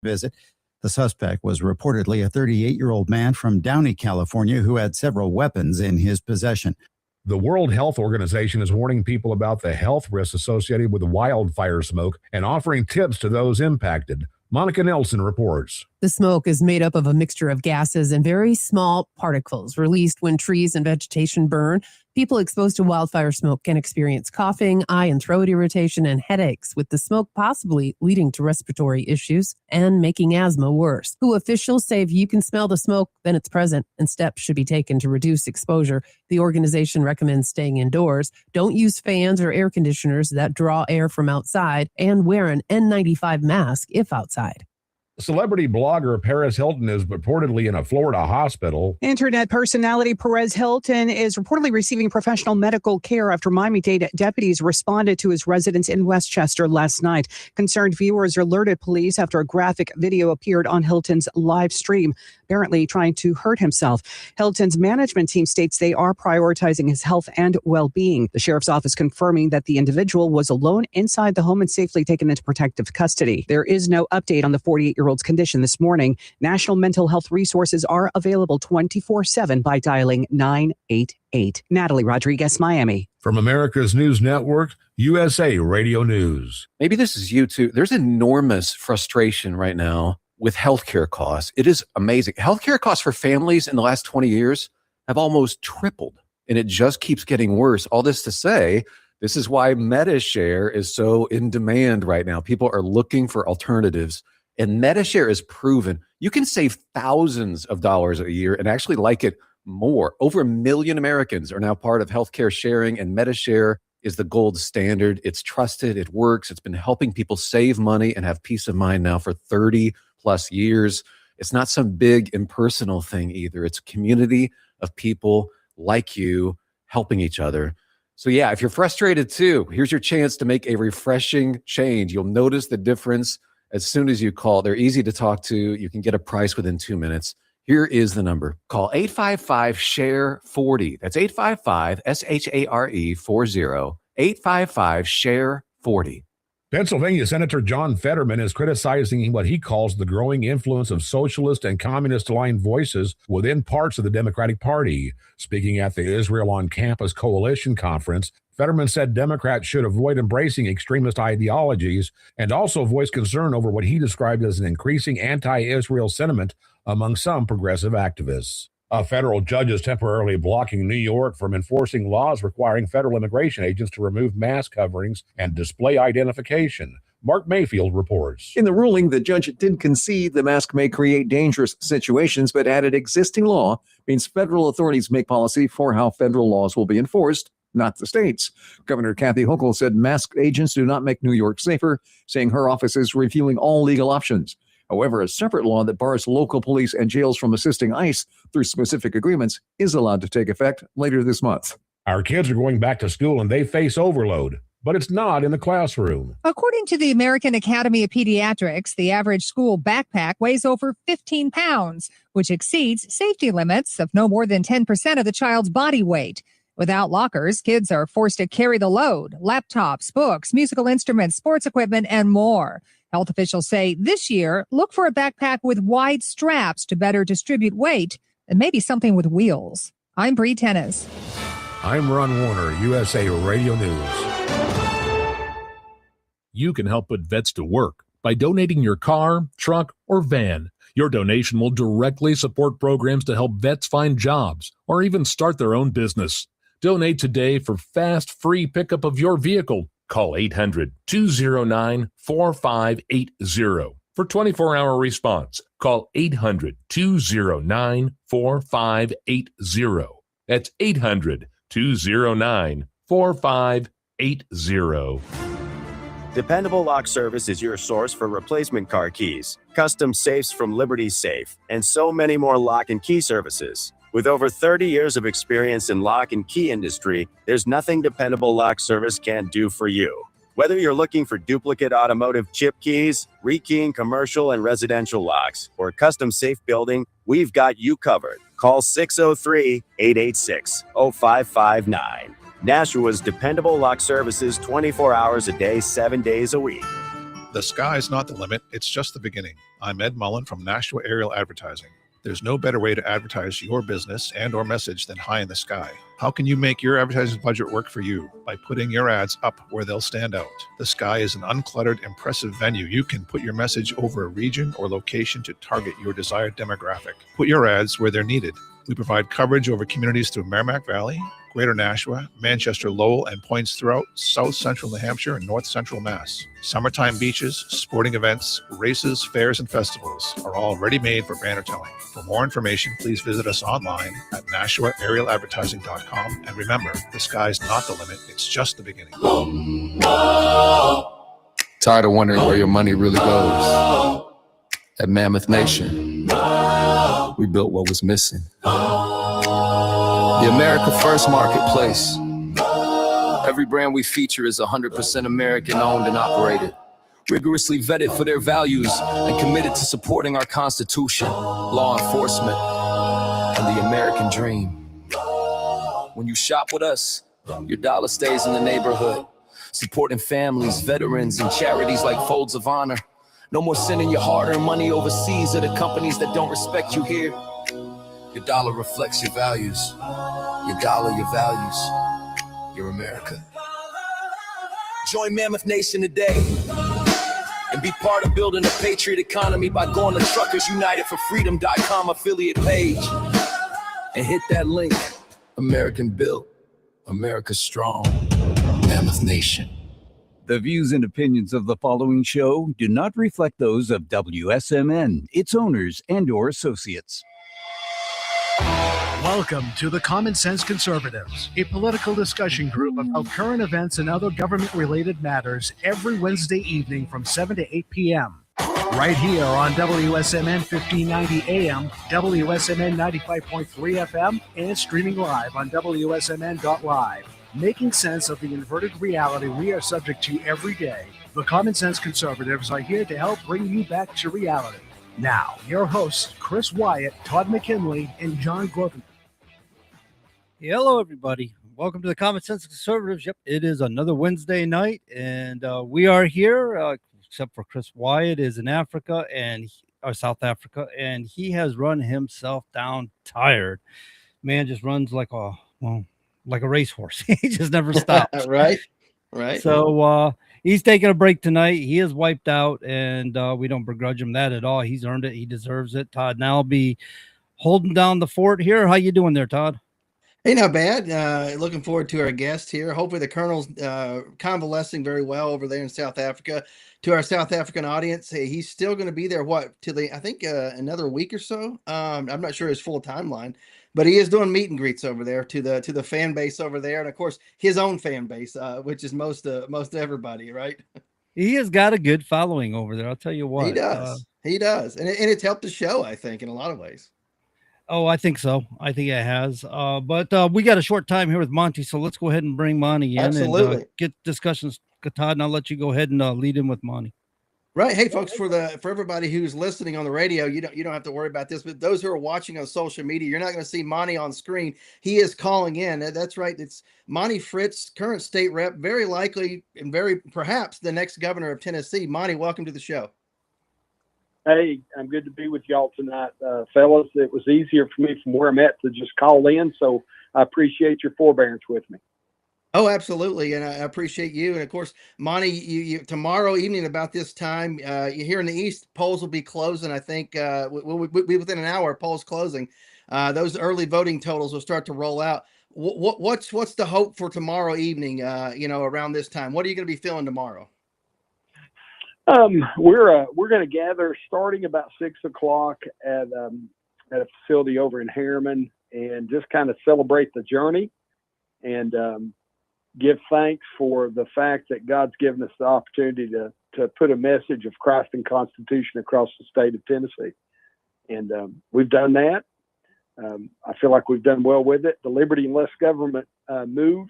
visit. The suspect was reportedly a 38-year-old man from Downey, California, who had several weapons in his possession. The World Health Organization is warning people about the health risks associated with wildfire smoke and offering tips to those impacted. Monica Nelson reports. The smoke is made up of a mixture of gases and very small particles released when trees and vegetation burn. People exposed to wildfire smoke can experience coughing, eye and throat irritation, and headaches, with the smoke possibly leading to respiratory issues and making asthma worse. WHO officials say if you can smell the smoke, then it's present, and steps should be taken to reduce exposure. The organization recommends staying indoors. Don't use fans or air conditioners that draw air from outside, and wear an N95 mask if outside. Celebrity blogger Paris Hilton is reportedly in a Florida hospital. Internet personality Perez Hilton is reportedly receiving professional medical care after Miami-Dade deputies responded to his residence in Westchester last night. Concerned viewers alerted police after a graphic video appeared on Hilton's live stream, apparently trying to hurt himself. Hilton's management team states they are prioritizing his health and well-being. The sheriff's office confirming that the individual was alone inside the home and safely taken into protective custody. There is no update on the 48-year-old's condition this morning. National mental health resources are available 24/7 by dialing 988. Natalie Rodriguez, Miami. From America's News Network, USA Radio News. Maybe this is you too. There's enormous frustration right now with healthcare costs. It is amazing. Healthcare costs for families in the last 20 years have almost tripled, and it just keeps getting worse. All this to say, this is why MediShare is so in demand right now. People are looking for alternatives. And MediShare is proven you can save thousands of dollars a year and actually like it more. Over 1 million Americans are now part of healthcare sharing, and MediShare is the gold standard. It's trusted. It works. It's been helping people save money and have peace of mind now for 30 plus years. It's not some big impersonal thing either. It's a community of people like you helping each other. So yeah, if you're frustrated too, here's your chance to make a refreshing change. You'll notice the difference as soon as you call. They're easy to talk to. You can get a price within 2 minutes. Here is the number. Call 855-SHARE-40. That's 855-SHARE-40. 855-SHARE-40. Pennsylvania Senator John Fetterman is criticizing what he calls the growing influence of socialist and communist-aligned voices within parts of the Democratic Party. Speaking at the Israel on Campus Coalition Conference, Fetterman said Democrats should avoid embracing extremist ideologies and also voiced concern over what he described as an increasing anti-Israel sentiment among some progressive activists. A federal judge is temporarily blocking New York from enforcing laws requiring federal immigration agents to remove mask coverings and display identification. Mark Mayfield reports. In the ruling, the judge did concede the mask may create dangerous situations, but added existing law means federal authorities make policy for how federal laws will be enforced, not the states. Governor Kathy Hochul said masked agents do not make New York safer, saying her office is reviewing all legal options. However, a separate law that bars local police and jails from assisting ICE through specific agreements is allowed to take effect later this month. Our kids are going back to school and they face overload, but it's not in the classroom. According to the American Academy of Pediatrics, the average school backpack weighs over 15 pounds, which exceeds safety limits of no more than 10% of the child's body weight. Without lockers, kids are forced to carry the load: laptops, books, musical instruments, sports equipment, and more. Health officials say this year, look for a backpack with wide straps to better distribute weight, and maybe something with wheels. I'm Bree Tennis. I'm Ron Warner, USA Radio News. You can help put vets to work by donating your car, truck, or van. Your donation will directly support programs to help vets find jobs or even start their own business. Donate today for fast, free pickup of your vehicle. Call 800-209-4580 for 24-hour response. Call 800-209-4580. That's 800-209-4580. Dependable Lock Service is your source for replacement car keys, custom safes from Liberty Safe, and so many more lock and key services. With over 30 years of experience in lock and key industry, there's nothing Dependable Lock Service can't do for you. Whether you're looking for duplicate automotive chip keys, rekeying commercial and residential locks, or custom safe building, we've got you covered. Call 603-886-0559. Nashua's Dependable Lock Services, 24 hours a day, 7 days a week. The sky's not the limit, it's just the beginning. I'm Ed Mullen from Nashua Aerial Advertising. There's no better way to advertise your business and or message than high in the sky. How can you make your advertising budget work for you? By putting your ads up where they'll stand out. The sky is an uncluttered, impressive venue. You can put your message over a region or location to target your desired demographic. Put your ads where they're needed. We provide coverage over communities through Merrimack Valley, Greater Nashua, Manchester, Lowell, and points throughout South Central New Hampshire and North Central Mass. Summertime beaches, sporting events, races, fairs, and festivals are all ready-made for banner telling. For more information, please visit us online at NashuaAerialAdvertising.com. And remember, the sky's not the limit, it's just the beginning. Tired of wondering where your money really goes? At Mammoth Nation, we built what was missing. The America First Marketplace. Every brand we feature is 100% American owned and operated, rigorously vetted for their values and committed to supporting our Constitution, law enforcement, and the American dream. When you shop with us, your dollar stays in the neighborhood, supporting families, veterans, and charities like Folds of Honor. No more sending your hard-earned money overseas to the companies that don't respect you here. Your dollar reflects your values. Your dollar, your values. Your America. Join Mammoth Nation today and be part of building a patriot economy by going to TruckersUnitedForFreedom.com affiliate page and hit that link. American built, America strong. Mammoth Nation. The views and opinions of the following show do not reflect those of WSMN, its owners, and/or associates. Welcome to the Common Sense Conservatives, a political discussion group about current events and other government-related matters every Wednesday evening from 7 to 8 p.m. Right here on WSMN 1590 AM, WSMN 95.3 FM, and streaming live on wsmn.live. Making sense of the inverted reality we are subject to every day, the Common Sense Conservatives are here to help bring you back to reality. Now, your hosts, Chris Wyatt, Todd McKinley, and John Grothman. Hello, everybody. Welcome to the Common Sense Conservatives. Yep, it is another Wednesday night, and we are here, except for Chris Wyatt is in Africa or South Africa, and he has run himself down tired. Man just runs like a racehorse. He just never stops. Right. So he's taking a break tonight. He is wiped out, and we don't begrudge him that at all. He's earned it. He deserves it. Todd now will be holding down the fort here. How you doing there, Todd? Hey, not bad. Looking forward to our guest here. Hopefully the Colonel's convalescing very well over there in South Africa. To our South African audience, hey, he's still going to be there, I think another week or so. I'm not sure his full timeline, but he is doing meet and greets over there to the fan base over there. And of course, his own fan base, which is most everybody, right? He has got a good following over there. I'll tell you what. He does. And it's helped the show, I think, in a lot of ways. Oh, I think so. I think it has. But we got a short time here with Monty, so let's go ahead and bring Monty in and get discussions. Todd, and I'll let you go ahead and lead in with Monty. Right. Hey, folks, for everybody who's listening on the radio, you don't have to worry about this. But those who are watching on social media, you're not going to see Monty on screen. He is calling in. That's right. It's Monty Fritz, current state rep, very likely and perhaps the next governor of Tennessee. Monty, welcome to the show. Hey, I'm good to be with y'all tonight, fellas. It was easier for me from where I'm at to just call in, so I appreciate your forbearance with me. Oh, absolutely, and I appreciate you. And of course, Monty, you tomorrow evening about this time, here in the East, polls will be closing. I think we'll be within an hour. Polls closing. Those early voting totals will start to roll out. What's the hope for tomorrow evening? Around this time, what are you going to be feeling tomorrow? We're going to gather starting about 6 o'clock at a facility over in Harriman and just kind of celebrate the journey and give thanks for the fact that God's given us the opportunity to put a message of Christ and Constitution across the state of Tennessee. And we've done that. I feel like we've done well with it. The Liberty and Less Government move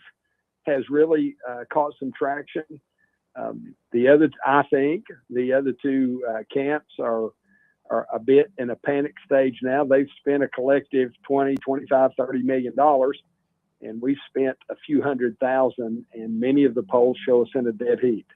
has really caught some traction. I think the other two camps are a bit in a panic stage now. They've spent a collective $20, $25, $30 million, and we've spent a few $100,000, and many of the polls show us in a dead heat.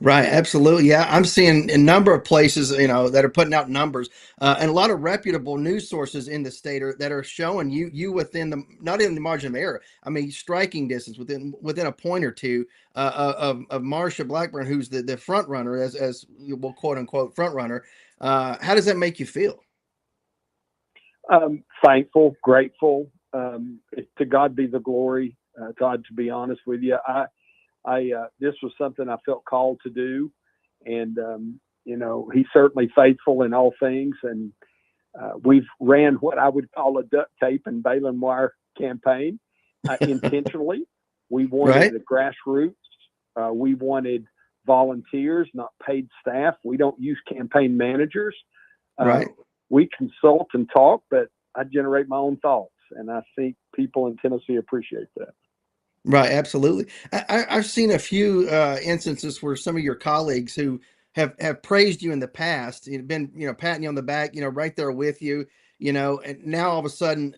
Right, absolutely. Yeah, I'm seeing a number of places, that are putting out numbers, and a lot of reputable news sources in the state that are showing you within not in the margin of error. I mean, striking distance within a point or two of Marsha Blackburn, who's the front runner, as well, quote unquote front runner. How does that make you feel? Thankful, grateful. To God be the glory. Todd, to be honest with you, this was something I felt called to do, and he's certainly faithful in all things. And we've ran what I would call a duct tape and baling wire campaign intentionally. We wanted the grassroots. We wanted volunteers, not paid staff. We don't use campaign managers. We consult and talk, but I generate my own thoughts, and I think people in Tennessee appreciate that. Right, absolutely. I've seen a few instances where some of your colleagues who have praised you in the past, been patting you on the back, right there with you, and now all of a sudden,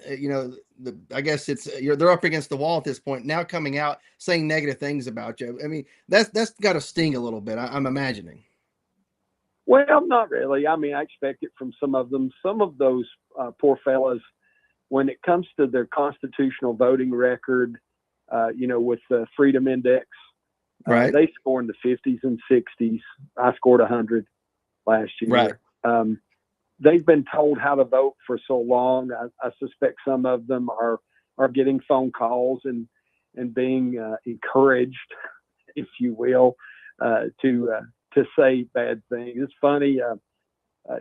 I guess they're up against the wall at this point. Now coming out saying negative things about you. I mean, that's got to sting a little bit. I'm imagining. Well, not really. I mean, I expect it from some of them. Some of those poor fellas, when it comes to their constitutional voting record, with the Freedom Index, they score in the 50s and 60s. I scored 100 last year. They've been told how to vote for so long. I suspect some of them are getting phone calls and being encouraged, if you will, to say bad things. It's funny.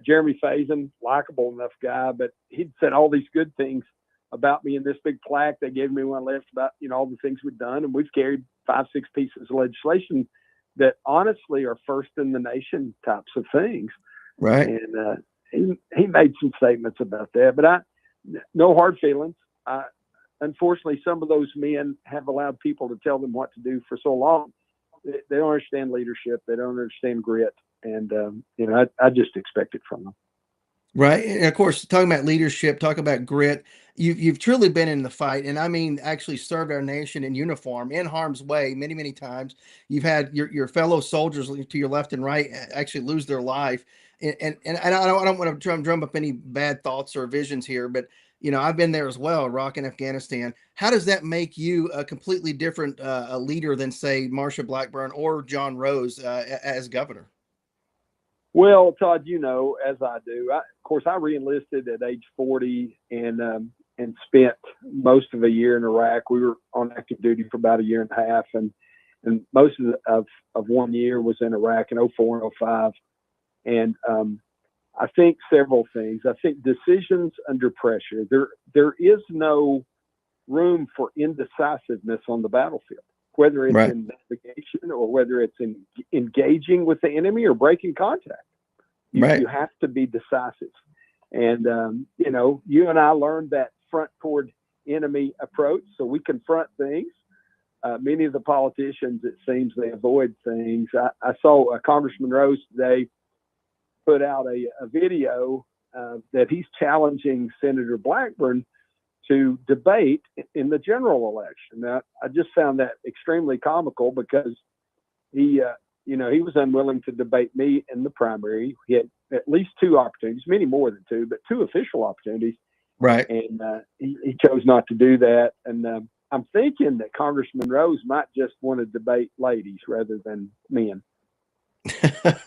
Jeremy Faison, likable enough guy, but he'd said all these good things about me in this big plaque they gave me when I left about all the things we've done, and we've carried 5-6 pieces of legislation that honestly are first in the nation types of things. And he made some statements about that, but no hard feelings. Unfortunately, some of those men have allowed people to tell them what to do for so long. They don't understand leadership. They don't understand grit, and I just expect it from them. Right. And of course, talking about leadership, talk about grit, you've truly been in the fight. And I mean, actually served our nation in uniform, in harm's way, many, many times. You've had your fellow soldiers to your left and right actually lose their life. And I don't want to drum up any bad thoughts or visions here, but I've been there as well, Iraq and Afghanistan. How does that make you a completely different leader than, say, Marsha Blackburn or John Rose as governor? Well, Todd, as I do, of course, I reenlisted at age 40 and spent most of a year in Iraq. We were on active duty for about a year and a half, and most of 1 year was in Iraq in 04 and 05. And I think several things. I think decisions under pressure. There is no room for indecisiveness on the battlefield, whether it's in navigation or whether it's in engaging with the enemy or breaking contact. You have to be decisive. And, you and I learned that front toward enemy approach, so we confront things. Many of the politicians, it seems, they avoid things. I saw Congressman Rose today put out a video that he's challenging Senator Blackburn to debate in the general election. Now, I just found that extremely comical because he was unwilling to debate me in the primary. He had at least 2 opportunities, many more than 2, but 2 official opportunities. And he chose not to do that. And I'm thinking that Congressman Rose might just want to debate ladies rather than men.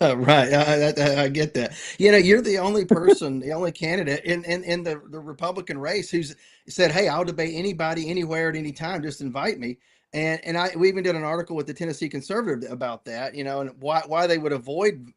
I get that. You're the only person, the only candidate in the Republican race who's said, "Hey, I'll debate anybody, anywhere, at any time. Just invite me." And we even did an article with the Tennessee Conservative about that, and why they would avoid,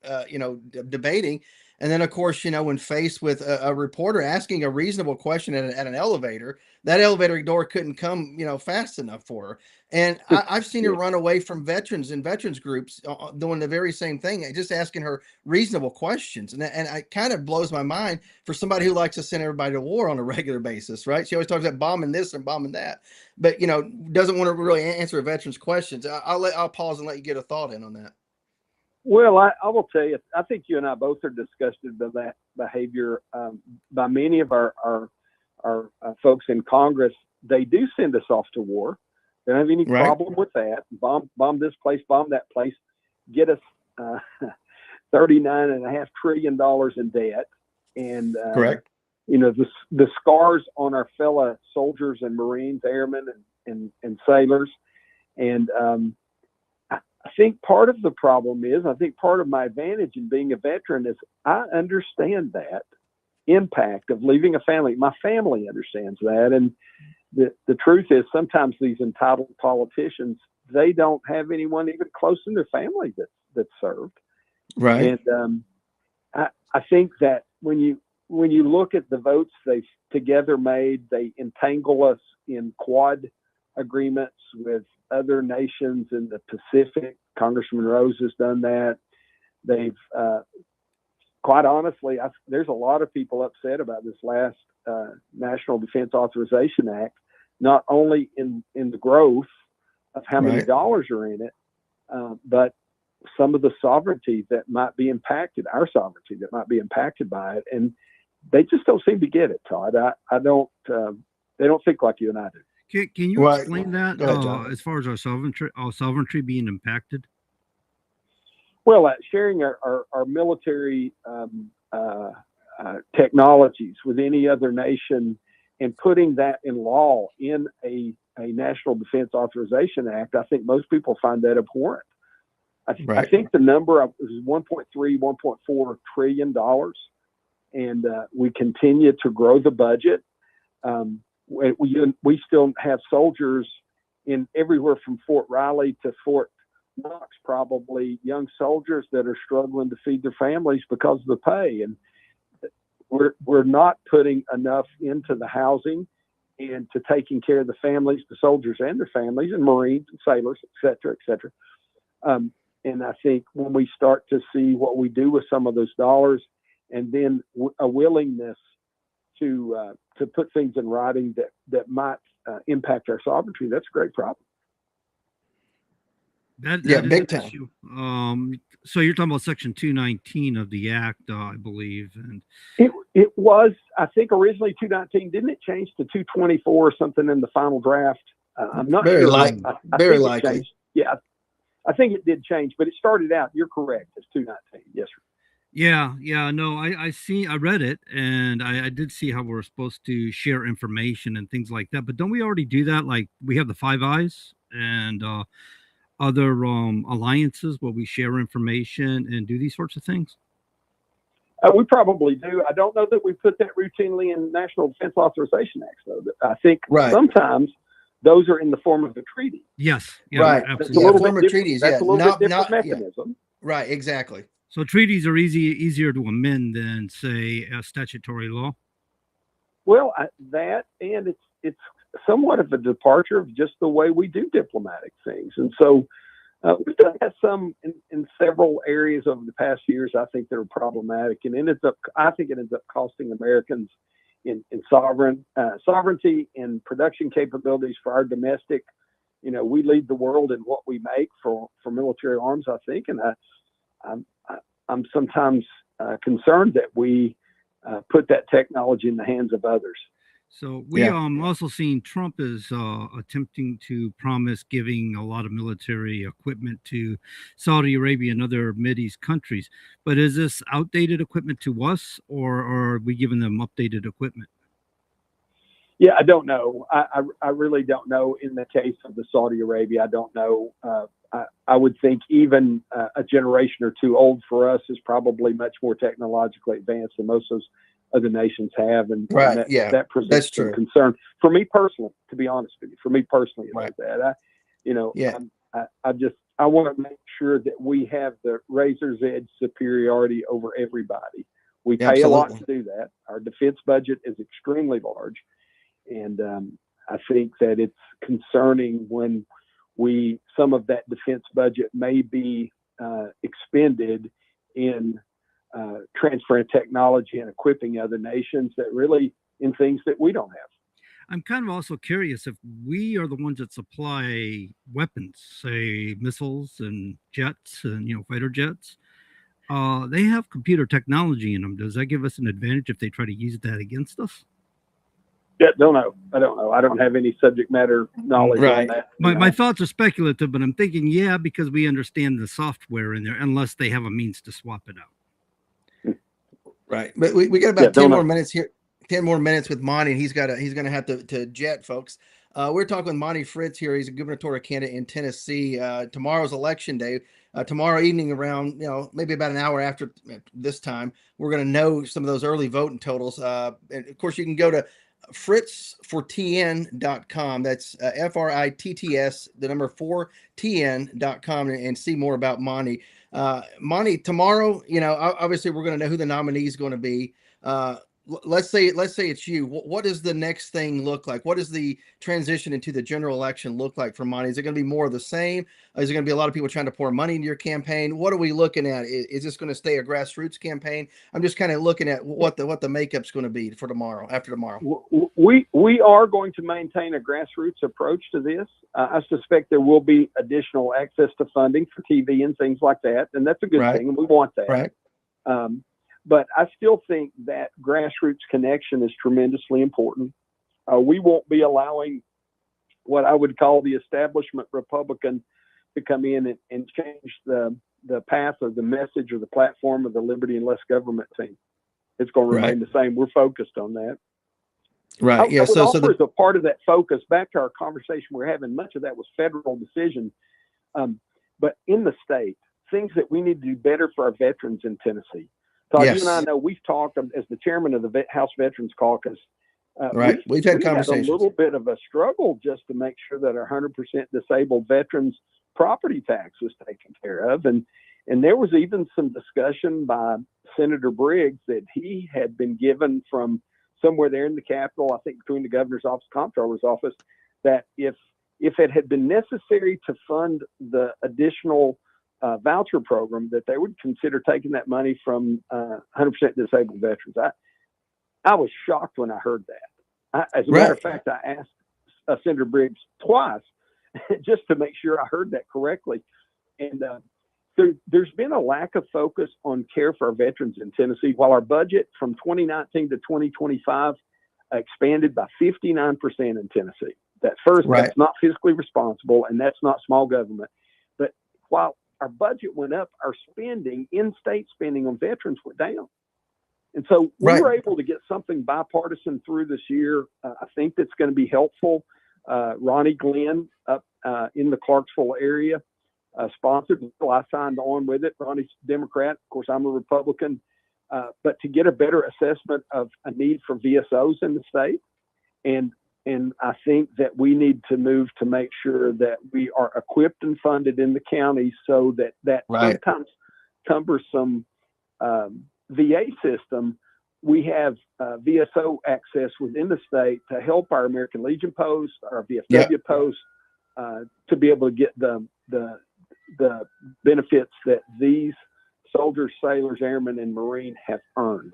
debating. And then, of course, when faced with a reporter asking a reasonable question at an elevator, that elevator door couldn't come, fast enough for her. And I've seen her run away from veterans and veterans groups doing the very same thing, just asking her reasonable questions. And it kind of blows my mind for somebody who likes to send everybody to war on a regular basis, right? She always talks about bombing this and bombing that, but, doesn't want to really answer a veteran's questions. I'll pause and let you get a thought in on that. Well, I will tell you, I think you and I both are disgusted by that behavior by many of our folks in Congress. They do send us off to war. They don't have any problem with that. Bomb this place, bomb that place. get us $39.5 trillion in debt. And Correct. you know, the scars on our fellow soldiers and Marines, airmen, and sailors. And I think part of the problem is, I think part of my advantage in being a veteran is I understand that impact of leaving a family. My family understands that. And the truth is, sometimes these entitled politicians, they don't have anyone even close in their family that served. Right. And I think that when you look at the votes they've together made, they entangle us in Quad agreements with other nations in the Pacific. Congressman Rose has done that. They've, quite honestly, there's a lot of people upset about this last National Defense Authorization Act, not only in the growth of how many dollars are in it, but some of the sovereignty that might be impacted, our sovereignty that might be impacted by it. And they just don't seem to get it, Todd. I don't, they don't think like you and I do. Can you explain that ahead, as far as our sovereignty being impacted? Well, sharing our military technologies with any other nation and putting that in law in a National Defense Authorization Act, I think most people find that abhorrent. I think the number is $1.3, $1.4 trillion, and we continue to grow the budget. We still have soldiers in everywhere from Fort Riley to Fort Knox, probably young soldiers that are struggling to feed their families because of the pay. And we're not putting enough into the housing and to taking care of the families, the soldiers and their families, and Marines and sailors, et cetera, et cetera. And I think when we start to see what we do with some of those dollars, and then a willingness to put things in writing that might impact our sovereignty, that's a great problem. That yeah, is big an time. issue. So you're talking about Section 219 of the Act, I believe, and it was, I think, originally 219. Didn't it change to 224 or something in the final draft? I'm not Very sure. very think likely. It changed. Yeah, I think it did change, but it started out. You're correct. It's 219. Yes, sir. Yeah. No, I read it, and I did see how we're supposed to share information and things like that. But don't we already do that? Like we have the Five Eyes and other alliances where we share information and do these sorts of things. We probably do. I don't know that we put that routinely in National Defense Authorization Acts, though. I think sometimes those are in the form of a treaty. Yes. Yeah, right. Absolutely. Yeah, form of treaties. That's a little bit different yeah. mechanism. Right. Exactly. So treaties are easier to amend than, say, a statutory law. Well, that, and it's somewhat of a departure of just the way we do diplomatic things. And so we've done that some in several areas over the past years. I think they're problematic, and I think it ends up costing Americans in sovereignty and production capabilities for our domestic. You know, we lead the world in what we make for military arms, I think, and I'm sometimes concerned that we put that technology in the hands of others. So we also seen Trump is attempting to promise giving a lot of military equipment to Saudi Arabia and other Mideast countries. But is this outdated equipment to us, or are we giving them updated equipment? Yeah, I don't know. I really don't know. In the case of the Saudi Arabia, I don't know. I would think even a generation or two old for us is probably much more technologically advanced than most of those other nations have, and that presents some concern for me personally. To be honest with you, for me personally, like that, I want to make sure that we have the razor's edge superiority over everybody. We pay a lot to do that. Our defense budget is extremely large, and I think that it's concerning when some of that defense budget may be expended in transferring technology and equipping other nations that really in things that we don't have. I'm kind of also curious if we are the ones that supply weapons, say missiles and jets and fighter jets. They have computer technology in them. Does that give us an advantage if they try to use that against us? Yeah, don't know. I don't know. I don't have any subject matter knowledge on that. My thoughts are speculative, but I'm thinking, yeah, because we understand the software in there, unless they have a means to swap it out. Right. But we got about 10 more minutes here. 10 more minutes with Monty, and he's going to have to jet, folks. We're talking with Monty Fritz here. He's a gubernatorial candidate in Tennessee. Tomorrow's election day. Tomorrow evening around, maybe about an hour after this time, we're going to know some of those early voting totals. And of course, you can go to fritzfortn.com. That's FRITTS, the number 4TN.com, and see more about Monty. Monty, tomorrow, obviously we're going to know who the nominee is going to be. Let's say it's you. What does the next thing look like? What does the transition into the general election look like for Monty? Is it going to be more of the same? Is it going to be a lot of people trying to pour money into your campaign? What are we looking at? Is this going to stay a grassroots campaign? I'm just kind of looking at what the makeup's going to be for tomorrow, after tomorrow. We are going to maintain a grassroots approach to this. I suspect there will be additional access to funding for TV and things like that, and that's a good thing, and we want that. Right. But I still think that grassroots connection is tremendously important. We won't be allowing what I would call the establishment Republican to come in and change the path or the message or the platform of the Liberty and Less Government team. It's going to remain the same. We're focused on that. Right. I would offer as a part of that focus, back to our conversation we're having, much of that was federal decision. But in the state, things that we need to do better for our veterans in Tennessee. Todd, you and I know we've talked as the chairman of the House Veterans Caucus. We've had conversations. A little bit of a struggle just to make sure that our 100% disabled veterans property tax was taken care of. And there was even some discussion by Senator Briggs that he had been given from somewhere there in the Capitol, I think between the governor's office, comptroller's office, that if it had been necessary to fund the additional voucher program, that they would consider taking that money from 100% disabled veterans. I was shocked when I heard that. As a matter of fact, I asked Senator Briggs twice just to make sure I heard that correctly. And there's been a lack of focus on care for our veterans in Tennessee. While our budget from 2019 to 2025 expanded by 59% in Tennessee. That's not fiscally responsible, and that's not small government. But while our budget went up, our spending, in-state spending on veterans went down. And so we were able to get something bipartisan through this year. I think that's going to be helpful. Ronnie Glenn up in the Clarksville area sponsored. I signed on with it. Ronnie's Democrat. Of course, I'm a Republican. But to get a better assessment of a need for VSOs in the state. And I think that we need to move to make sure that we are equipped and funded in the county so that sometimes cumbersome VA system, we have VSO access within the state to help our American Legion posts, our VFW posts, to be able to get the benefits that these soldiers, sailors, airmen, and Marine have earned.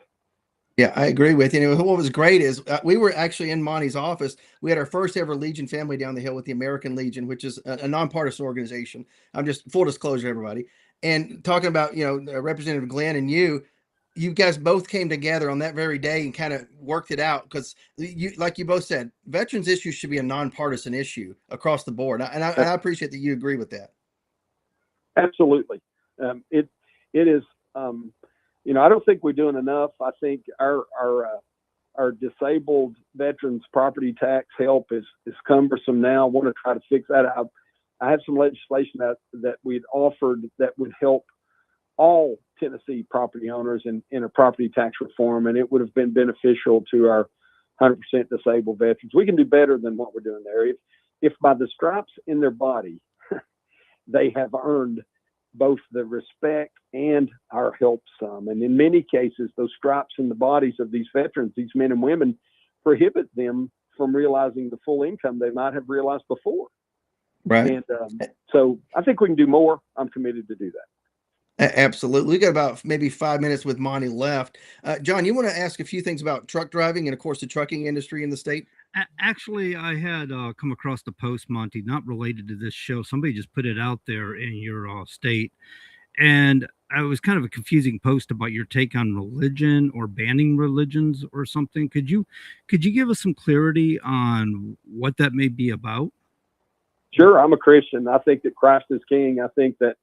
Yeah, I agree with you. And what was great is we were actually in Monty's office. We had our first ever Legion family down the hill with the American Legion, which is a nonpartisan organization. I'm just full disclosure, everybody. And talking about, Representative Glenn and you guys both came together on that very day and kind of worked it out because, like you both said, veterans issues should be a nonpartisan issue across the board. And I appreciate that you agree with that. Absolutely. It is. I don't think we're doing enough. I think our disabled veterans property tax help is cumbersome now. I want to try to fix that. I have some legislation that we'd offered that would help all Tennessee property owners in a property tax reform, and it would have been beneficial to our 100% disabled veterans. We can do better than what we're doing there. If by the stripes in their body, they have earned both the respect and our help some. And in many cases, those stripes in the bodies of these veterans, these men and women, prohibit them from realizing the full income they might have realized before. Right. And so I think we can do more. I'm committed to do that. Absolutely. We got about maybe 5 minutes with Monty left. John, you want to ask a few things about truck driving and, of course, the trucking industry in the state? Actually, I had come across the post, Monty, not related to this show. Somebody just put it out there in your state. And I was kind of a confusing post about your take on religion or banning religions or something. Could you give us some clarity on what that may be about? Sure, I'm a Christian. I think that Christ is King. I think that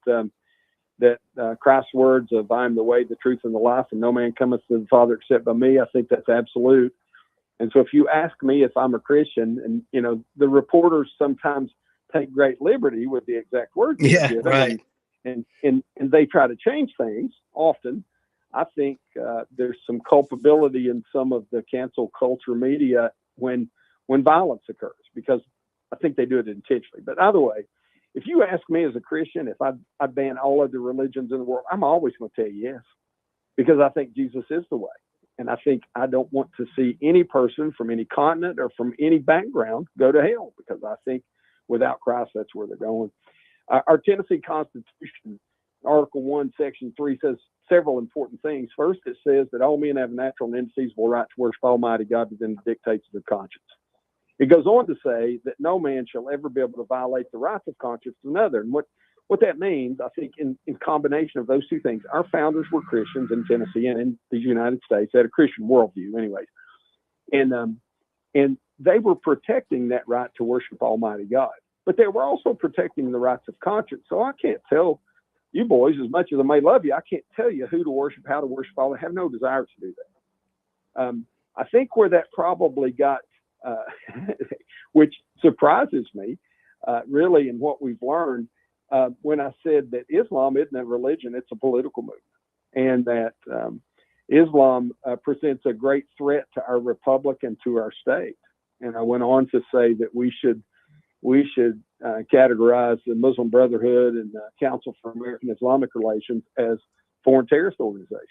Christ's words of "I am the way, the truth, and the life, and no man cometh to the Father except by me." I think that's absolute. And so, if you ask me if I'm a Christian, and the reporters sometimes take great liberty with the exact words they're given, right. and they try to change things often. I think there's some culpability in some of the cancel culture media when violence occurs, because I think they do it intentionally. But either way, if you ask me as a Christian if I ban all of the religions in the world, I'm always going to tell you yes, because I think Jesus is the way. And I think I don't want to see any person from any continent or from any background go to hell, because I think without Christ, that's where they're going. Our Tennessee Constitution, Article 1, Section 3 says several important things. First, it says that all men have a natural and indefeasible right to worship Almighty God within the dictates of their conscience. It goes on to say that no man shall ever be able to violate the rights of conscience of another. And what that means, I think, in combination of those two things, our founders were Christians in Tennessee and in the United States. They had a Christian worldview, anyways. And they were protecting that right to worship Almighty God. But they were also protecting the rights of conscience. So I can't tell you boys, as much as I may love you, I can't tell you who to worship, how to worship. I have no desire to do that. I think where that probably got, which surprises me, really, in what we've learned, when I said that Islam isn't a religion, it's a political movement, and that Islam presents a great threat to our republic and to our state. And I went on to say that we should categorize the Muslim Brotherhood and the Council for American Islamic Relations as foreign terrorist organizations.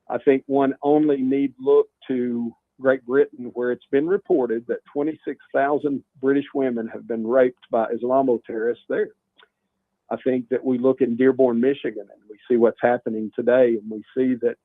I think one only need look to Great Britain, where it's been reported that 26,000 British women have been raped by Islamo-terrorists there. I think that we look in Dearborn, Michigan, and we see what's happening today, and we see that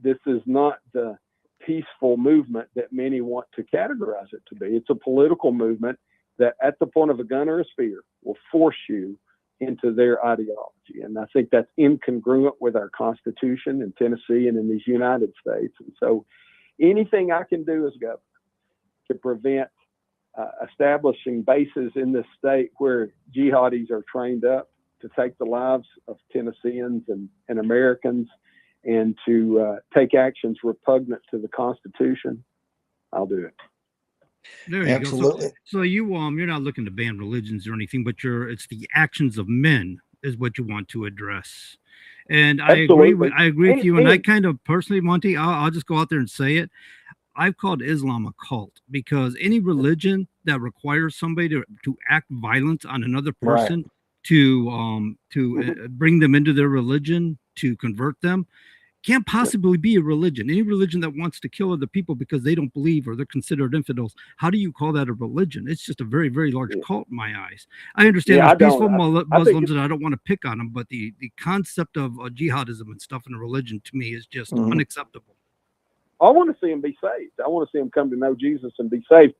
this is not the peaceful movement that many want to categorize it to be. It's a political movement that at the point of a gun or a spear will force you into their ideology. And I think that's incongruent with our Constitution in Tennessee and in these United States. And so anything I can do as governor to prevent establishing bases in this state where jihadis are trained up to take the lives of Tennesseans and Americans, and to take actions repugnant to the Constitution, I'll do it. There you Absolutely. go. So you're not looking to ban religions or anything, but it's the actions of men is what you want to address. And I agree with you. And I kind of personally, Monty, I'll just go out there and say it. I've called Islam a cult, because any religion that requires somebody to act violence on another person, right, to bring them into their religion, to convert them, can't possibly be a religion. Any religion that wants to kill other people because they don't believe or they're considered infidels, how do you call that a religion? It's just a very, very large cult in my eyes. I understand there's peaceful Muslims, and I don't want to pick on them, but the concept of jihadism and stuff in a religion, to me, is just unacceptable. I want to see them be saved. I want to see them come to know Jesus and be saved.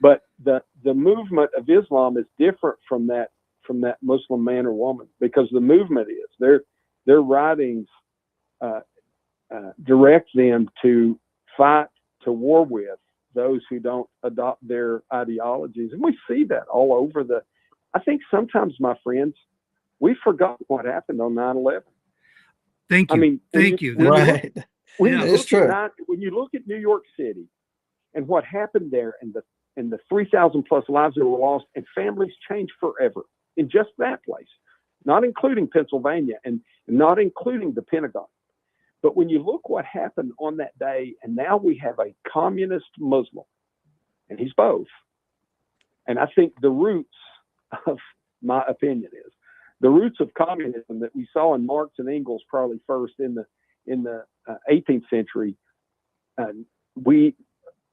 But the movement of Islam is different from that Muslim man or woman, because the movement is their writings direct them to fight, to war with those who don't adopt their ideologies. And we see that all over I think sometimes, my friends, we forgot what happened on 9/11. Thank you. I mean, thank you. Right. When you look at New York City and what happened there, and the 3,000 plus lives that were lost, and families changed forever in just that place, not including Pennsylvania and not including the Pentagon. But when you look what happened on that day, and now we have a communist Muslim, and he's both. And I think the roots of, my opinion is, the roots of communism that we saw in Marx and Engels probably first in the 18th century, we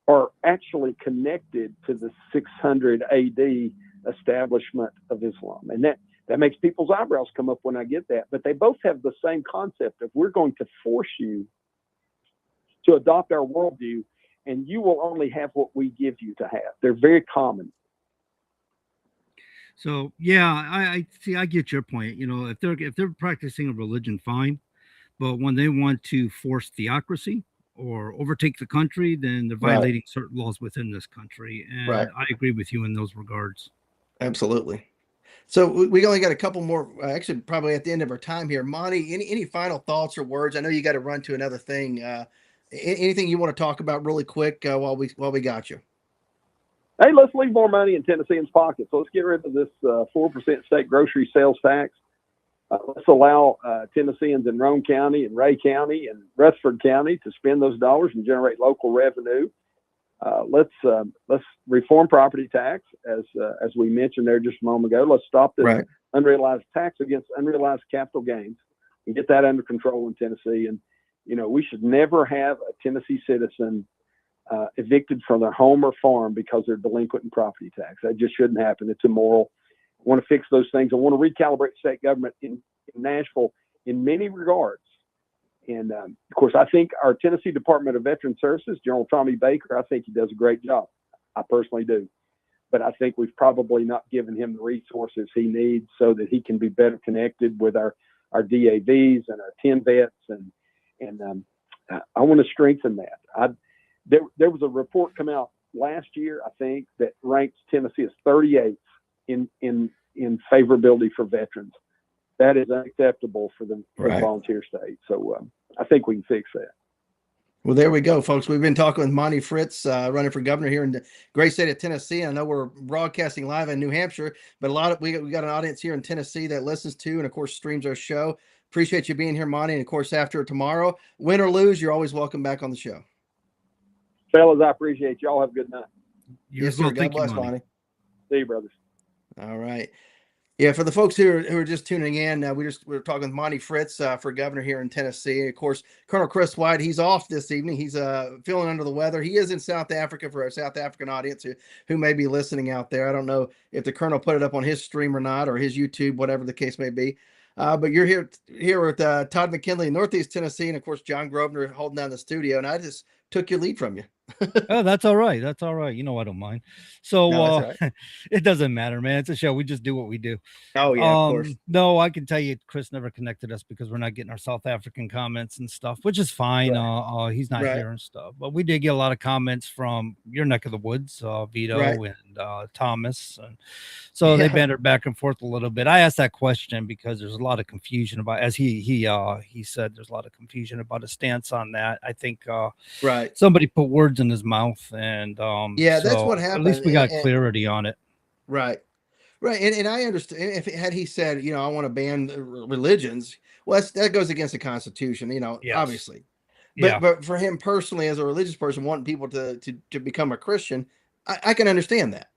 are actually connected to the 600 AD establishment of Islam. And that makes people's eyebrows come up when I get that. But they both have the same concept of, we're going to force you to adopt our worldview, and you will only have what we give you to have. They're very common. So yeah, I see. I get your point. You know, if they're practicing a religion, fine. But when they want to force theocracy or overtake the country, then they're Right. violating certain laws within this country. And Right. I agree with you in those regards. Absolutely. So we only got a couple more, actually, probably at the end of our time here. Monty, any final thoughts or words? I know you got to run to another thing. Anything you want to talk about really quick while we got you? Hey, let's leave more money in Tennesseans' pockets. Let's get rid of this 4% state grocery sales tax. Let's allow Tennesseans in Roane County and Ray County and Rutherford County to spend those dollars and generate local revenue. Let's reform property tax, as we mentioned there just a moment ago. Let's stop this unrealized tax against unrealized capital gains and get that under control in Tennessee. And we should never have a Tennessee citizen evicted from their home or farm because they're delinquent in property tax. That just shouldn't happen. It's immoral. I want to fix those things. I want to recalibrate state government in Nashville in many regards. And of course, I think our Tennessee Department of Veteran Services, General Tommy Baker, I think he does a great job. I personally do. But I think we've probably not given him the resources he needs so that he can be better connected with our DAVs and our 10 vets. And I want to strengthen that. There was a report come out last year, I think, that ranks Tennessee as 38th in favorability for veterans. That is unacceptable for the volunteer state. So I think we can fix that. Well, there we go, folks. We've been talking with Monty Fritz, running for governor here in the great state of Tennessee. I know we're broadcasting live in New Hampshire, but we got an audience here in Tennessee that listens to and, of course, streams our show. Appreciate you being here, Monty. And, of course, after tomorrow, win or lose, you're always welcome back on the show. Fellas, I appreciate you. All have a good night. Yes, sir. God bless, Monty. See you, brothers. All right. Yeah, for the folks who are just tuning in, we're talking with Monty Fritz for governor here in Tennessee. Of course, Colonel Chris Wyatt, he's off this evening. He's feeling under the weather. He is in South Africa for our South African audience who may be listening out there. I don't know if the Colonel put it up on his stream or not, or his YouTube, whatever the case may be. But you're here with Todd McKinley in Northeast Tennessee, and of course John Grosvenor holding down the studio. And I just took your lead from you. Oh, that's all right. That's all right. You know, I don't mind. So No, right. It doesn't matter, man. It's a show. We just do what we do. Oh yeah, of course. No, I can tell you, Chris never connected us because we're not getting our South African comments and stuff, which is fine. He's not here and stuff, but we did get a lot of comments from your neck of the woods, Vito and Thomas, and so they bantered back and forth a little bit. I asked that question because there's a lot of confusion about, as he said, there's a lot of confusion about his stance on that. I think somebody put words in his mouth, and that's what happened. At least we got clarity on it. Right. And I understand had he said, I want to ban religions, well, that goes against the Constitution, obviously. But for him personally, as a religious person, wanting people to become a Christian, I can understand that,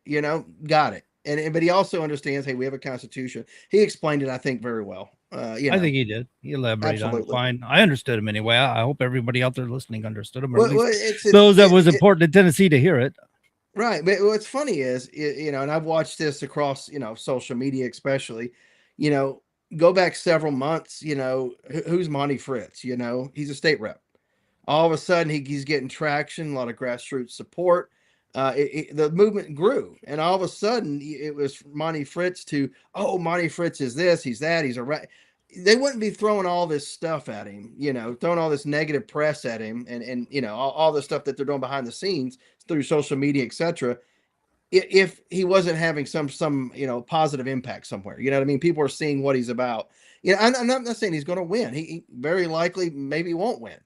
got it. But he also understands, hey, we have a Constitution. He explained it, I think, very well. I think he did. He elaborated on it fine. I understood him anyway. I hope everybody out there listening understood him, or at least those that was important in Tennessee to hear it. Right. But what's funny is, and I've watched this across, social media, especially, go back several months, who's Monty Fritz? He's a state rep. All of a sudden he's getting traction, a lot of grassroots support. The movement grew, and all of a sudden it was Monty Fritz to, Monty Fritz is this, he's that, he's a right. They wouldn't be throwing all this stuff at him, throwing all this negative press at him, and all the stuff that they're doing behind the scenes through social media, etc. If he wasn't having some positive impact somewhere, you know what I mean? People are seeing what he's about. I'm not saying he's going to win. He very likely maybe won't win,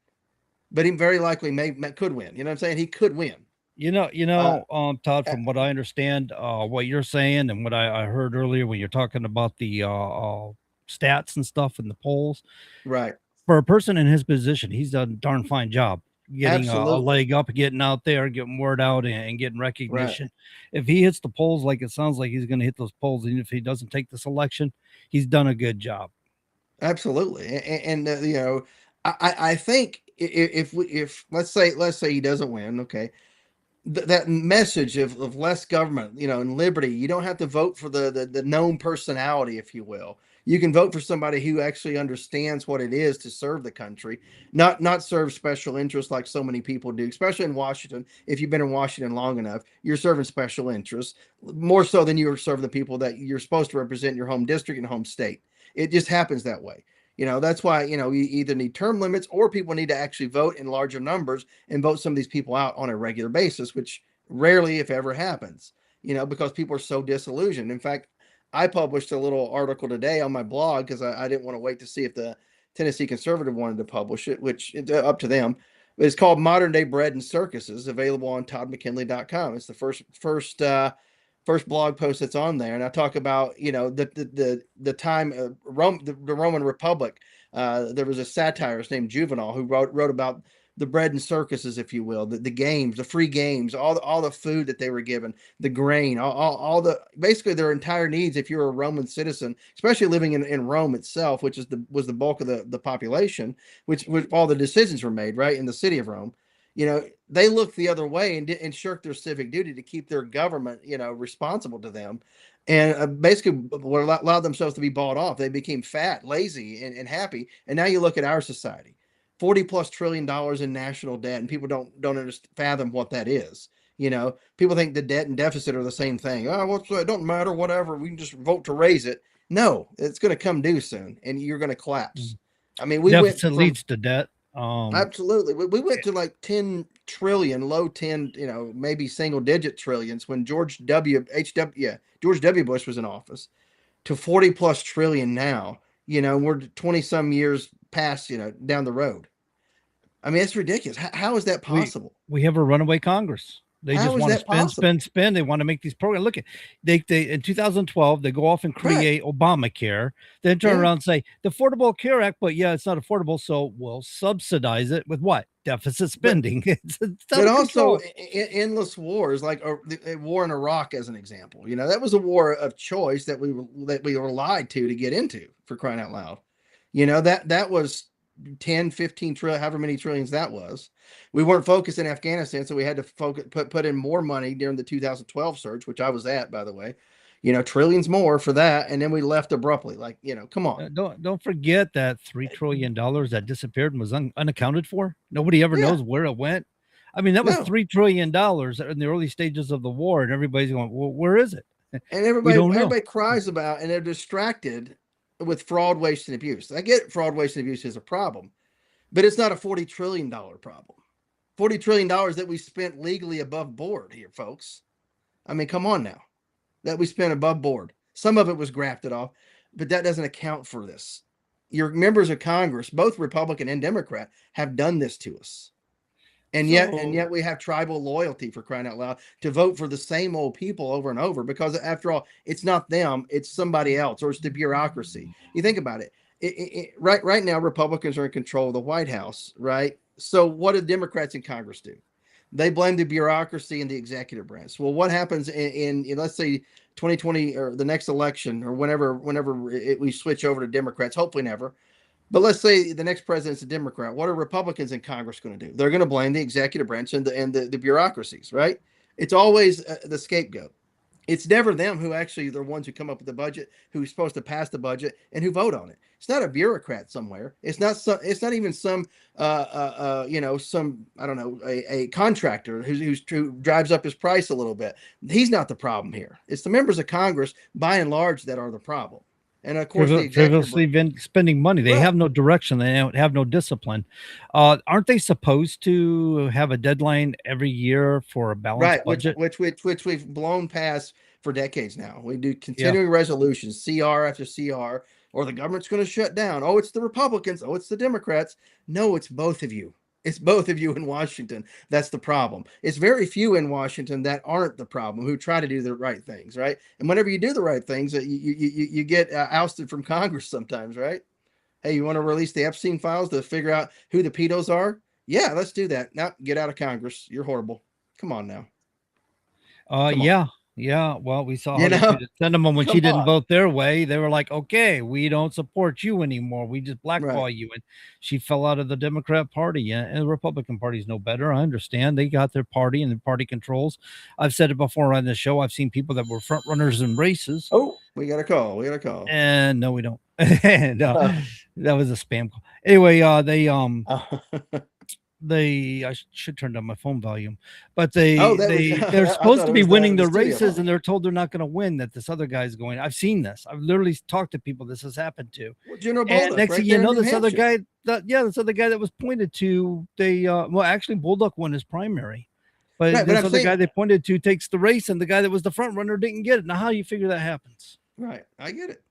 but he very likely could win. You know what I'm saying? He could win. Todd, from what I understand, what you're saying and what I heard earlier when you're talking about the stats and stuff in the polls, right? For a person in his position, he's done a darn fine job getting a leg up, getting out there, getting word out, and getting recognition. Right. If he hits the polls like it sounds like he's going to hit those polls, even if he doesn't take this election, he's done a good job. Absolutely, and I think if let's say he doesn't win, okay. That message of less government, and liberty, you don't have to vote for the known personality, if you will. You can vote for somebody who actually understands what it is to serve the country, not serve special interests like so many people do, especially in Washington. If you've been in Washington long enough, you're serving special interests more so than you're serving the people that you're supposed to represent in your home district and home state. It just happens that way. That's why, you either need term limits or people need to actually vote in larger numbers and vote some of these people out on a regular basis, which rarely, if ever, happens, because people are so disillusioned. In fact, I published a little article today on my blog because I didn't want to wait to see if the Tennessee Conservative wanted to publish it, which it's up to them. But it's called Modern Day Bread and Circuses, available on toddmckinley.com. It's the first blog post that's on there, and I talk about the time of the Roman Republic. There was a satirist named Juvenal who wrote about the bread and circuses, if you will, the games, the free games, all the food that they were given, the grain, all the basically their entire needs. If you're a Roman citizen, especially living in Rome itself, which was the bulk of the population, which all the decisions were made right in the city of Rome. They looked the other way and shirked their civic duty to keep their government, responsible to them, and basically allowed themselves to be bought off. They became fat, lazy, and happy. And now you look at our society, $40+ trillion in national debt, and people don't fathom what that is. People think the debt and deficit are the same thing. Oh, well, it don't matter, whatever. We can just vote to raise it. No, it's going to come due soon, and you're going to collapse. I mean, deficit leads to debt. Absolutely. We went to like 10 trillion, low 10, maybe single digit trillions when George W. Bush was in office, to 40+ trillion now. We're 20 some years past, down the road. I mean, it's ridiculous. How is that possible? We have a runaway Congress. They just want to spend. They want to make these programs. Look at they in 2012 they go off and create Obamacare, then turn around and say the Affordable Care Act, but it's not affordable, so we'll subsidize it with what? Deficit spending. But also endless wars, like a war in Iraq, as an example. That was a war of choice that we were lied to get into, for crying out loud. That was 10, 15 trillion, however many trillions that was. We weren't focused in Afghanistan, so we had to put in more money during the 2012 surge, which I was at, by the way. Trillions more for that, and then we left abruptly. Like, come on. Don't forget that $3 trillion that disappeared and was unaccounted for. Nobody ever knows where it went. I mean, that was $3 trillion in the early stages of the war, and everybody's going, well, where is it? And everybody cries about, and they're distracted with fraud, waste, and abuse. I get fraud, waste, and abuse is a problem, but it's not a $40 trillion problem. $40 trillion that we spent legally above board here, folks. I mean, come on now. That we spent above board. Some of it was grafted off, but that doesn't account for this. Your members of Congress, both Republican and Democrat, have done this to us. And yet we have tribal loyalty, for crying out loud, to vote for the same old people over and over, because after all, it's not them, it's somebody else, or it's the bureaucracy. You think about it. Right now, Republicans are in control of the White House, right? So what do Democrats in Congress do? They blame the bureaucracy and the executive branch. Well, what happens in let's say 2020 or the next election, or whenever we switch over to Democrats? Hopefully never. But let's say the next president's a Democrat. What are Republicans in Congress going to do? They're going to blame the executive branch and the bureaucracies, right? It's always the scapegoat. It's never them who actually are the ones who come up with the budget, who's supposed to pass the budget, and who vote on it. It's not a bureaucrat somewhere. It's not even some a contractor who drives up his price a little bit. He's not the problem here. It's the members of Congress, by and large, that are the problem. And of course, frivolously spending money. They have no direction. They have no discipline. Aren't they supposed to have a deadline every year for a balanced budget? Which we've blown past for decades now. We do continuing resolutions, CR after CR, or the government's going to shut down. Oh, it's the Republicans. Oh, it's the Democrats. No, it's both of you. It's both of you in Washington. That's the problem. It's very few in Washington that aren't the problem, who try to do the right things, right? And whenever you do the right things, you get ousted from Congress sometimes, right? Hey, you want to release the Epstein files to figure out who the pedos are? Yeah, let's do that. Now get out of Congress. You're horrible. Come on now. Yeah, well, we saw You how they know? treated Sentiment when she Come didn't on. vote their way. They were like, "Okay, we don't support you anymore. We just blackball Right. you." And she fell out of the Democrat Party, and the Republican Party's no better. I understand they got their party and the party controls. I've said it before on this show. I've seen people that were front runners in races. Oh, we got a call. We got a call. And no, we don't. And that was a spam call. Anyway, I should turn down my phone volume, but they're I supposed thought to it be was winning the the studio. races, and they're told they're not going to win. That this other guy's going. I've seen this. I've literally talked to people this has happened to. Well, General And Bolduc, next right thing there you know, in New this other Hampshire. guy, this other guy that was pointed to, actually Bolduc won his primary, but Right, but this I'm other saying- guy they pointed to takes the race, and the guy that was the front runner didn't get it. Now, how do you figure that happens? Right. I get it.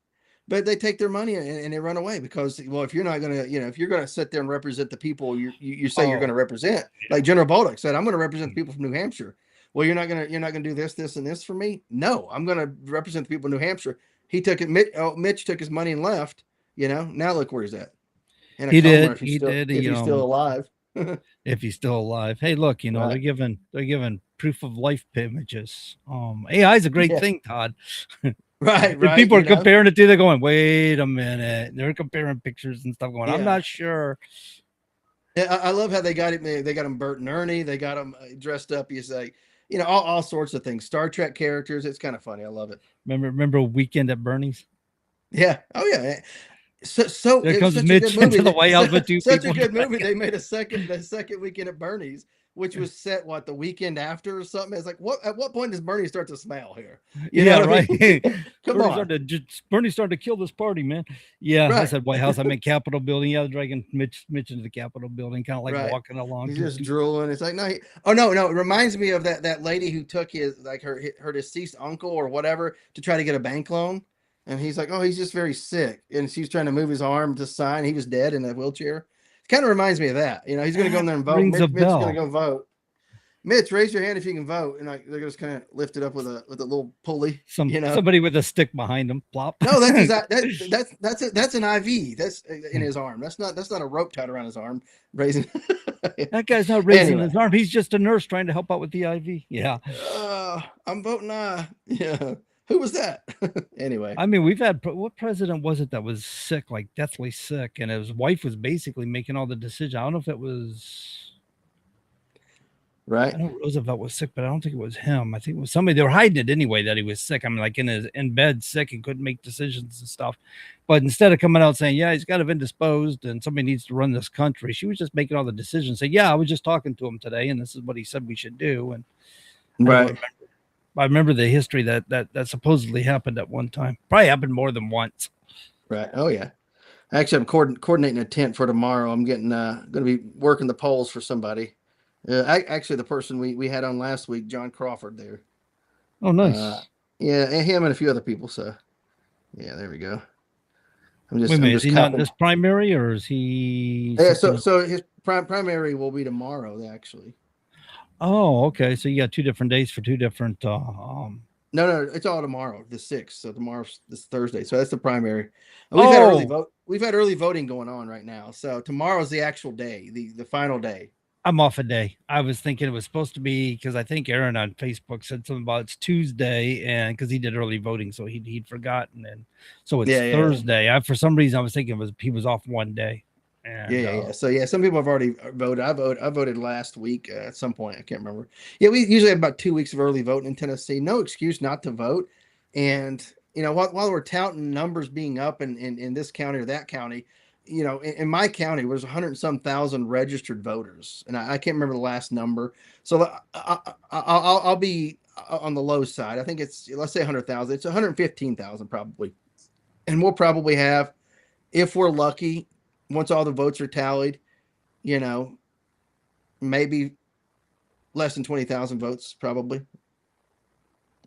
But they take their money and they run away because, well, if you're not going to, if you're going to sit there and represent the people you say you're going to represent, like General Bolduc said, I'm going to represent the people from New Hampshire. Well, you're not going to do this, and this for me. No, I'm going to represent the people of New Hampshire. He took it. Mitch took his money and left, now look where he's at. In a He coma did. if he's He still, did. If he's still alive. If he's still alive. Hey, look, Right. they're giving proof of life images. AI is a great Yeah. thing, Todd. Right. If people are comparing it to, they're going, wait a minute. They're comparing pictures and stuff going, I'm Yeah. not sure. Yeah, I love how they got him. They got him Bert and Ernie. They got him dressed up. You say, all sorts of things. Star Trek characters. It's kind of funny. I love it. Remember Weekend at Bernie's? Yeah. Oh yeah. So There it comes was such a Mitch good movie into the that- White House with two such people. a good movie. They made the second Weekend at Bernie's, which was set the weekend after or something. It's like, at what point does Bernie start to smell here? You know what I mean? Come on. Bernie started to kill this party, man. Yeah, I Right. said White House. I meant Capitol building. Yeah, dragging Mitch into the Capitol building, kind of like Right. walking along. He's just drooling. It's like, no. No. It reminds me of that lady who took her deceased uncle or whatever to try to get a bank loan. And he's like, oh, he's just very sick. And she's trying to move his arm to sign. He was dead in a wheelchair. It kind of reminds me of that. He's going to go in there and vote. Rings a Mitch's going bell. to go vote. Mitch, raise your hand if you can vote. And they're just kind of lift it up with a little pulley. Somebody with a stick behind him. Plop. No, that's an IV. That's in his arm. That's not a rope tied around his arm. Raising. That guy's not raising Anyway. his arm. He's just a nurse trying to help out with the IV. Yeah. I'm voting aye. Yeah. Who was that? Anyway. I mean, we've had what president was it that was sick, like deathly sick, and his wife was basically making all the decisions. I don't know if it was right. I know Roosevelt was sick, but I don't think it was him. I think it was somebody. They were hiding it anyway that he was sick. I mean, like in bed, sick and couldn't make decisions and stuff. But instead of coming out saying, "Yeah, he's got to be indisposed and somebody needs to run this country," she was just making all the decisions. Say, "Yeah, I was just talking to him today, and this is what he said we should do." And Right. I remember the history that supposedly happened at one time. Probably happened more than once. Right. Oh yeah. Actually, I'm coordinating a tent for tomorrow. I'm getting going to be working the polls for somebody. Actually, the person we had on last week, John Crawford, there. Oh, nice. Yeah, and him and a few other people. So, yeah, there we go. Wait a minute, is he not in this primary, or is he? Yeah. So his primary will be tomorrow, actually. Oh, okay. So you got 2 different days for 2 different. No, it's all tomorrow, the 6th. So tomorrow's this Thursday. So that's the primary. We've had early voting going on right now. So tomorrow's the actual day, the final day. I'm off a day. I was thinking it was supposed to be because I think Aaron on Facebook said something about it's Tuesday, and because he did early voting, so he'd forgotten, and so it's Thursday. For some reason I was thinking he was off one day. And, yeah. So some people have already voted. I voted last week at some point. I can't remember. Yeah, we usually have about 2 weeks of early voting in Tennessee. No excuse not to vote. And while we're touting numbers being up in this county or that county, in my county was 100 and some thousand registered voters, and I can't remember the last number. So I'll be on the low side. I think let's say 100,000. It's 115,000 probably, and we'll probably have, if we're lucky, once all the votes are tallied, maybe less than 20,000 votes probably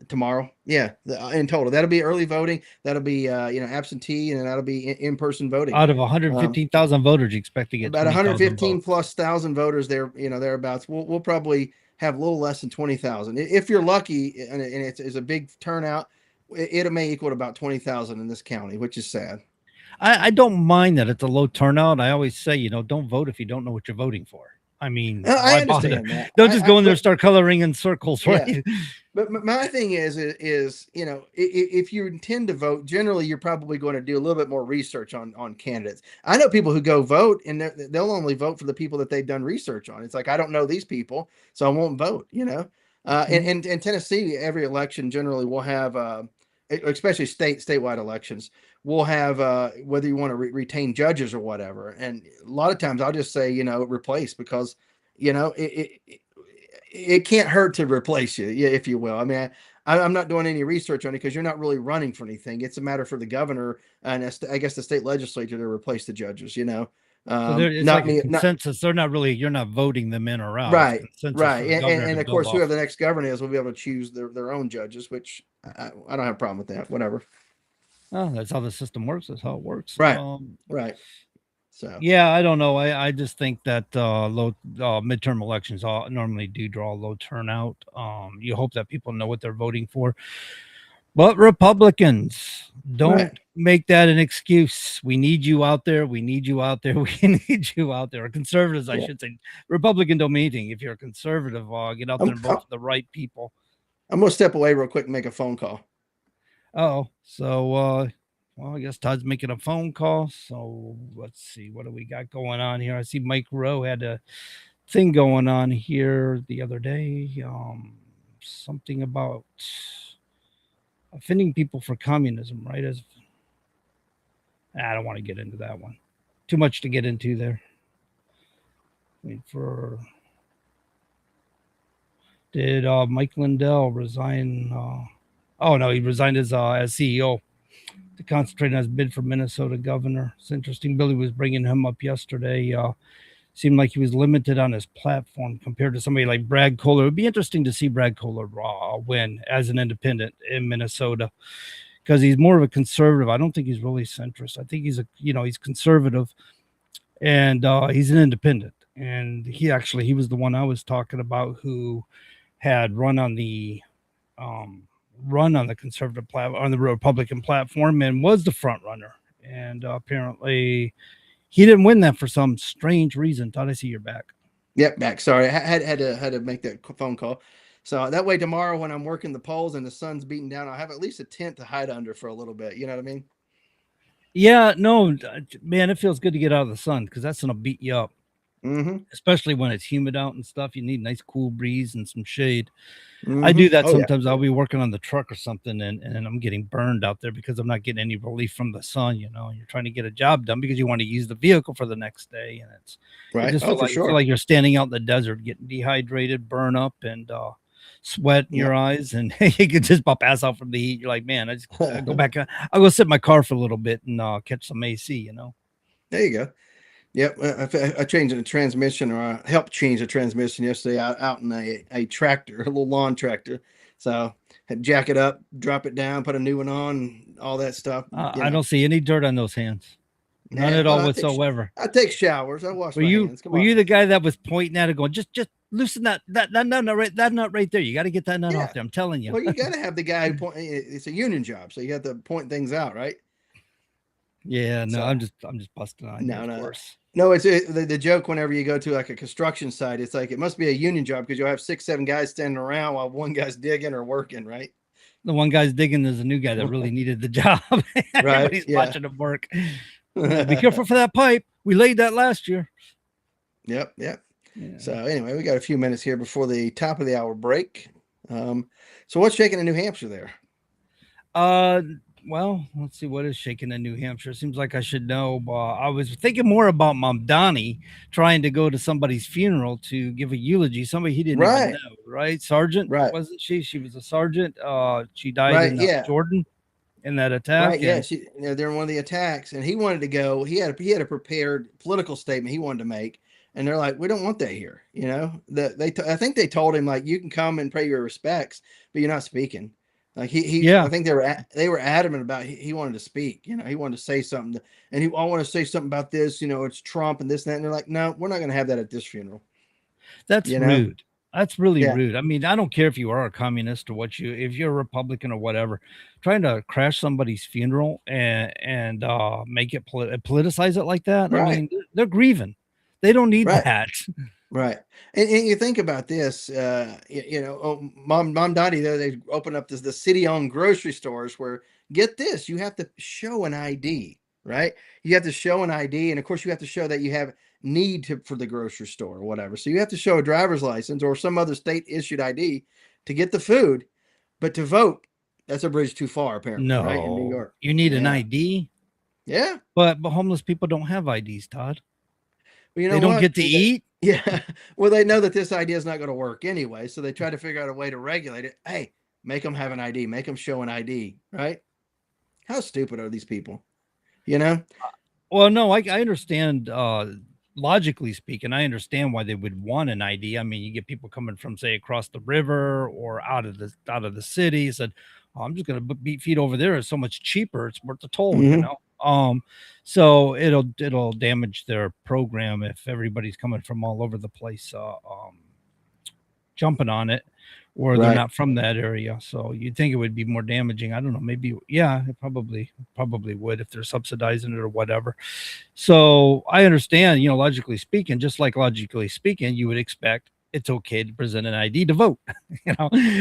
tomorrow. Yeah, in total. That'll be early voting. That'll be absentee, and that'll be in-person voting. Out of 115,000 voters, you expect to get about 115 plus thousand voters there, thereabouts. We'll probably have a little less than 20,000. If you're lucky, and it's a big turnout, it may equal to about 20,000 in this county, which is sad. I don't mind that it's a low turnout. I always say, don't vote if you don't know what you're voting for. I mean, I why bother? understand that. They'll just go in there and start coloring in circles, right? Yeah. But my thing is, if you intend to vote, generally you're probably going to do a little bit more research on candidates. I know people who go vote and they'll only vote for the people that they've done research on. It's like, I don't know these people, so I won't vote, and in Tennessee, every election generally will have, especially statewide elections, we'll have whether you want to retain judges or whatever. And a lot of times I'll just say, replace, because, it can't hurt to replace you, if you will. I mean, I'm not doing any research on it because you're not really running for anything. It's a matter for the governor and I guess the state legislature to replace the judges. So it's not like me. a consensus. You're not voting them in or out. Right, Consensus right, for the governor and to of build course, off. whoever the next governor is will be able to choose their own judges, which I don't have a problem with that. Whatever. Oh, that's how the system works. That's how it works. Right. Right. So yeah, I don't know. I just think that low midterm elections normally do draw low turnout. You hope that people know what they're voting for, but Republicans don't make that an excuse. We need you out there. We need you out there. We need you out there. Or conservatives, I should say. Republican don't mean anything. If you're a conservative, get out there and vote for the right people. I'm gonna step away real quick and make a phone call. So well, I guess Todd's making a phone call. So let's see. What do we got going on here? I see Mike Rowe had a thing going on here the other day. Something about offending people for communism, right? I don't want to get into that one. Too much to get into there. Did Mike Lindell resign? Oh, no, he resigned as CEO. To concentrate on his bid for Minnesota governor. It's interesting. Billy was bringing him up yesterday. Seemed like he was limited on his platform compared to somebody like Brad Kohler. It would be interesting to see Brad Kohler win as an independent in Minnesota, because he's more of a conservative. I don't think he's really centrist. I think he's conservative, and he's an independent. And he was the one I was talking about who had run on the conservative platform, on the Republican platform, and was the front runner. And apparently he didn't win that for some strange reason. Todd, I see you're back. Yep, back. Sorry, I had to make that phone call. So that way tomorrow when I'm working the polls and the sun's beating down, I'll have at least a tent to hide under for a little bit. You know what I mean? Yeah, no, man, it feels good to get out of the sun, because that's going to beat you up. Especially when it's humid out and stuff. You need a nice cool breeze and some shade. I do that sometimes. I'll be working on the truck or something, and I'm getting burned out there because I'm not getting any relief from the sun. You're trying to get a job done because you want to use the vehicle for the next day, and it's right. I just feel like you're standing out in the desert, getting dehydrated, burn up, and sweat in your eyes, and you can just about pass out from the heat. You're like, man, I just go back. I'll go sit in my car for a little bit and catch some AC. There you go. Yep, I changed the transmission, or I helped change the transmission yesterday out in a tractor, a little lawn tractor. So had jack it up, drop it down, put a new one on, all that stuff. I don't see any dirt on those hands. None at all whatsoever. I take showers. I wash my hands. Were you the guy that was pointing at it, going, just loosen that nut right there? You got to get that nut off there. I'm telling you. Well, you got to have the guy who point. It's a union job, so you have to point things out, right? Yeah, no, I'm just busting on you, of course. No, it's the joke whenever you go to like a construction site. It's like, it must be a union job because you'll have 6-7 guys standing around while one guy's digging or working, right? The one guy's digging is a new guy that really needed the job. Everybody's watching him work. Be careful for that pipe. We laid that last year. Yep. Yeah. So anyway, we got a few minutes here before the top of the hour break. So what's shaking in New Hampshire there? Well, let's see what is shaking in New Hampshire. Seems like I should know. I was thinking more about Mom Donnie trying to go to somebody's funeral to give a eulogy. Somebody he didn't even know, right? Sergeant, wasn't she? She was a sergeant. She died in Jordan in that attack. Right, yeah. During one of the attacks, and he wanted to go. He had a prepared political statement he wanted to make, and they're like, "We don't want that here." I think they told him, like, you can come and pay your respects, but you're not speaking. Like I think they were adamant about he wanted to speak. He wanted to say something, and I want to say something about this. It's Trump and this and that. And they're like, no, we're not going to have that at this funeral. That's rude. That's really rude. I mean, I don't care if you are a communist or if you're a Republican or whatever, trying to crash somebody's funeral and make it politicize it like that. Right. I mean, they're grieving. They don't need that. Right. And you think about this, Mom Dottie, they open up the city-owned grocery stores where, get this, you have to show an ID, right? You have to show an ID, and of course you have to show that you have need for the grocery store or whatever. So you have to show a driver's license or some other state-issued ID to get the food, but to vote, that's a bridge too far, apparently, right? In New No, York. you need an Yeah. ID. Yeah. But homeless people don't have IDs, Todd. Well, you know They don't what? get to eat. Yeah. Well, they know that this idea is not going to work anyway, so they try to figure out a way to regulate it. Hey, make them have an ID, make them show an ID, right? How stupid are these people? You know? Well, no, I understand. Logically speaking, I understand why they would want an ID. I mean, you get people coming from, say, across the river or out of the city. Said, oh, I'm just going to beat feet over there. It's so much cheaper. It's worth the toll, you know. So it'll damage their program if everybody's coming from all over the place, jumping on it, or they're Right. not from that area. So you'd think it would be more damaging. I don't know. Maybe, yeah, it probably would if they're subsidizing it or whatever. So I understand, logically speaking, just like logically speaking, you would expect it's okay to present an ID to vote.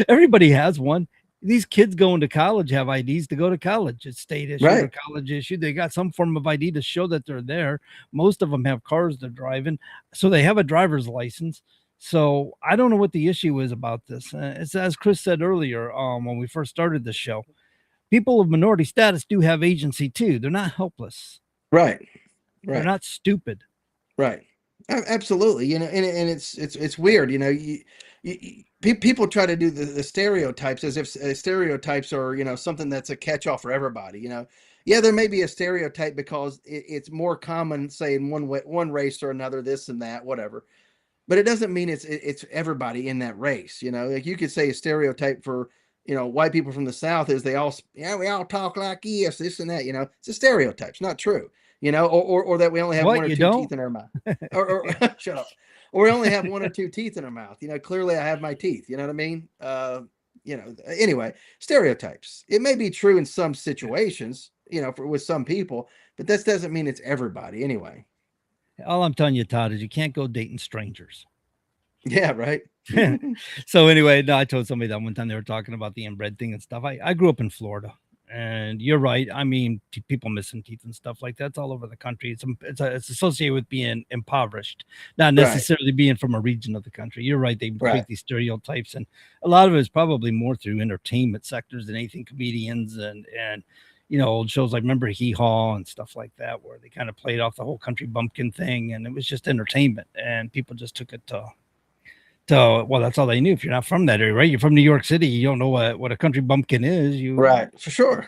Everybody has one. These kids going to college have IDs to go to college. It's state issued or Right. college issued. They got some form of ID to show that they're there. Most of them have cars they're driving, so they have a driver's license. So I don't know what the issue is about this. It's as Chris said earlier, when we first started the show, people of minority status do have agency too. They're not helpless. Right. They're Right. not stupid. Right. Absolutely. And it's weird. People try to do the stereotypes as if stereotypes are, something that's a catch-all for everybody. Yeah, there may be a stereotype because it's more common, say, in one race or another, this and that, whatever. But it doesn't mean it's everybody in that race. Like you could say a stereotype for white people from the South is we all talk like this and that. It's a stereotype. It's not true. Or that we only have What, one or you two don't? teeth in our mouth, or shut up, or we only have one or two teeth in our mouth. Clearly I have my teeth. You know what I mean? Anyway, stereotypes. It may be true in some situations, with some people, but that doesn't mean it's everybody anyway. All I'm telling you, Todd, is you can't go dating strangers. Yeah, right. So anyway, no, I told somebody that one time they were talking about the inbred thing and stuff. I grew up in Florida, and you're right. I mean, people missing teeth and stuff like that's all over the country. It's associated with being impoverished, not necessarily being from a region of the country. You're right. They create these stereotypes, and a lot of it is probably more through entertainment sectors than anything. Comedians and old shows like remember Hee Haw and stuff like that, where they kind of played off the whole country bumpkin thing, and it was just entertainment, and people just took it to well, that's all they knew. If you're not from that area, right? You're from New York City, you don't know what a country bumpkin is. Right, for sure.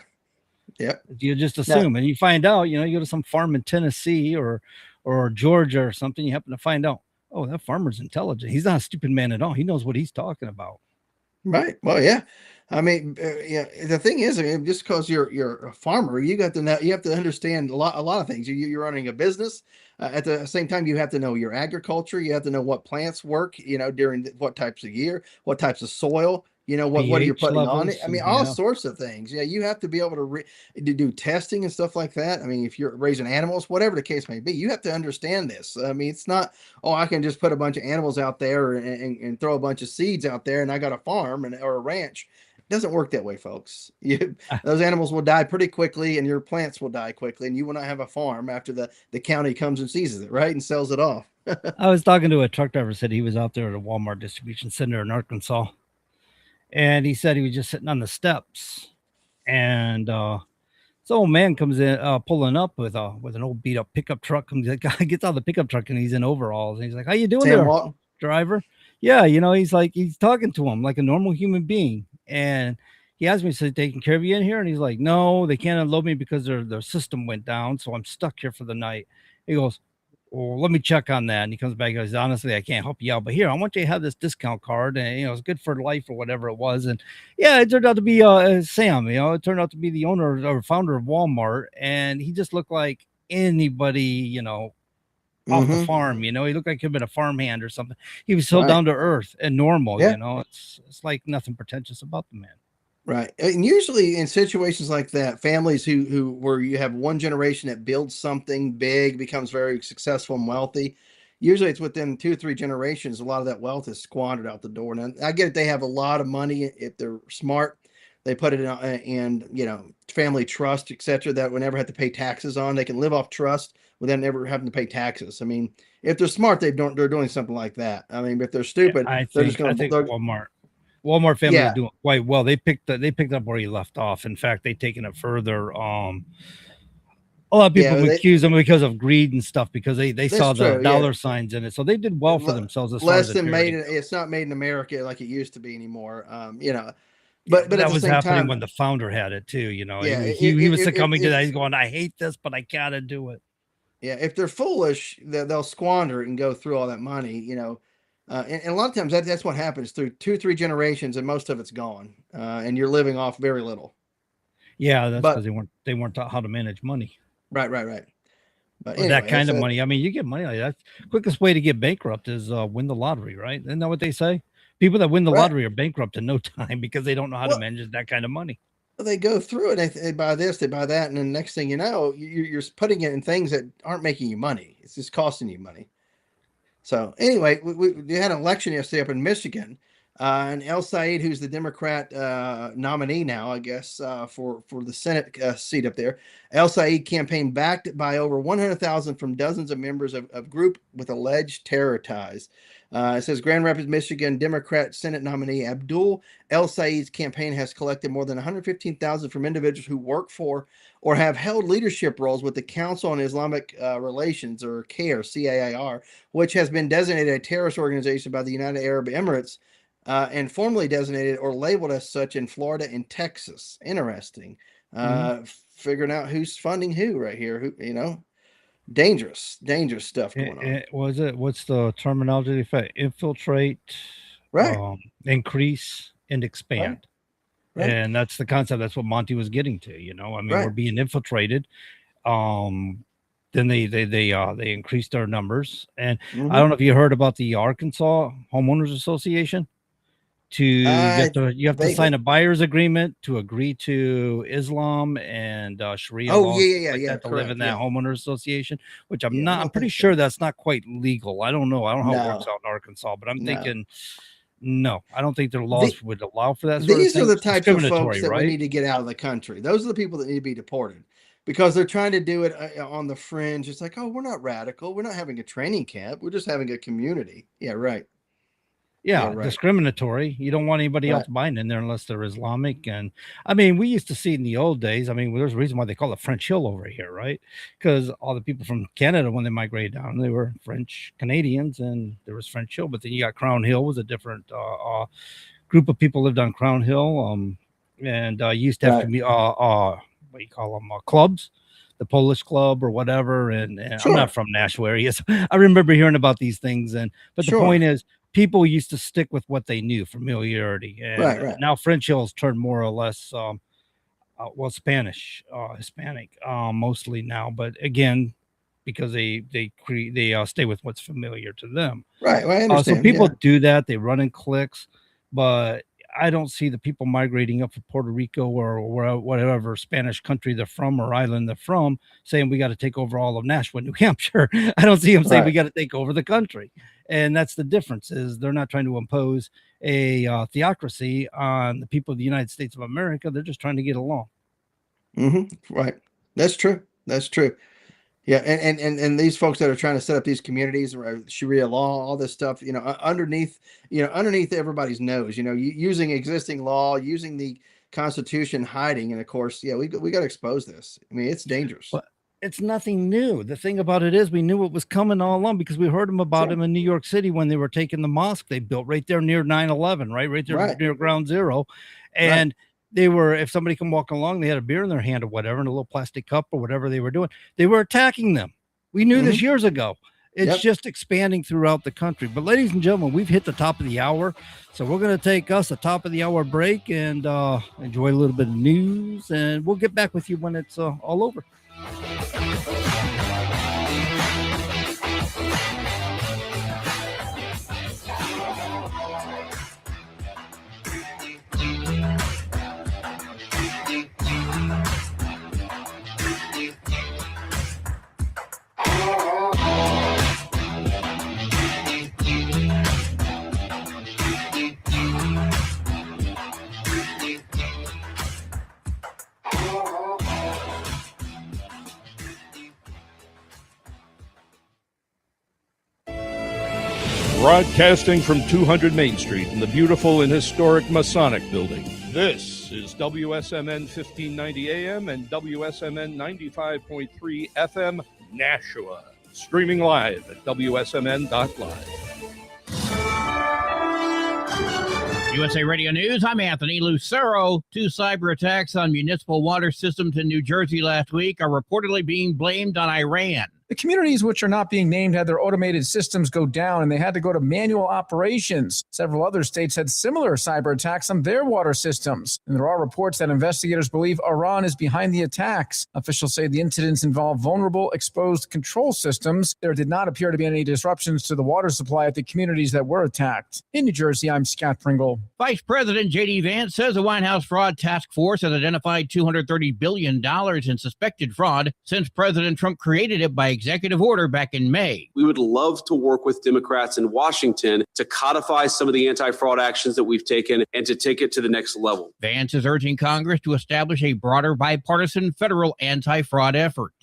Yep. You just assume, and you find out. You go to some farm in Tennessee or Georgia or something. You happen to find out, oh, that farmer's intelligent. He's not a stupid man at all. He knows what he's talking about. Right. Well, yeah. I mean, the thing is, just because you're a farmer, you have to understand a lot of things. You're running a business. At the same time, you have to know your agriculture. You have to know what plants work, during what types of year, what types of soil, what you're pH putting on levels, it. I mean, all sorts of things. Yeah, you have to be able to do testing and stuff like that. I mean, if you're raising animals, whatever the case may be, you have to understand this. I mean, it's not, oh, I can just put a bunch of animals out there and throw a bunch of seeds out there and I got a farm or a ranch. It doesn't work that way, folks. Those animals will die pretty quickly and your plants will die quickly, and you will not have a farm after the county comes and seizes it, right, and sells it off. I was talking to a truck driver, said he was out there at a Walmart distribution center in Arkansas, and he said he was just sitting on the steps, and this old man comes in pulling up with an old beat up pickup truck. The guy gets out of the pickup truck and he's in overalls, and he's like, "How you doing there, driver?" Yeah, he's talking to him like a normal human being. And he asked me, "Is they taking care of you in here?" And he's like, "No, they can't unload me because their system went down, so I'm stuck here for the night." He goes, "Well, let me check on that." And he comes back and goes, "Honestly, I can't help you out, but here, I want you to have this discount card, and it's good for life or whatever it was." And yeah, it turned out to be Sam. It turned out to be the owner or founder of Walmart, and he just looked like anybody, off the farm. He looked like he'd been a farmhand or something. He was so down to earth and normal. It's like nothing pretentious about the man. Right. And usually in situations like that, families where you have one generation that builds something big, becomes very successful and wealthy, usually it's within 2-3 generations. A lot of that wealth is squandered out the door. And I get it. They have a lot of money. If they're smart, they put it in family trust, etc. That would never have to pay taxes on. They can live off trust without never having to pay taxes. I mean, if they're smart, they're doing something like that. I mean, if they're stupid, I they're just think going to Walmart family Yeah. are doing quite well. They picked up where he left off. In fact, they've taken it further. A lot of people accuse them because of greed and stuff, because they saw the dollar signs in it. So they did well for themselves. As less far as than made it. It's not made in America like it used to be anymore. But that at the was same happening time, when the founder had it too. Yeah, he was succumbing to that. He's going, I hate this, but I gotta do it. Yeah, if they're foolish, they'll squander it and go through all that money. And a lot of times that's what happens through 2-3 generations, and most of it's gone, and you're living off very little. Yeah, that's because they weren't taught how to manage money. Right. But anyway, that kind of money. I mean, you get money like that. Quickest way to get bankrupt is win the lottery, right? Isn't that what they say? People that win the lottery are bankrupt in no time because they don't know how to manage that kind of money. They go through it. They buy this, they buy that, and then next thing you know, you're putting it in things that aren't making you money. It's just costing you money. So anyway, we had an election yesterday up in Michigan, and El Said, who's the Democrat nominee now, I guess, for the Senate seat up there. El Said campaigned backed by over 100,000 from dozens of members of group with alleged terror ties. It says Grand Rapids, Michigan Democrat Senate nominee Abdul El Said's campaign has collected more than 115,000 from individuals who work for or have held leadership roles with the Council on Islamic Relations, or CAIR, CAIR, which has been designated a terrorist organization by the United Arab Emirates and formally designated or labeled as such in Florida and Texas. Interesting. Figuring out who's funding who right here. Dangerous stuff going on. What's the terminology? Infiltrate, increase, and expand. Right. And that's the concept. That's what Monty was getting to. I mean, we're being infiltrated. Then they increased our numbers. And I don't know if you heard about the Arkansas Homeowners Association. You have to sign a buyer's agreement to agree to Islam and Sharia laws to live in that homeowner association, which I'm pretty sure that's not quite legal. I don't know. I don't know how it works out in Arkansas, but I'm thinking, no, I don't think their laws would allow for that. These are the types of folks that we need to get out of the country. Those are the people that need to be deported because they're trying to do it on the fringe. It's like, oh, we're not radical. We're not having a training camp. We're just having a community. Yeah, right. Yeah, discriminatory. You don't want anybody else buying in there unless they're Islamic. And I mean, we used to see in the old days, I mean, there's a reason why they call it French Hill over here, right? Because all the people from Canada, when they migrated down, they were French Canadians, and there was French Hill. But then you got Crown Hill was a different group of people lived on Crown Hill. And used to have to be what do you call them? Clubs, the Polish club or whatever. And I'm not from Nashua area, so I remember hearing about these things. But the point is, people used to stick with what they knew, familiarity. And now French Hill's turned more or less, Spanish, Hispanic, mostly now. But again, because they stay with what's familiar to them. Right. Well, I understand. So people do that. They run in cliques, but I don't see the people migrating up from Puerto Rico or whatever Spanish country they're from or island they're from saying we got to take over all of Nashua, New Hampshire. I don't see them saying we got to take over the country. And that's the difference, is they're not trying to impose a theocracy on the people of the United States of America. They're just trying to get along. Right. That's true. Yeah. And these folks that are trying to set up these communities, Sharia law, all this stuff, underneath everybody's nose, using existing law, using the Constitution, hiding. And of course, we got to expose this. I mean, it's dangerous. But it's nothing new. The thing about it is we knew it was coming all along because we heard about them in New York City when they were taking the mosque they built right there near 9/11, right there near Ground Zero. And they were, if somebody come walking along, they had a beer in their hand or whatever, in a little plastic cup or whatever they were doing, they were attacking them. We knew this years ago. It's just expanding throughout the country. But ladies and gentlemen, we've hit the top of the hour. So we're going to take us a top of the hour break and enjoy a little bit of news. And we'll get back with you when it's all over. Broadcasting from 200 Main Street in the beautiful and historic Masonic Building. This is WSMN 1590 AM and WSMN 95.3 FM Nashua. Streaming live at wsmn.live. USA Radio News, I'm Anthony Lucero. 2 cyber attacks on municipal water systems in New Jersey last week are reportedly being blamed on Iran. The communities which are not being named had their automated systems go down and they had to go to manual operations. Several other states had similar cyber attacks on their water systems. And there are reports that investigators believe Iran is behind the attacks. Officials say the incidents involve vulnerable, exposed control systems. There did not appear to be any disruptions to the water supply at the communities that were attacked. In New Jersey, I'm Scott Pringle. Vice President J.D. Vance says the White House Fraud Task Force has identified $230 billion in suspected fraud since President Trump created it by executive order back in May. We would love to work with Democrats in Washington to codify some of the anti-fraud actions that we've taken and to take it to the next level. Vance is urging Congress to establish a broader bipartisan federal anti-fraud effort.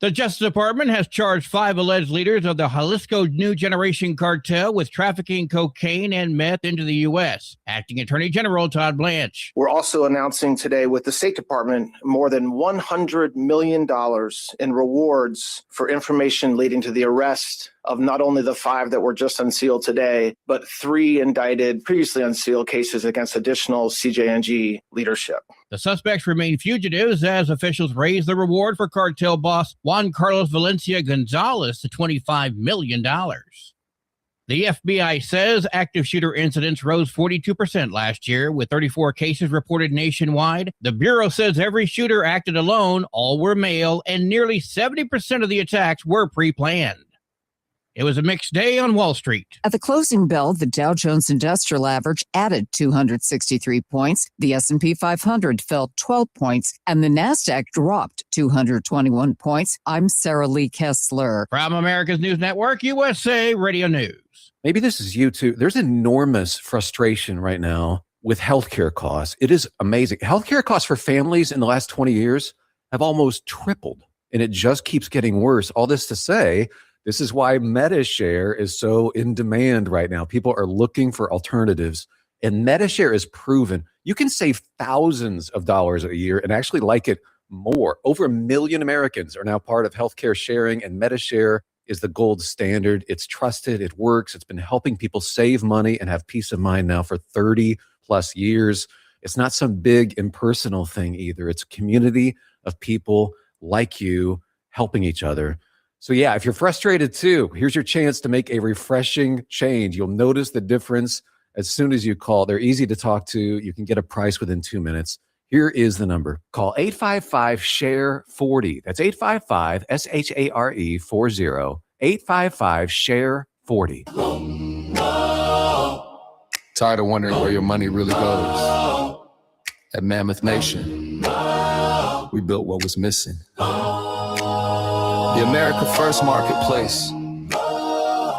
The Justice Department has charged 5 alleged leaders of the Jalisco New Generation Cartel with trafficking cocaine and meth into the U.S. Acting Attorney General Todd Blanche. We're also announcing today with the State Department more than $100 million in rewards for information leading to the arrest of not only the 5 that were just unsealed today, but 3 indicted, previously unsealed cases against additional CJNG leadership. The suspects remain fugitives as officials raise the reward for cartel boss Juan Carlos Valencia Gonzalez to $25 million. The FBI says active shooter incidents rose 42% last year, with 34 cases reported nationwide. The Bureau says every shooter acted alone, all were male, and nearly 70% of the attacks were pre-planned. It was a mixed day on Wall Street. At the closing bell, the Dow Jones Industrial Average added 263 points, the S&P 500 fell 12 points, and the Nasdaq dropped 221 points. I'm Sarah Lee Kessler. From America's News Network, USA Radio News. Maybe this is you too. There's enormous frustration right now with healthcare costs. It is amazing. Healthcare costs for families in the last 20 years have almost tripled, and it just keeps getting worse. All this to say, this is why MediShare is so in demand right now. People are looking for alternatives, and MediShare is proven. You can save thousands of dollars a year and actually like it more. Over 1 million Americans are now part of healthcare sharing, and MediShare is the gold standard. It's trusted. It works. It's been helping people save money and have peace of mind now for 30 plus years. It's not some big impersonal thing either. It's a community of people like you helping each other. So yeah, if you're frustrated too, here's your chance to make a refreshing change. You'll notice the difference as soon as you call. They're easy to talk to. You can get a price within 2 minutes. Here is the number. Call 855-SHARE-40. That's 855-SHARE-40. 855-SHARE-40. Tired of wondering where your money really goes. At Mammoth Nation, we built what was missing. The America First Marketplace.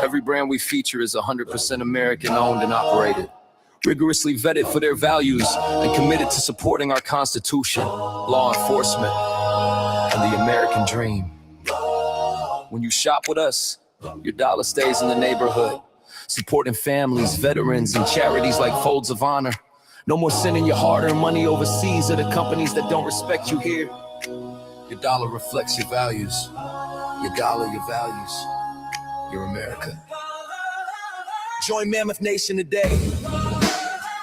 Every brand we feature is 100% American owned and operated, rigorously vetted for their values and committed to supporting our Constitution, law enforcement, and the American dream. When you shop with us, your dollar stays in the neighborhood, supporting families, veterans, and charities like Folds of Honor. No more sending your hard-earned money overseas to the companies that don't respect you here. Your dollar reflects your values. Your dollar, your values. Your America. Join Mammoth Nation today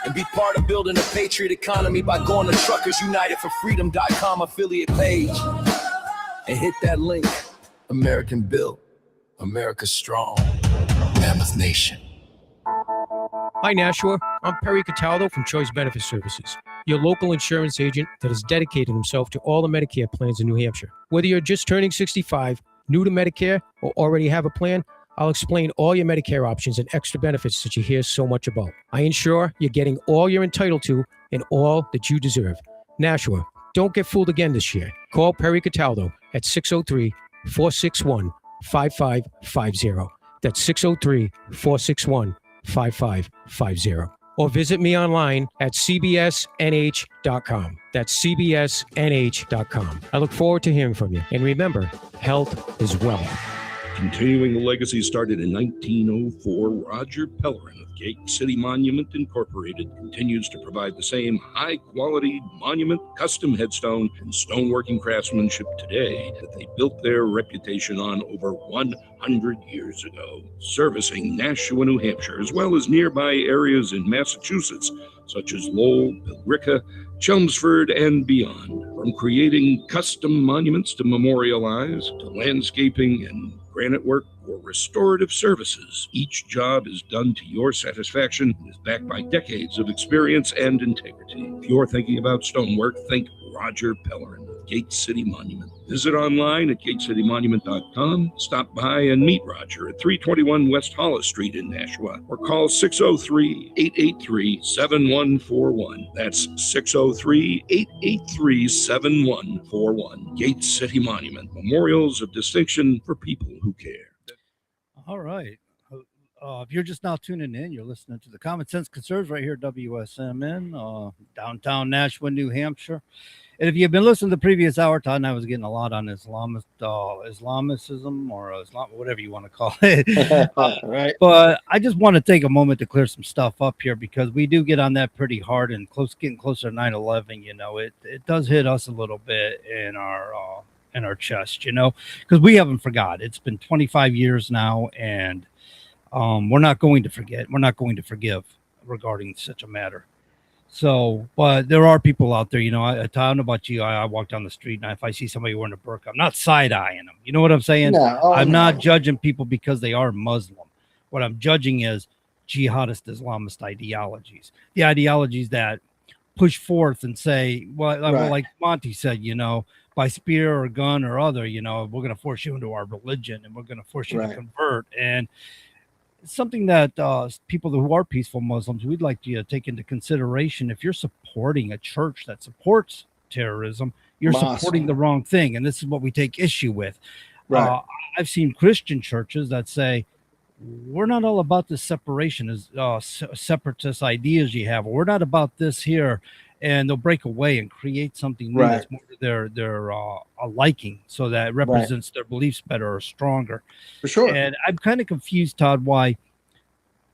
and be part of building a patriot economy by going to TruckersUnitedForFreedom.com affiliate page and hit that link. American built, America strong. Mammoth Nation. Hi, Nashua. I'm Perry Cataldo from Choice Benefit Services, your local insurance agent that has dedicated himself to all the Medicare plans in New Hampshire. Whether you're just turning 65, new to Medicare, or already have a plan, I'll explain all your Medicare options and extra benefits that you hear so much about. I ensure you're getting all you're entitled to and all that you deserve. Nashua, don't get fooled again this year. Call Perry Cataldo at 603-461-5550. That's 603-461-5550. Or visit me online at cbsnh.com. That's cbsnh.com. I look forward to hearing from you. And remember, health is wealth. Continuing the legacy started in 1904, Roger Pellerin of Gate City Monument Incorporated continues to provide the same high-quality monument, custom headstone, and stoneworking craftsmanship today that they built their reputation on over 100 years ago, servicing Nashua, New Hampshire, as well as nearby areas in Massachusetts, such as Lowell, Billerica, Chelmsford, and beyond. From creating custom monuments to memorialize, to landscaping and granite work or restorative services, each job is done to your satisfaction and is backed by decades of experience and integrity. If you're thinking about stonework, think Roger Pellerin of Gate City Monument. Visit online at gatecitymonument.com. Stop by and meet Roger at 321 West Hollis Street in Nashua, or call 603-883-7141. That's 603-883-7141. Gate City Monument, memorials of distinction for people who care. All right. If you're just now tuning in, you're listening to the Common Sense Conserves right here at WSMN, downtown Nashua, New Hampshire. And if you've been listening to the previous hour, Todd and I was getting a lot on Islamicism or Islam, whatever you want to call it. Right. But I just want to take a moment to clear some stuff up here, because we do get on that pretty hard, and getting closer to 9/11. You know, it does hit us a little bit in our chest. You know, because we haven't forgot. It's been 25 years now, and we're not going to forget. We're not going to forgive regarding such a matter. So, but there are people out there, you know, I don't know about you. I walk down the street, and if I see somebody wearing a burqa, I'm not side-eyeing them. You know what I'm saying? No, I'm not judging people because they are Muslim. What I'm judging is jihadist Islamist ideologies, the ideologies that push forth and say, well, like Monty said, you know, by spear or gun or other, you know, we're going to force you into our religion, and we're going to force you to convert. And something that people who are peaceful Muslims, we'd like you to take into consideration. If you're supporting a church that supports terrorism, you're supporting the wrong thing. And this is what we take issue with. I've seen Christian churches that say, we're not all about this separation, as separatist ideas you have. We're not about this here. And they'll break away and create something new that's more to their liking, so that it represents their beliefs better or stronger. For sure. And I'm kind of confused, Todd, why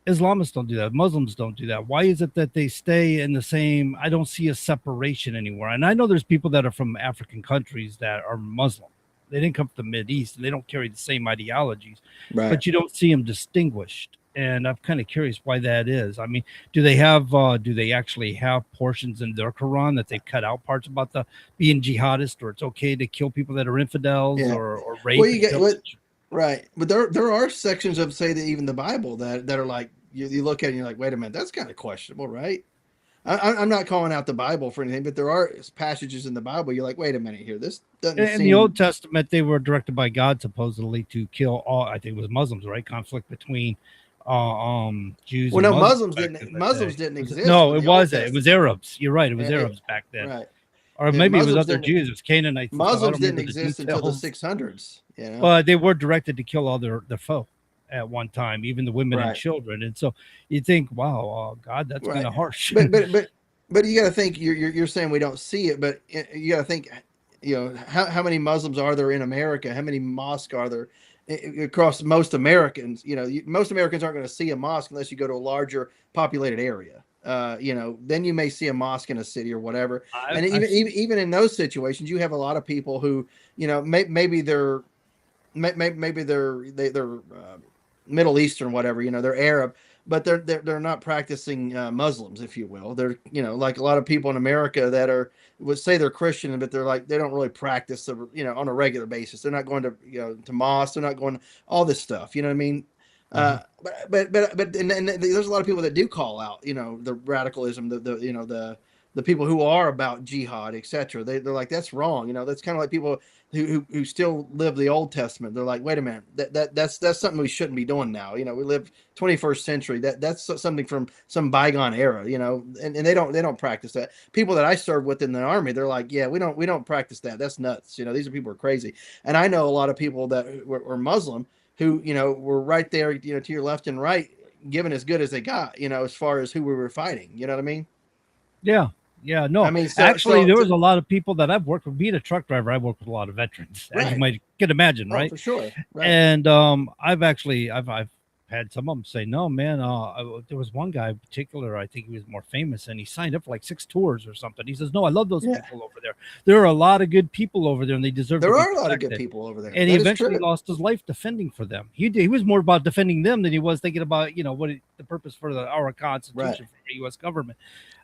Islamists don't do that. Muslims don't do that. Why is it that they stay in the same? I don't see a separation anymore. And I know there's people that are from African countries that are Muslim. They didn't come from the Mideast, and they don't carry the same ideologies, but you don't see them distinguished. And I'm kind of curious why that is. I mean, do they actually have portions in their Quran that they've cut out parts about the being jihadist, or it's okay to kill people that are infidels or rape? Well, but there are sections of, say, that even the Bible that are like, you look at it and you're like, wait a minute, that's kind of questionable, right? I'm not calling out the Bible for anything, but there are passages in the Bible you're like, wait a minute here, this doesn't seem... In the Old Testament, they were directed by God supposedly to kill all, I think it was Muslims, right? Conflict between Jews. Well, no, Muslims didn't exist. No, it wasn't. It was Arabs. You're right. It was Arabs back then. Right. Or maybe it was other Jews. It was Canaanites. Muslims didn't exist until the 600s. You know? But they were directed to kill all their foe at one time, even the women and children. And so you think, wow, God, that's kind of harsh. But you got to think, you're saying we don't see it, but you got to think, you know, how many Muslims are there in America? How many mosques are there across most Americans? You know, most Americans aren't going to see a mosque unless you go to a larger populated area. You know, then you may see a mosque in a city or whatever. Even in those situations, you have a lot of people who, you know, maybe they're Middle Eastern, whatever, you know, they're Arab, but they're not practicing Muslims, if you will. They're, you know, like a lot of people in America that would say they're Christian, but they're like, they don't really practice, you know, on a regular basis. They're not going to, you know, to mosque. They're not going to all this stuff. You know what I mean? But there's a lot of people that do call out, you know, the radicalism, the people who are about jihad, etc. They're like, that's wrong. You know, that's kind of like people who still live the Old Testament. They're like, wait a minute, that's something we shouldn't be doing now. You know, we live 21st century. That's something from some bygone era. You know, and they don't practice that. People that I serve with in the army, they're like, yeah, we don't practice that. That's nuts. You know, these are people who are crazy. And I know a lot of people that were Muslim who, you know, were right there, you know, to your left and right, giving as good as they got, you know, as far as who we were fighting. You know what I mean? Yeah. Yeah, no. I mean, Actually, there was a lot of people that I've worked with. Being a truck driver, I work with a lot of veterans, as you Right. might can imagine, Oh, right? for sure. Right. And I've had some of them say, no, man. There was one guy in particular, I think he was more famous, and he signed up for like 6 tours or something. He says, no, I love those people over there. There are a lot of good people over there, and they deserve to There be are a lot of good protected. people over there. And he That is eventually true. lost his life defending for them. He was more about defending them than he was thinking about, the purpose for our Constitution for the U.S. government.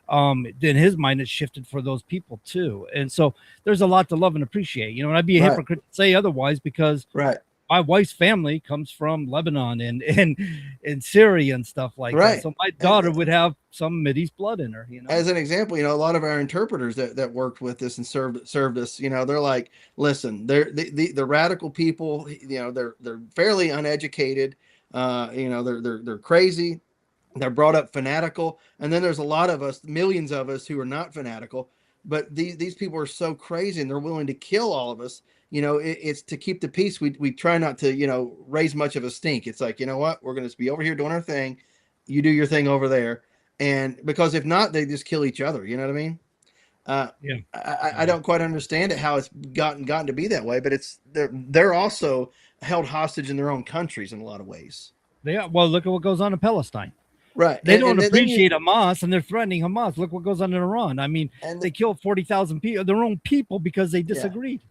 Then his mind has shifted for those people too. And so there's a lot to love and appreciate, and I'd be a hypocrite to say otherwise, because my wife's family comes from Lebanon and Syria and stuff like that. So my daughter would have some Mideast blood in her, As an example, a lot of our interpreters that worked with us and served us, they're like, listen, the radical people, they're fairly uneducated, they're crazy, they're brought up fanatical, and then there's a lot of us, millions of us, who are not fanatical, but these people are so crazy and they're willing to kill all of us. It's to keep the peace. We try not to raise much of a stink. It's like, you know what, we're going to be over here doing our thing, you do your thing over there. And because if not, they just kill each other. You know what I mean? I don't quite understand it, how it's gotten to be that way, but they're also held hostage in their own countries in a lot of ways. Well, look at what goes on in Palestine. Right. They don't appreciate Hamas, and they're threatening Hamas. Look what goes on in Iran. I mean, they killed 40,000 people, their own people, because they disagreed.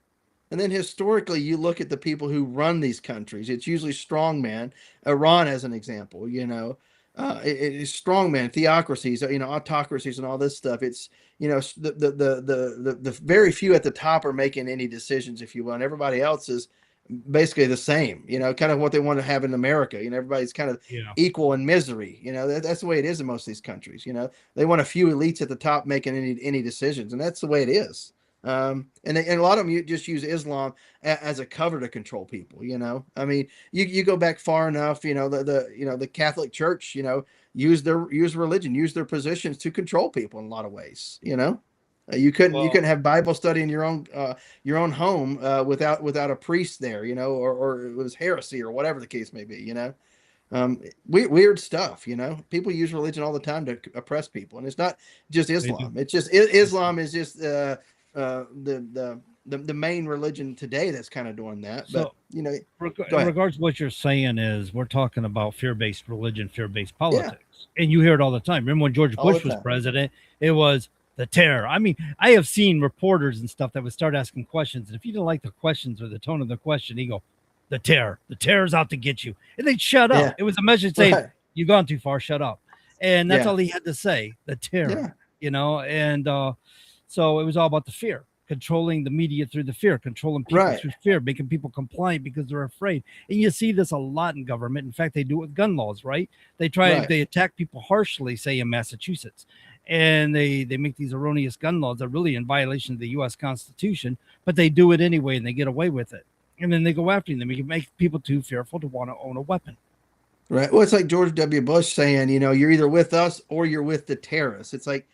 And then historically, you look at the people who run these countries. It's usually strongman. Iran, as an example, it's strongman theocracies, autocracies, and all this stuff. It's the very few at the top are making any decisions, if you will, and everybody else is basically the same. Kind of what they want to have in America. Everybody's kind of equal in misery. That's the way it is in most of these countries. They want a few elites at the top making any decisions, and that's the way it is. And a lot of them just use Islam as a cover to control people. I mean, you go back far enough, the Catholic Church, use religion, use their positions to control people in a lot of ways. You couldn't have Bible study in your own home without a priest there, or it was heresy or whatever the case may be. Weird stuff. People use religion all the time to oppress people, and it's not just Islam. It's just Islam is just the main religion today that's kind of doing that. But in regards to what you're saying, is we're talking about fear-based religion, fear-based politics, and you hear it all the time. Remember when George Bush was president? It was the terror. I mean, I have seen reporters and stuff that would start asking questions, and if you didn't like the questions or the tone of the question, he go, the terror's out to get you, and they'd shut up. It was a message saying, you've gone too far, shut up. And that's all he had to say, the terror. And so it was all about the fear, controlling the media through the fear, controlling people through fear, making people compliant because they're afraid. And you see this a lot in government. In fact, they do it with gun laws, right? They they attack people harshly, say in Massachusetts, and they make these erroneous gun laws that are really in violation of the U.S. Constitution, but they do it anyway, and they get away with it. And then they go after them. You can make people too fearful to want to own a weapon. Right. Well, it's like George W. Bush saying, you're either with us or you're with the terrorists. It's like,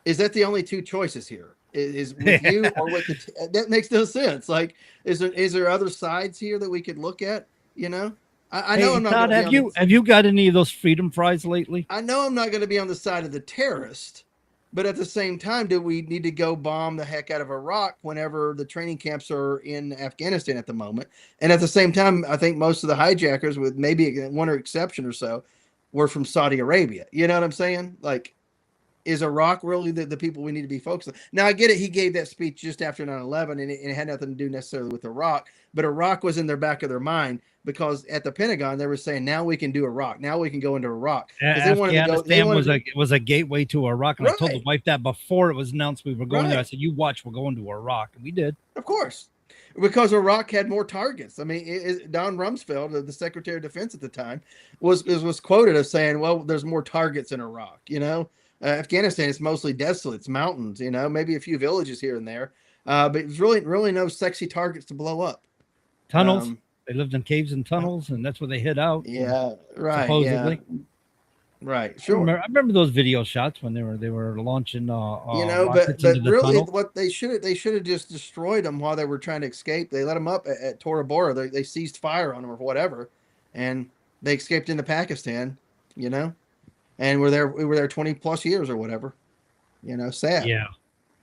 is that the only two choices here? Is with you or with that makes no sense. Like, is there other sides here that we could look at? I know I'm not. Todd, have you got any of those freedom fries lately? I know I'm not going to be on the side of the terrorist, but at the same time, do we need to go bomb the heck out of Iraq whenever the training camps are in Afghanistan at the moment? And at the same time, I think most of the hijackers, with maybe one exception or so, were from Saudi Arabia. You know what I'm saying? Like, is Iraq really the people we need to be focused on? Now, I get it. He gave that speech just after 9/11, and it had nothing to do necessarily with Iraq, but Iraq was in their back of their mind, because at the Pentagon, they were saying, now we can do Iraq. Now we can go into Iraq. Afghanistan was a gateway to Iraq. And I told the wife that before it was announced we were going there. I said, you watch, we're going to Iraq. And we did. Of course. Because Iraq had more targets. I mean, Don Rumsfeld, the Secretary of Defense at the time, was quoted as saying, well, there's more targets in Iraq, Afghanistan is mostly desolate. It's mountains, maybe a few villages here and there. But it's really no sexy targets to blow up. Tunnels. They lived in caves and tunnels, and that's where they hid out. Yeah, right. Supposedly. Yeah. Right. Sure. I remember those video shots when they were launching. But really, what they should have just destroyed them while they were trying to escape. They let them up at Tora Bora. They ceased fire on them or whatever, and they escaped into Pakistan. And we were there 20 plus years or whatever. Sad. Yeah.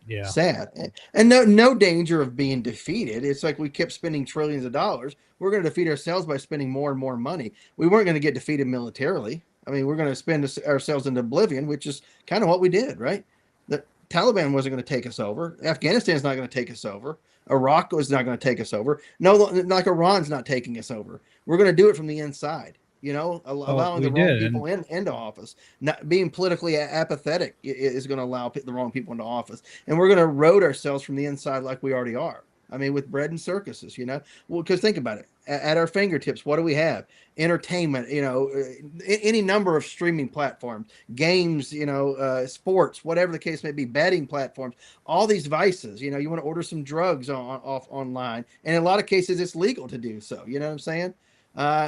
Yeah. Sad. And no danger of being defeated. It's like we kept spending trillions of dollars. We're going to defeat ourselves by spending more and more money. We weren't going to get defeated militarily. I mean, we're going to spend ourselves into oblivion, which is kind of what we did, right? The Taliban wasn't going to take us over. Afghanistan's not going to take us over. Iraq was not going to take us over. No, like Iran's not taking us over. We're going to do it from the inside. Allowing the wrong people into office, not being politically apathetic is going to allow the wrong people into office, and we're going to erode ourselves from the inside like we already are. I mean, with bread and circuses, well, because think about it. At our fingertips, what do we have? Entertainment, any number of streaming platforms, games, sports, whatever the case may be, betting platforms, all these vices. You want to order some drugs off online, and in a lot of cases, it's legal to do so. You know what I'm saying?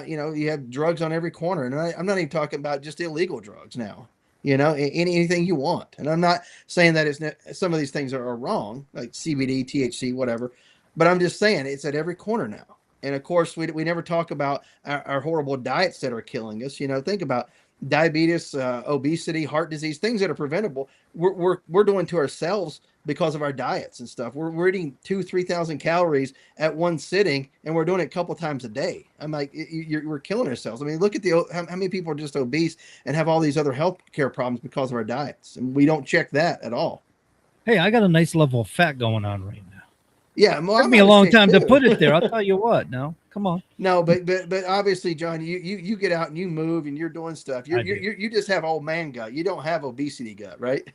You have drugs on every corner, and I'm not even talking about just illegal drugs now. Anything you want, and I'm not saying that some of these things are wrong, like CBD, THC, whatever, but I'm just saying it's at every corner now. And of course, we never talk about our horrible diets that are killing us. Think about diabetes, obesity, heart disease, things that are preventable. We're doing to ourselves because of our diets and stuff. We're eating 2,000-3,000 calories at one sitting, and we're doing it a couple times a day. I'm like, we're killing ourselves. I mean, look at how many people are just obese and have all these other health care problems because of our diets, and we don't check that at all. Hey, I got a nice level of fat going on right now. Yeah, well, took me a long time to put it there. I'll tell you what. No, come on. No, but obviously, John, you get out and you move and you're doing stuff. You just have old man gut. You don't have obesity gut, right?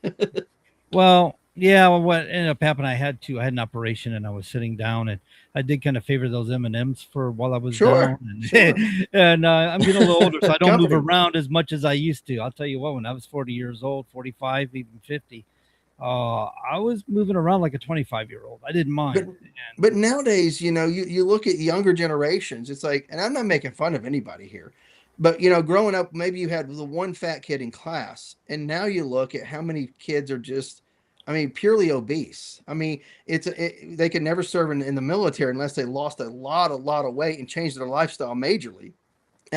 Well, yeah. Well, what ended up happening? I had an operation and I was sitting down, and I did kind of favor those M&Ms for while I was down. And I'm getting a little older, so I don't move around as much as I used to. I'll tell you what. When I was 40 years old, 45, even 50. I was moving around like a 25-year-old. I didn't mind. But nowadays, you look at younger generations, it's like, and I'm not making fun of anybody here, but growing up, maybe you had the one fat kid in class, and now you look at how many kids are just, purely obese. They could never serve in the military unless they lost a lot of weight and changed their lifestyle majorly.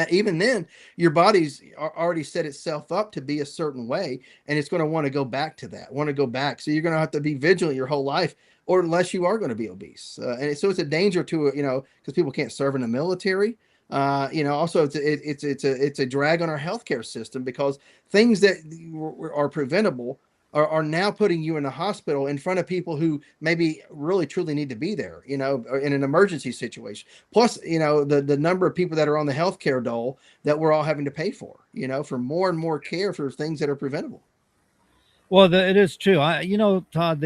Even then, your body's already set itself up to be a certain way, and it's going to want to go back to that, So you're going to have to be vigilant your whole life, or unless you are going to be obese. And so it's a danger to, because people can't serve in the military. Also it's a drag on our healthcare system, because things that are preventable are now putting you in a hospital in front of people who maybe really truly need to be there, in an emergency situation. Plus, the number of people that are on the healthcare dole that we're all having to pay for more and more care for things that are preventable. Well, it is true. Todd,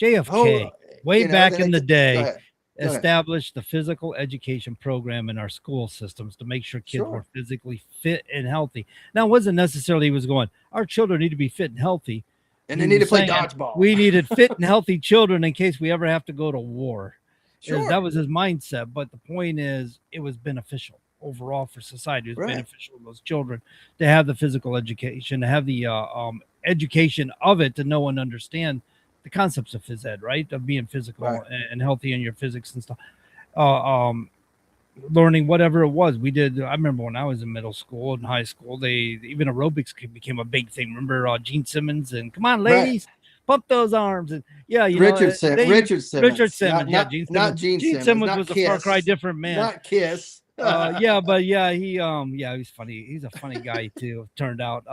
JFK, way back in the day, established the physical education program in our school systems to make sure kids were physically fit and healthy. Now, it wasn't necessarily he was going, our children need to be fit and healthy. And they need to play dodgeball. We needed fit and healthy children in case we ever have to go to war. That was his mindset. But the point is, it was beneficial overall for society. It was beneficial to those children to have the physical education, to have the education of it, to know and understand the concepts of phys ed, right? Of being physical and healthy in your physics and stuff. Learning whatever it was. We did. I remember when I was in middle school and high school, even aerobics became a big thing. Remember Gene Simmons and come on, ladies, pump those arms. And Richard Simmons. Gene Simmons. Not Gene Simmons. Gene Simmons was Kiss. a far cry different man. Not Kiss. He's funny. He's a funny guy too. Turned out.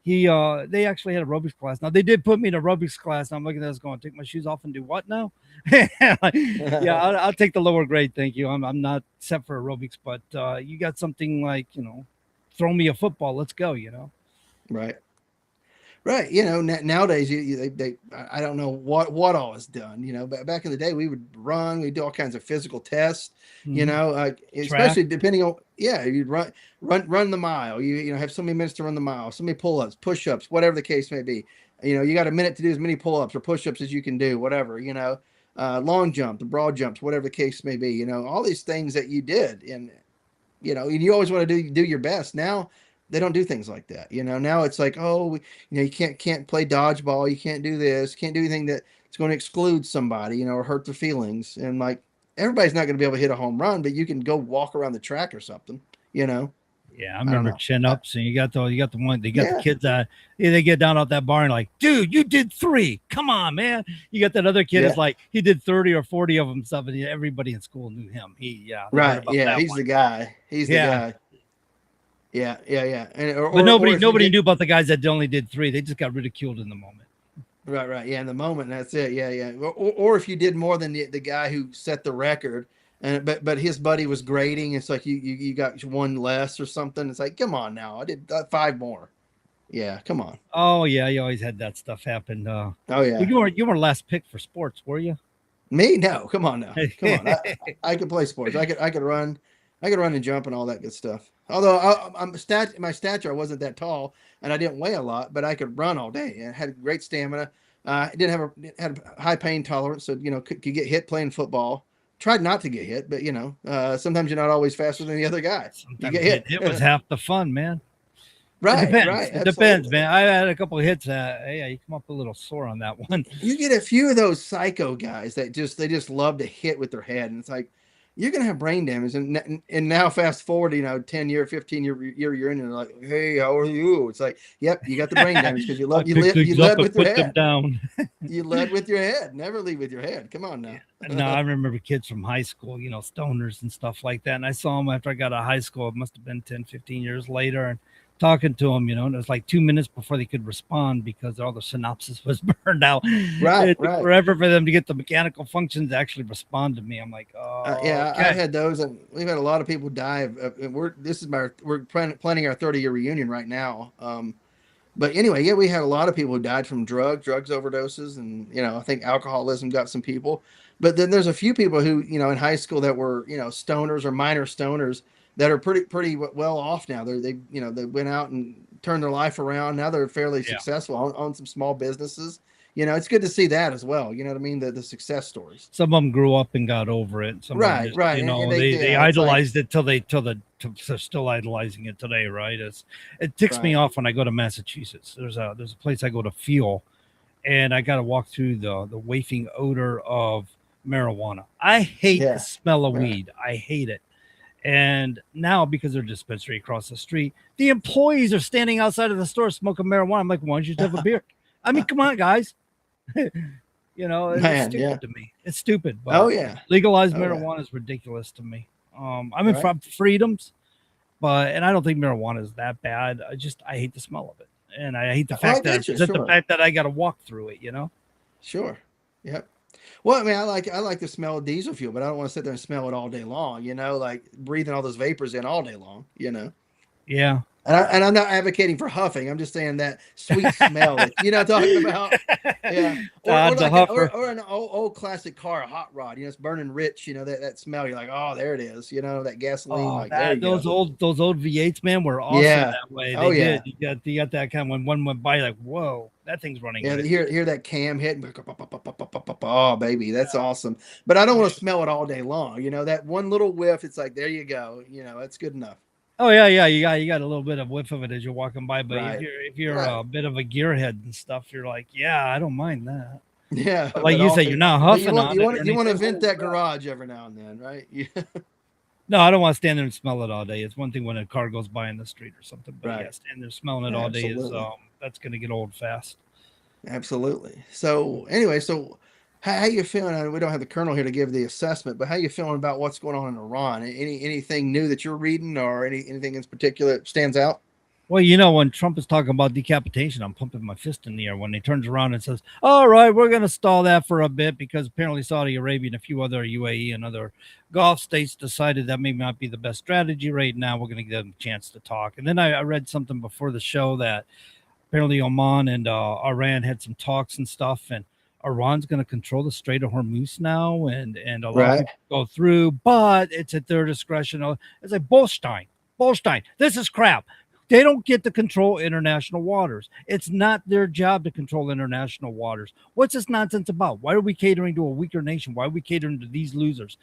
They actually had aerobics class. Now they did put me in aerobics class. And I'm looking at this going, take my shoes off and do what now? I'll take the lower grade. Thank you. I'm not set for aerobics, but you got something like, throw me a football. Let's go, Right. Nowadays, I don't know what all is done, but back in the day, we would run, we'd do all kinds of physical tests, especially depending on, you'd run the mile, have so many minutes to run the mile, so many pull-ups, push-ups, whatever the case may be. You got a minute to do as many pull-ups or push-ups as you can do, whatever, long jump, the broad jumps, whatever the case may be, all these things that you did. And, and you always want to do your best. Now, they don't do things like that. Now it's like, you can't play dodgeball. You can't do this. Can't do anything that's going to exclude somebody, or hurt their feelings. And like, everybody's not going to be able to hit a home run, but you can go walk around the track or something, Yeah, I remember chin ups, and you got the the kids that they get down out that bar and like, dude, you did 3. Come on, man. You got that other kid is like he did 30 or 40 of them stuff, and everybody in school knew him. They heard about that He's one. the guy. He's the guy. Yeah. And, but nobody knew about the guys that only did 3. They just got ridiculed in the moment. Right. Yeah, in the moment, that's it. Yeah. Or if you did more than the guy who set the record. But his buddy was grading. It's like you got 1 less or something. It's like, come on now, I did 5 more. Yeah, come on. Oh yeah, you always had that stuff happen. Oh yeah, you were last pick for sports, were you? Me? No, come on now, come on. I could play sports. I could run. I could run and jump and all that good stuff. Although my stature, I wasn't that tall and I didn't weigh a lot, but I could run all day and had great stamina. I had a high pain tolerance, so could get hit playing football. Tried not to get hit, but sometimes you're not always faster than the other guy. You get hit. It was half the fun, man. Right, It depends, man. I had a couple of hits. You come up a little sore on that one. You get a few of those psycho guys that they just love to hit with their head, and it's like you're gonna have brain damage. And now fast forward, 10 year, 15 year you're in, and they're like, hey, how are you? It's like, yep, you got the brain damage because you led with your head. Down. You led with your head. Never lead with your head. Come on now. No, I remember kids from high school, stoners and stuff like that. And I saw them after I got out of high school. It must have been 10, 15 years later. And talking to them, and it was like 2 minutes before they could respond because all the synapses was burned out. Right. It took forever for them to get the mechanical functions to actually respond to me. I'm like, okay. I had those, and we've had a lot of people die. We're planning our 30-year reunion right now. But anyway, we had a lot of people who died from drugs overdoses, and I think alcoholism got some people. But then there's a few people who in high school that were stoners or minor stoners that are pretty well off now. They went out and turned their life around. Now they're fairly successful, own some small businesses. It's good to see that as well. You know what I mean? The success stories. Some of them grew up and got over it. Some right. And they idolized it till they're still idolizing it today. Right. It ticks me off when I go to Massachusetts. There's a place I go to feel, and I got to walk through the wafting odor of marijuana. I hate the smell of weed. I hate it. And now, because there's a dispensary across the street, the employees are standing outside of the store smoking marijuana. I'm like, why don't you just have a beer? I mean, come on, guys. It's stupid to me. It's stupid. But legalized marijuana is ridiculous to me. I'm in for freedoms, and I don't think marijuana is that bad. I hate the smell of it, and I hate the fact the fact that I got to walk through it. Sure. Yep. Well, I mean, I like the smell of diesel fuel, but I don't want to sit there and smell it all day long. Like breathing all those vapors in all day long. Yeah. And I'm not advocating for huffing. I'm just saying that sweet smell that talking about. Yeah. Or an old classic car, a hot rod. It's burning rich. That smell. You're like, oh, there it is. That gasoline. Those old V8s, man, were awesome that way. They did. You got that kind of when one went by, like, whoa, that thing's running. Yeah, hear that cam hitting. Oh, baby, that's awesome. But I don't want to smell it all day long. That one little whiff. It's like, there you go. That's good enough. Oh yeah. You got a little bit of whiff of it as you're walking by, but if you're a bit of a gearhead and stuff, you're like, yeah, I don't mind that. Yeah, but like you said, you're not huffing on it. You want to vent that garage every now and then, right? Yeah. No, I don't want to stand there and smell it all day. It's one thing when a car goes by in the street or something, but yeah, stand there smelling it all day is that's going to get old fast. Absolutely. So anyway, how you feeling? We don't have the colonel here to give the assessment, but how you feeling about what's going on in Iran? Anything new that you're reading, or anything in particular that stands out? Well, when Trump is talking about decapitation, I'm pumping my fist in the air when he turns around and says, all right, we're going to stall that for a bit because apparently Saudi Arabia and a few other UAE and other Gulf states decided that may not be the best strategy right now. We're going to give them a chance to talk. And then I read something before the show that apparently Oman and Iran had some talks and stuff, and Iran's going to control the Strait of Hormuz now, and a lot of people go through, but it's at their discretion. It's like Bullstein. This is crap. They don't get to control international waters. It's not their job to control international waters. What's this nonsense about? Why are we catering to a weaker nation? Why are we catering to these losers?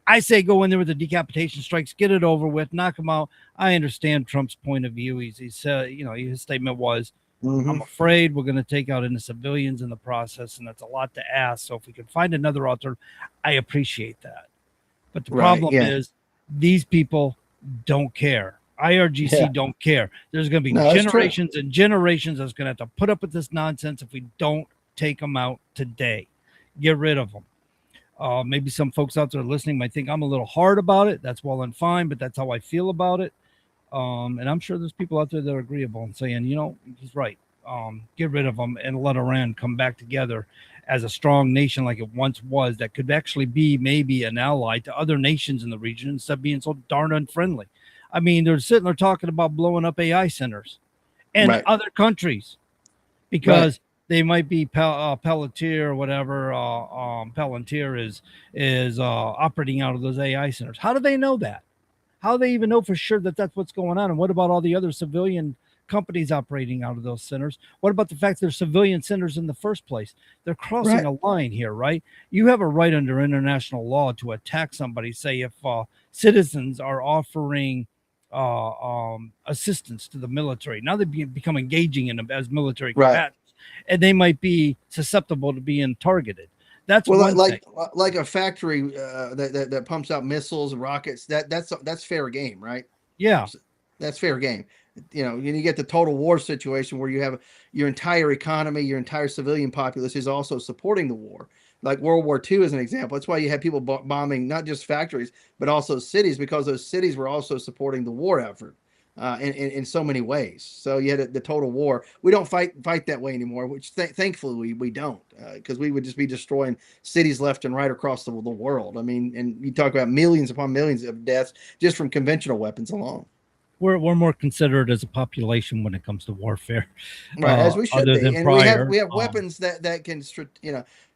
I say go in there with the decapitation strikes, get it over with, knock them out. I understand Trump's point of view. He said, his statement was, I'm afraid we're going to take out into civilians in the process, and that's a lot to ask. So if we can find another alternative, I appreciate that. But the problem is these people don't care. IRGC don't care. There's going to be No, that's true. generations and generations that's going to have to put up with this nonsense if we don't take them out today. Get rid of them. Maybe some folks out there listening might think I'm a little hard about it. That's well and fine, but that's how I feel about it. And I'm sure there's people out there that are agreeable and saying, you know, he's right. Get rid of them and let Iran come back together as a strong nation like it once was that could actually be maybe an ally to other nations in the region instead of being so darn unfriendly. I mean, they're sitting there talking about blowing up AI centers in other countries because they might be Palantir or whatever. Palantir is operating out of those AI centers. How do they know that? How do they even know for sure that that's what's going on? And what about all the other civilian companies operating out of those centers? What about the fact they're civilian centers in the first place? They're crossing a line here, right? You have a right under international law to attack somebody. Say if citizens are offering assistance to the military. Now they become engaging in them as military combatants, and they might be susceptible to being targeted. That's one thing. Like a factory that pumps out missiles and rockets. That's fair game, right? Yeah, that's fair game. You know, you get the total war situation where you have your entire economy, your entire civilian populace is also supporting the war. Like World War II is an example. That's why you had people bombing not just factories, but also cities, because those cities were also supporting the war effort in so many ways. So you had the total war. We don't fight that way anymore, which thankfully we don't, because we would just be destroying cities left and right across the world. I mean, and you talk about millions upon millions of deaths just from conventional weapons alone. We're more considerate as a population when it comes to warfare, as we should be. And prior. we have weapons that can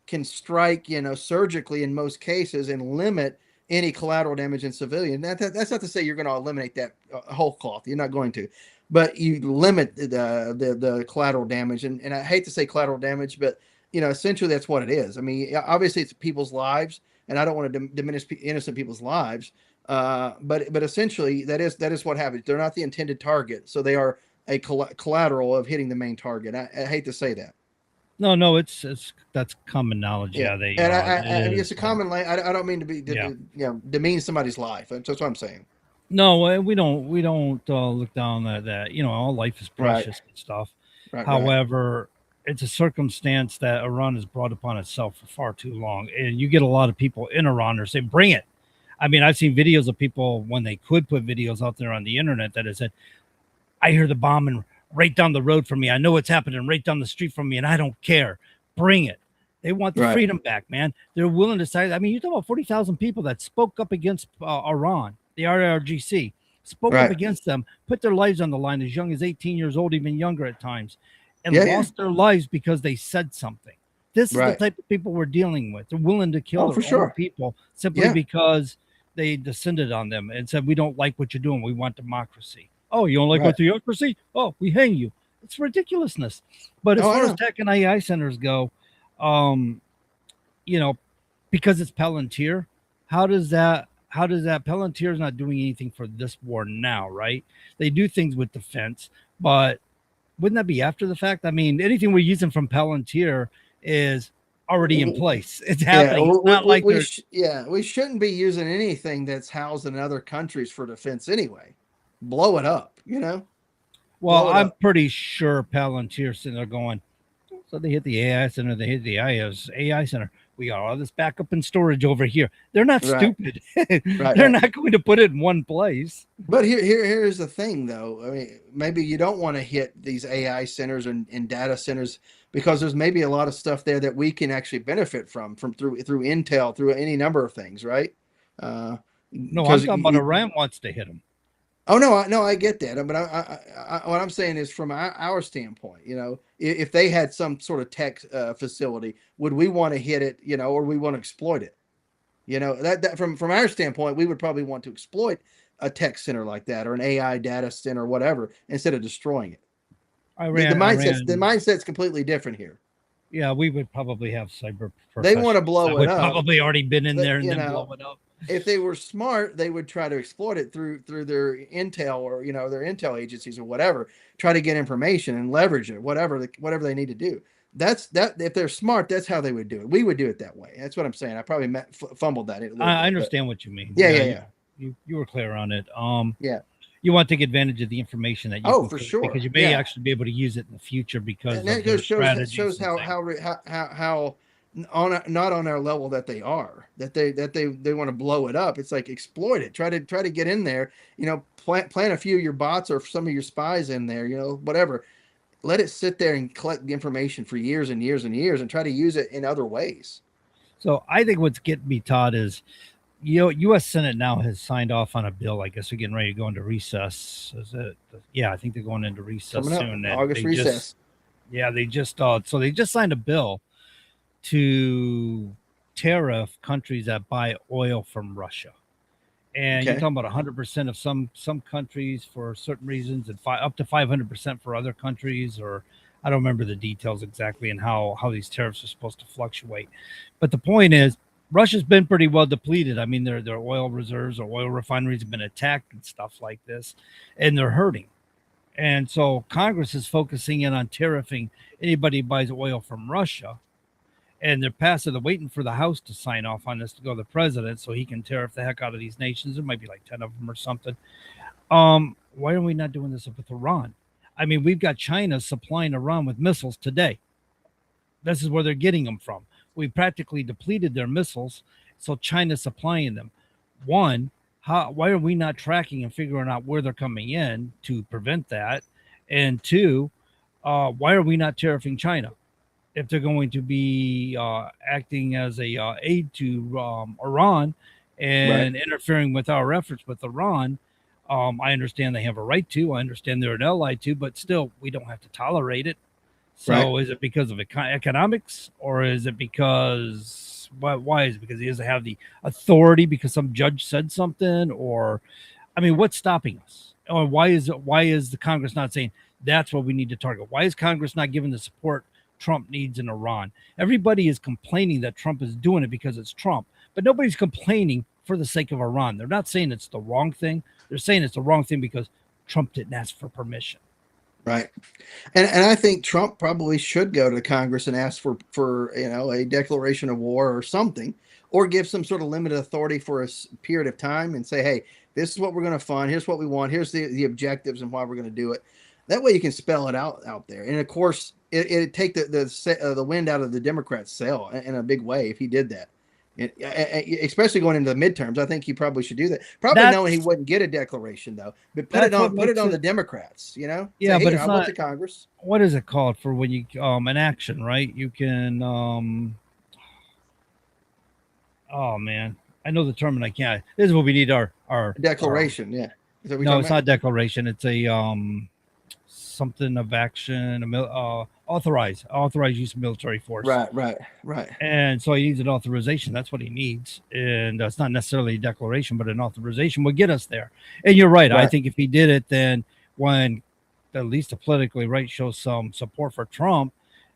can strike, surgically in most cases and limit any collateral damage in civilian. That's not to say you're going to eliminate that whole cloth. You're not going to, but you limit the collateral damage. And I hate to say collateral damage, but essentially that's what it is. I mean, obviously it's people's lives, and I don't want to diminish innocent people's lives. But essentially that is what happens. They're not the intended target, so they are a collateral of hitting the main target. I hate to say that. No, that's common knowledge. Yeah, it's a common. I don't mean to be demean somebody's life. That's what I'm saying. No, we don't look down at that. All life is precious and stuff. However, it's a circumstance that Iran has brought upon itself for far too long, and you get a lot of people in Iran that say, "Bring it." I mean, I've seen videos of people when they could put videos out there on the internet that have said, "I hear the bombing right down the road from me. I know it's happening right down the street from me, and I don't care. Bring it." They want the freedom back, man. They're willing to say, I mean, you're talking about 40,000 people that spoke up against Iran, the IRGC, spoke up against them, put their lives on the line as young as 18 years old, even younger at times, and lost their lives because they said something. This is the type of people we're dealing with. They're willing to kill their own people simply because they descended on them and said, "We don't like what you're doing. We want democracy." Oh, you don't like what democracy? Oh, we hang you. It's ridiculousness. But as far as tech and AI centers go, because it's Palantir, how does that Palantir is not doing anything for this war now, right? They do things with defense, but wouldn't that be after the fact? I mean, anything we're using from Palantir is already in place. It's happening. It's not like we shouldn't be using anything that's housed in other countries for defense anyway. Blow it up, Well, I'm pretty sure Palantir sitting there going, so they hit the AI center, they hit the AI center. We got all this backup and storage over here. They're not stupid. They're not going to put it in one place. But here's the thing, though. I mean, maybe you don't want to hit these AI centers and data centers because there's maybe a lot of stuff there that we can actually benefit from through Intel, through any number of things, right? No, I'm talking about Iran wants to hit them. Oh no, I get that, but what I'm saying is from our standpoint, if they had some sort of tech facility, would we want to hit it, or we want to exploit it? That from our standpoint, we would probably want to exploit a tech center like that or an AI data center or whatever instead of destroying it. The mindset's completely different here. Yeah, we would probably have cyber. They want to blow it up. Probably already been in there and then blow it up. If they were smart, they would try to exploit it through their intel or their intel agencies or whatever. Try to get information and leverage it, whatever they need to do. That's that. If they're smart, that's how they would do it. We would do it that way. That's what I'm saying. I probably fumbled that. I understand what you mean. Yeah. You were clear on it. You want to take advantage of the information that you Oh, can for collect, sure. because you may Yeah. actually be able to use it in the future because And of that their goes strategies. shows how not on our level that they are, that they want to blow it up. It's like exploit it. Try to get in there, plant a few of your bots or some of your spies in there, whatever. Let it sit there and collect the information for years and years and years and try to use it in other ways. So I think what's getting me, Todd, is U.S. Senate now has signed off on a bill. I guess they're getting ready to go into recess. Is it? Yeah, I think they're going into recess Coming up, soon. And August they recess. they just signed a bill to tariff countries that buy oil from Russia. And you're Okay. talking about 100% of some countries for certain reasons, and up to 500% for other countries, or I don't remember the details exactly and how these tariffs are supposed to fluctuate. But the point is, Russia's been pretty well depleted. I mean, their oil reserves or oil refineries have been attacked and stuff like this, and they're hurting. And so Congress is focusing in on tariffing anybody who buys oil from Russia. And they're waiting for the House to sign off on this to go to the president so he can tariff the heck out of these nations. There might be like 10 of them or something. Why are we not doing this with Iran? I mean, we've got China supplying Iran with missiles today. This is where they're getting them from. We've practically depleted their missiles, so China's supplying them. One, why are we not tracking and figuring out where they're coming in to prevent that? And two, why are we not tariffing China? If they're going to be acting as a aid to Iran and interfering with our efforts with Iran, I understand they have a right to. I understand they're an ally to, but still, we don't have to tolerate it. So is it because of economics, or is it because why is it because he doesn't have the authority because some judge said something? Or, I mean, what's stopping us? Or why is the Congress not saying that's what we need to target? Why is Congress not giving the support Trump needs in Iran? Everybody is complaining that Trump is doing it because it's Trump, but nobody's complaining for the sake of Iran. They're not saying it's the wrong thing. They're saying it's the wrong thing because Trump didn't ask for permission. Right. And I think Trump probably should go to Congress and ask for a declaration of war or something, or give some sort of limited authority for a period of time and say, hey, this is what we're going to fund. Here's what we want. Here's the objectives and why we're going to do it. That way you can spell it out there. And of course, it'd take the wind out of the Democrats' sail in a big way if he did that. Especially going into the midterms, I think he probably should do that. Probably knowing he wouldn't get a declaration though, but put it on the Democrats. Yeah, yeah, say, but hey, it's I not went to Congress. What is it called for when you an action, right? You can oh man, I know the term and I can't. This is what we need our declaration. Yeah, no, it's not declaration. It's a something of action. Authorize use of military force. Right. And so he needs an authorization. That's what he needs. And it's not necessarily a declaration, but an authorization would get us there. And you're right. I think if he did it, then when at least the politically right shows some support for Trump,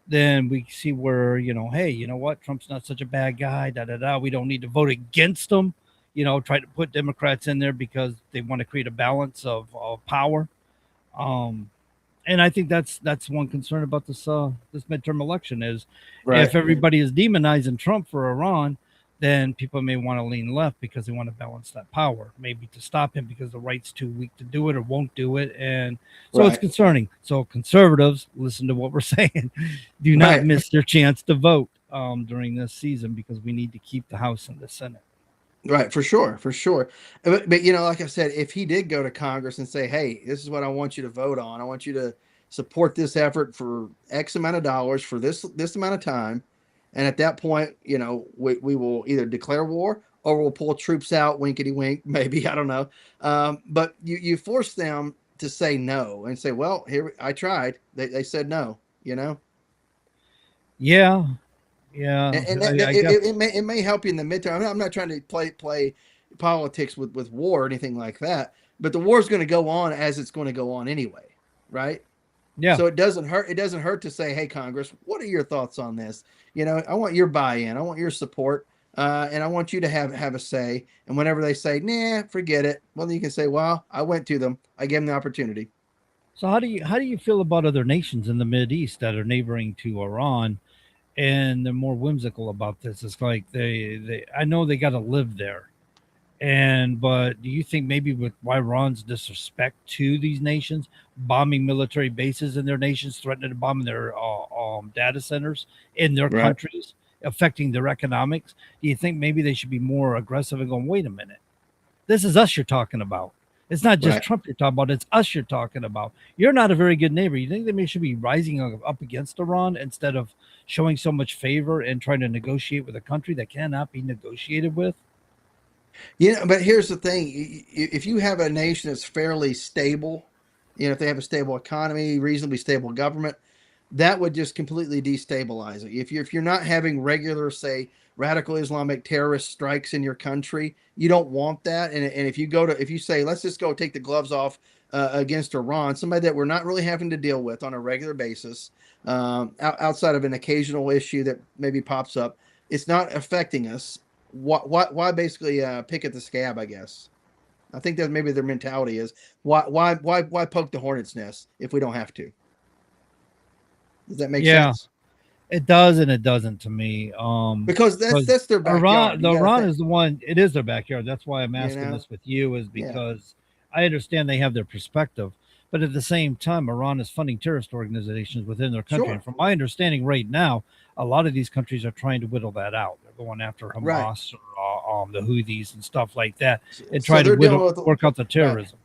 then we see where, hey, you know what? Trump's not such a bad guy. We don't need to vote against him. Try to put Democrats in there because they want to create a balance of power. And I think that's one concern about this midterm election is if everybody is demonizing Trump for Iran, then people may want to lean left because they want to balance that power, maybe to stop him because the right's too weak to do it or won't do it. And so it's concerning. So conservatives, listen to what we're saying. Do not miss their chance to vote during this season because we need to keep the House and the Senate. Right, for sure. But like I said, if he did go to Congress and say, hey, this is what I want you to vote on. I want you to support this effort for X amount of dollars for this amount of time. And at that point, we will either declare war or we'll pull troops out, winkety wink, maybe, I don't know. But you force them to say no and say, well, here, I tried. They said no, Yeah. And it may help you in the midterm. I'm not trying to play politics with war or anything like that, but the war is going to go on as it's going to go on anyway, right? Yeah. So it doesn't hurt. It doesn't hurt to say, "Hey, Congress, what are your thoughts on this?" I want your buy-in. I want your support, and I want you to have a say. And whenever they say, "Nah, forget it," well, then you can say, "Well, I went to them. I gave them the opportunity." So how do you feel about other nations in the Mideast that are neighboring to Iran? And they're more whimsical about this. It's like I know they got to live there, But do you think maybe with Iran's disrespect to these nations, bombing military bases in their nations, threatening to bomb their data centers in their Right. countries, affecting their economics, do you think maybe they should be more aggressive and going, wait a minute, this is us you're talking about. It's not just Right. Trump you're talking about, it's us you're talking about. You're not a very good neighbor. You think they should be rising up against Iran instead of showing so much favor and trying to negotiate with a country that cannot be negotiated with? But here's the thing: if you have a nation that's fairly stable, if they have a stable economy, reasonably stable government, that would just completely destabilize it. If you're not having regular, say, radical Islamic terrorist strikes in your country, you don't want that. And if you say, let's just go take the gloves off against Iran, somebody that we're not really having to deal with on a regular basis, outside of an occasional issue that maybe pops up, it's not affecting us. Why basically pick at the scab? I guess I think that maybe their mentality is why poke the hornet's nest if we don't have to. Does that make sense? It does and it doesn't to me. Because that's their backyard. Iran is the one. It is their backyard. That's why I'm asking this with you, is Yeah. because I understand they have their perspective, but at the same time, Iran is funding terrorist organizations within their country. Sure. And from my understanding, right now, a lot of these countries are trying to whittle that out. They're going after Hamas Right. or the Houthis and stuff like that, and So try to they're dealing work out the right. terrorism.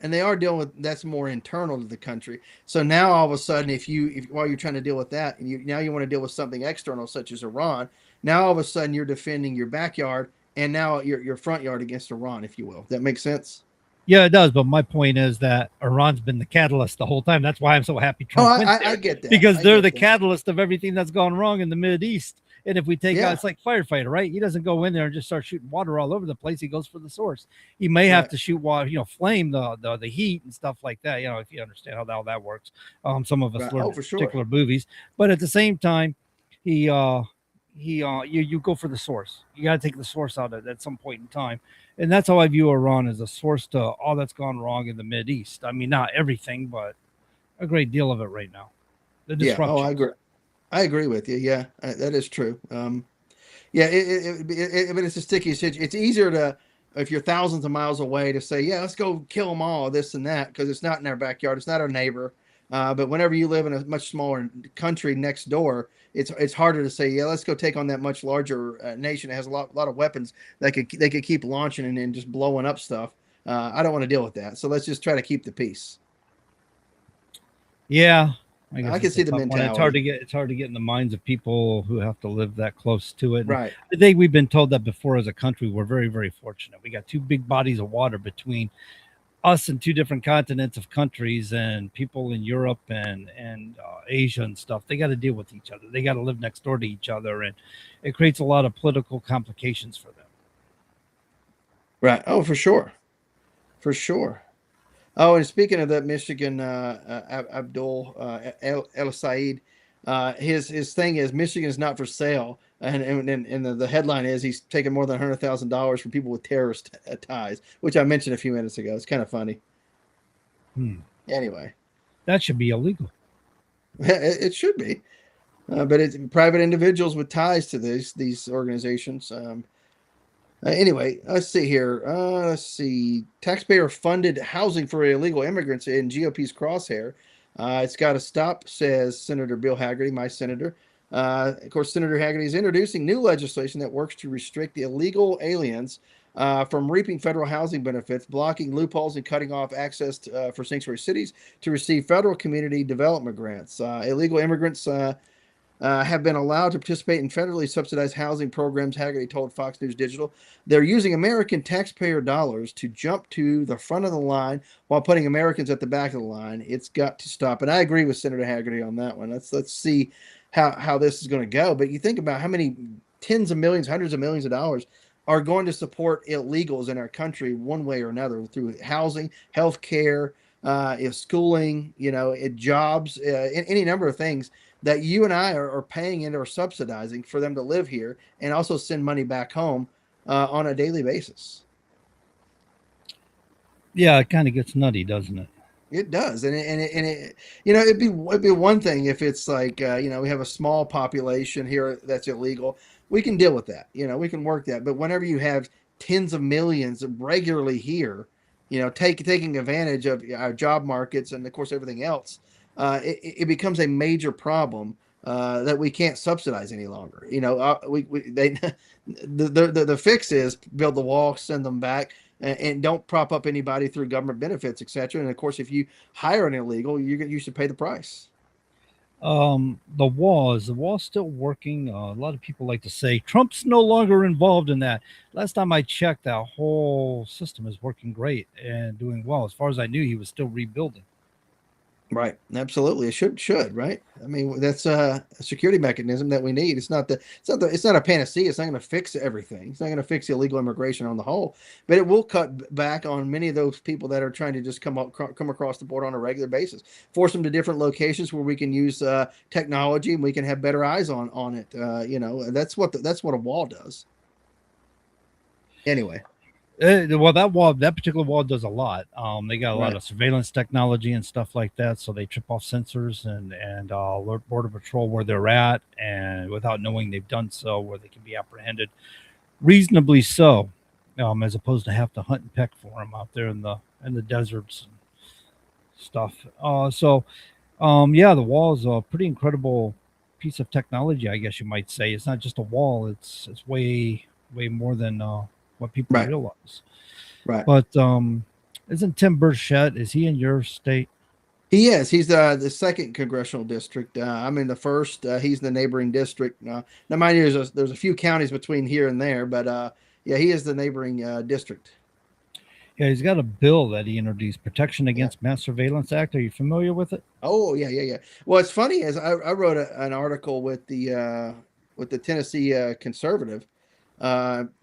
And they are dealing with that's more internal to the country. So now all of a sudden, if while you're trying to deal with that, and now you want to deal with something external such as Iran, now all of a sudden you're defending your backyard and now your front yard against Iran, if you will. That makes sense. Yeah, it does. But my point is that Iran's been the catalyst the whole time. That's why I'm so happy Trump went there, I get that. because I they're get the that. catalyst of everything that's gone wrong in the Mideast. And if we take out, it's like firefighter, right? He doesn't go in there and just start shooting water all over the place. He goes for the source. He may have to shoot water, flame the heat and stuff like that. If you understand how that works. Some of us Right. learn Oh, for sure. particular movies, but at the same time, you go for the source. You got to take the source out at some point in time. And that's how I view Iran, as a source to all that's gone wrong in the Mideast. I mean, not everything, but a great deal of it right now. The disruption. Yeah. Oh, I agree. I agree with you. Yeah, that is true. But it's a sticky situation. It's easier to, if you're thousands of miles away, to say, yeah, let's go kill them all, this and that, because it's not in our backyard. It's not our neighbor. But whenever you live in a much smaller country next door, it's harder to say, yeah, let's go take on that much larger nation that has a lot of weapons that they could keep launching and just blowing up stuff. I don't want to deal with that. So let's just try to keep the peace. Yeah. I can see the mentality. It's hard to get in the minds of people who have to live that close to it. Right. I think we've been told that before as a country. We're very, very fortunate. We got two big bodies of water between us and two different continents of countries, and people in Europe and Asia and stuff. They got to deal with each other. They got to live next door to each other, and it creates a lot of political complications for them. Right. Oh, for sure. For sure. Oh, and speaking of that, Michigan, Abdul El Said, his thing is Michigan is not for sale, and the headline is he's taking more than $100,000 from people with terrorist ties, which I mentioned a few minutes ago. It's kind of funny. Anyway, that should be illegal. It should be, but it's private individuals with ties to these organizations. Anyway, let's see here. Taxpayer-funded housing for illegal immigrants in GOP's crosshair. It's got to stop, says Senator Bill Hagerty, my senator. Of course, Senator Hagerty is introducing new legislation that works to restrict the illegal aliens from reaping federal housing benefits, blocking loopholes, and cutting off access for sanctuary cities to receive federal community development grants. Illegal immigrants have been allowed to participate in federally subsidized housing programs, Hagerty told Fox News Digital. They're using American taxpayer dollars to jump to the front of the line while putting Americans at the back of the line. It's got to stop. And I agree with Senator Hagerty on that one. Let's see how this is going to go. But you think about how many tens of millions, hundreds of millions of dollars are going to support illegals in our country one way or another through housing, health care, schooling, jobs, any number of things that you and I are paying into or subsidizing for them to live here and also send money back home on a daily basis. Yeah, it kind of gets nutty, doesn't it? It does, and it'd be one thing if it's like we have a small population here that's illegal. We can deal with that, we can work that. But whenever you have tens of millions regularly here, taking advantage of our job markets and of course everything else, it becomes a major problem that we can't subsidize any longer. The fix is build the wall, send them back, and don't prop up anybody through government benefits, etc. And of course, if you hire an illegal, you should pay the price. The wall, is the wall still working? A lot of people like to say Trump's no longer involved in that. Last time I checked, that whole system is working great and doing well. As far as I knew, he was still rebuilding. Right. Absolutely. It should, right? I mean, that's a security mechanism that we need. It's not a panacea. It's not going to fix everything. It's not going to fix illegal immigration on the whole, but it will cut back on many of those people that are trying to just come across the border on a regular basis, force them to different locations where we can use technology and we can have better eyes on it. That's what a wall does. Anyway. Well, that particular wall does a lot. They got a lot of surveillance technology and stuff like that, so they trip off sensors and alert Border Patrol where they're at, and without knowing they've done so, where they can be apprehended reasonably so, as opposed to have to hunt and peck for them out there in the deserts and stuff. The wall is a pretty incredible piece of technology, I guess you might say. It's not just a wall; it's way more than what people realize. Right. But isn't Tim Burchett, is he in your state? He is. He's the second congressional district. I'm in the first. He's the neighboring district. Now, mind you, there's a few counties between here and there, but he is the neighboring district. Yeah, he's got a bill that he introduced, Protection Against Mass Surveillance Act. Are you familiar with it? Oh, yeah. Well, it's funny is I wrote an article with the Tennessee Conservative.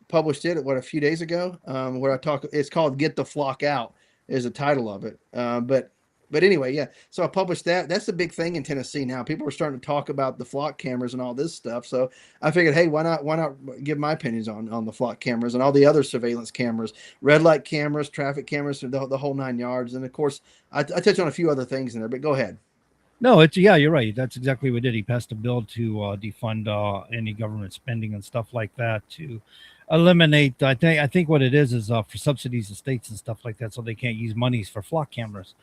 Published it a few days ago, where it's called "Get the Flock Out" is the title of it. But anyway, yeah. So I published that. That's a big thing in Tennessee now. People are starting to talk about the flock cameras and all this stuff. So I figured, hey, why not give my opinions on the flock cameras and all the other surveillance cameras, red light cameras, traffic cameras, the whole 9 yards. And of course, I touch on a few other things in there. But go ahead. No, you're right. That's exactly what he did. He passed a bill to defund any government spending and stuff like that, to eliminate. I think what it is for subsidies to states and stuff like that, so they can't use monies for flock cameras.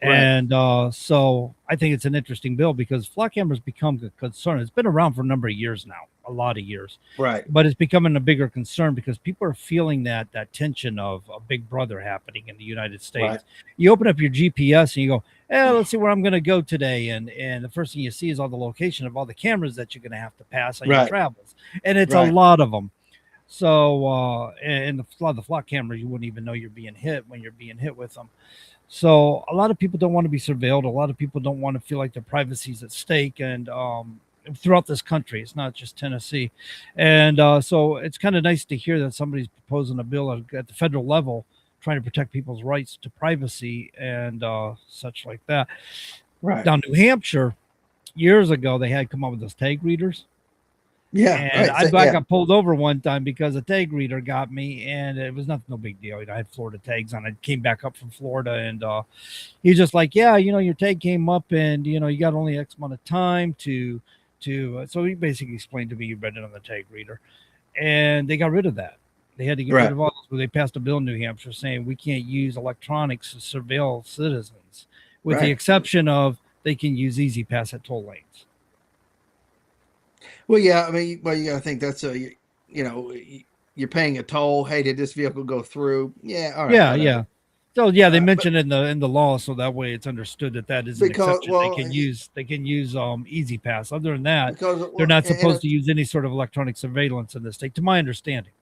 Right. And so I think it's an interesting bill because flock cameras become a concern. It's been around for a number of years now, a lot of years. Right. But it's becoming a bigger concern because people are feeling that tension of a big brother happening in the United States. Right. You open up your GPS and you go, let's see where I'm going to go today. And the first thing you see is all the location of all the cameras that you're going to have to pass on your travels. And it's a lot of them. So, and a lot of the flock cameras, you wouldn't even know you're being hit when you're being hit with them. So a lot of people don't want to be surveilled. A lot of people don't want to feel like their privacy is at stake. And throughout this country, it's not just Tennessee. And so it's kind of nice to hear that somebody's proposing a bill at the federal level trying to protect people's rights to privacy and such like that. Right. Down New Hampshire, years ago, they had come up with those tag readers. Yeah. And I got pulled over one time because a tag reader got me, and it was no big deal. I had Florida tags on. I came back up from Florida, and he was just like, your tag came up, and you got only X amount of time to. So he basically explained to me, you read it on the tag reader, and they got rid of that. They had to get rid of all those. They passed a bill in New Hampshire saying we can't use electronics to surveil citizens, with the exception of they can use Easy Pass at toll lanes. Well, yeah, I mean, you got to think that's you're paying a toll. Hey, did this vehicle go through? Yeah, all right. Yeah, whatever. Yeah. So yeah, they mentioned in the law, so that way it's understood that is an exception. They can use Easy Pass. Other than that, they're not supposed to use any sort of electronic surveillance in the state, to my understanding.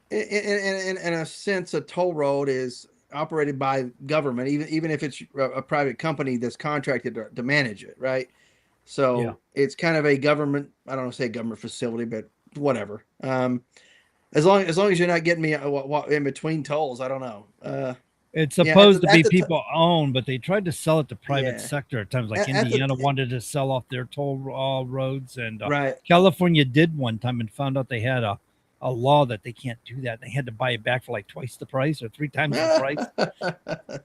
In a sense, a toll road is operated by government, even if it's a private company that's contracted to manage it, right? So it's kind of a government, I don't want to say government facility, but whatever. As long as you're not getting me in between tolls, I don't know. It's supposed to be people owned, but they tried to sell it to private sector at times. Like Indiana wanted to sell off their toll roads, and California did one time and found out they had a law that they can't do that. They had to buy it back for like twice the price or 3 times the price.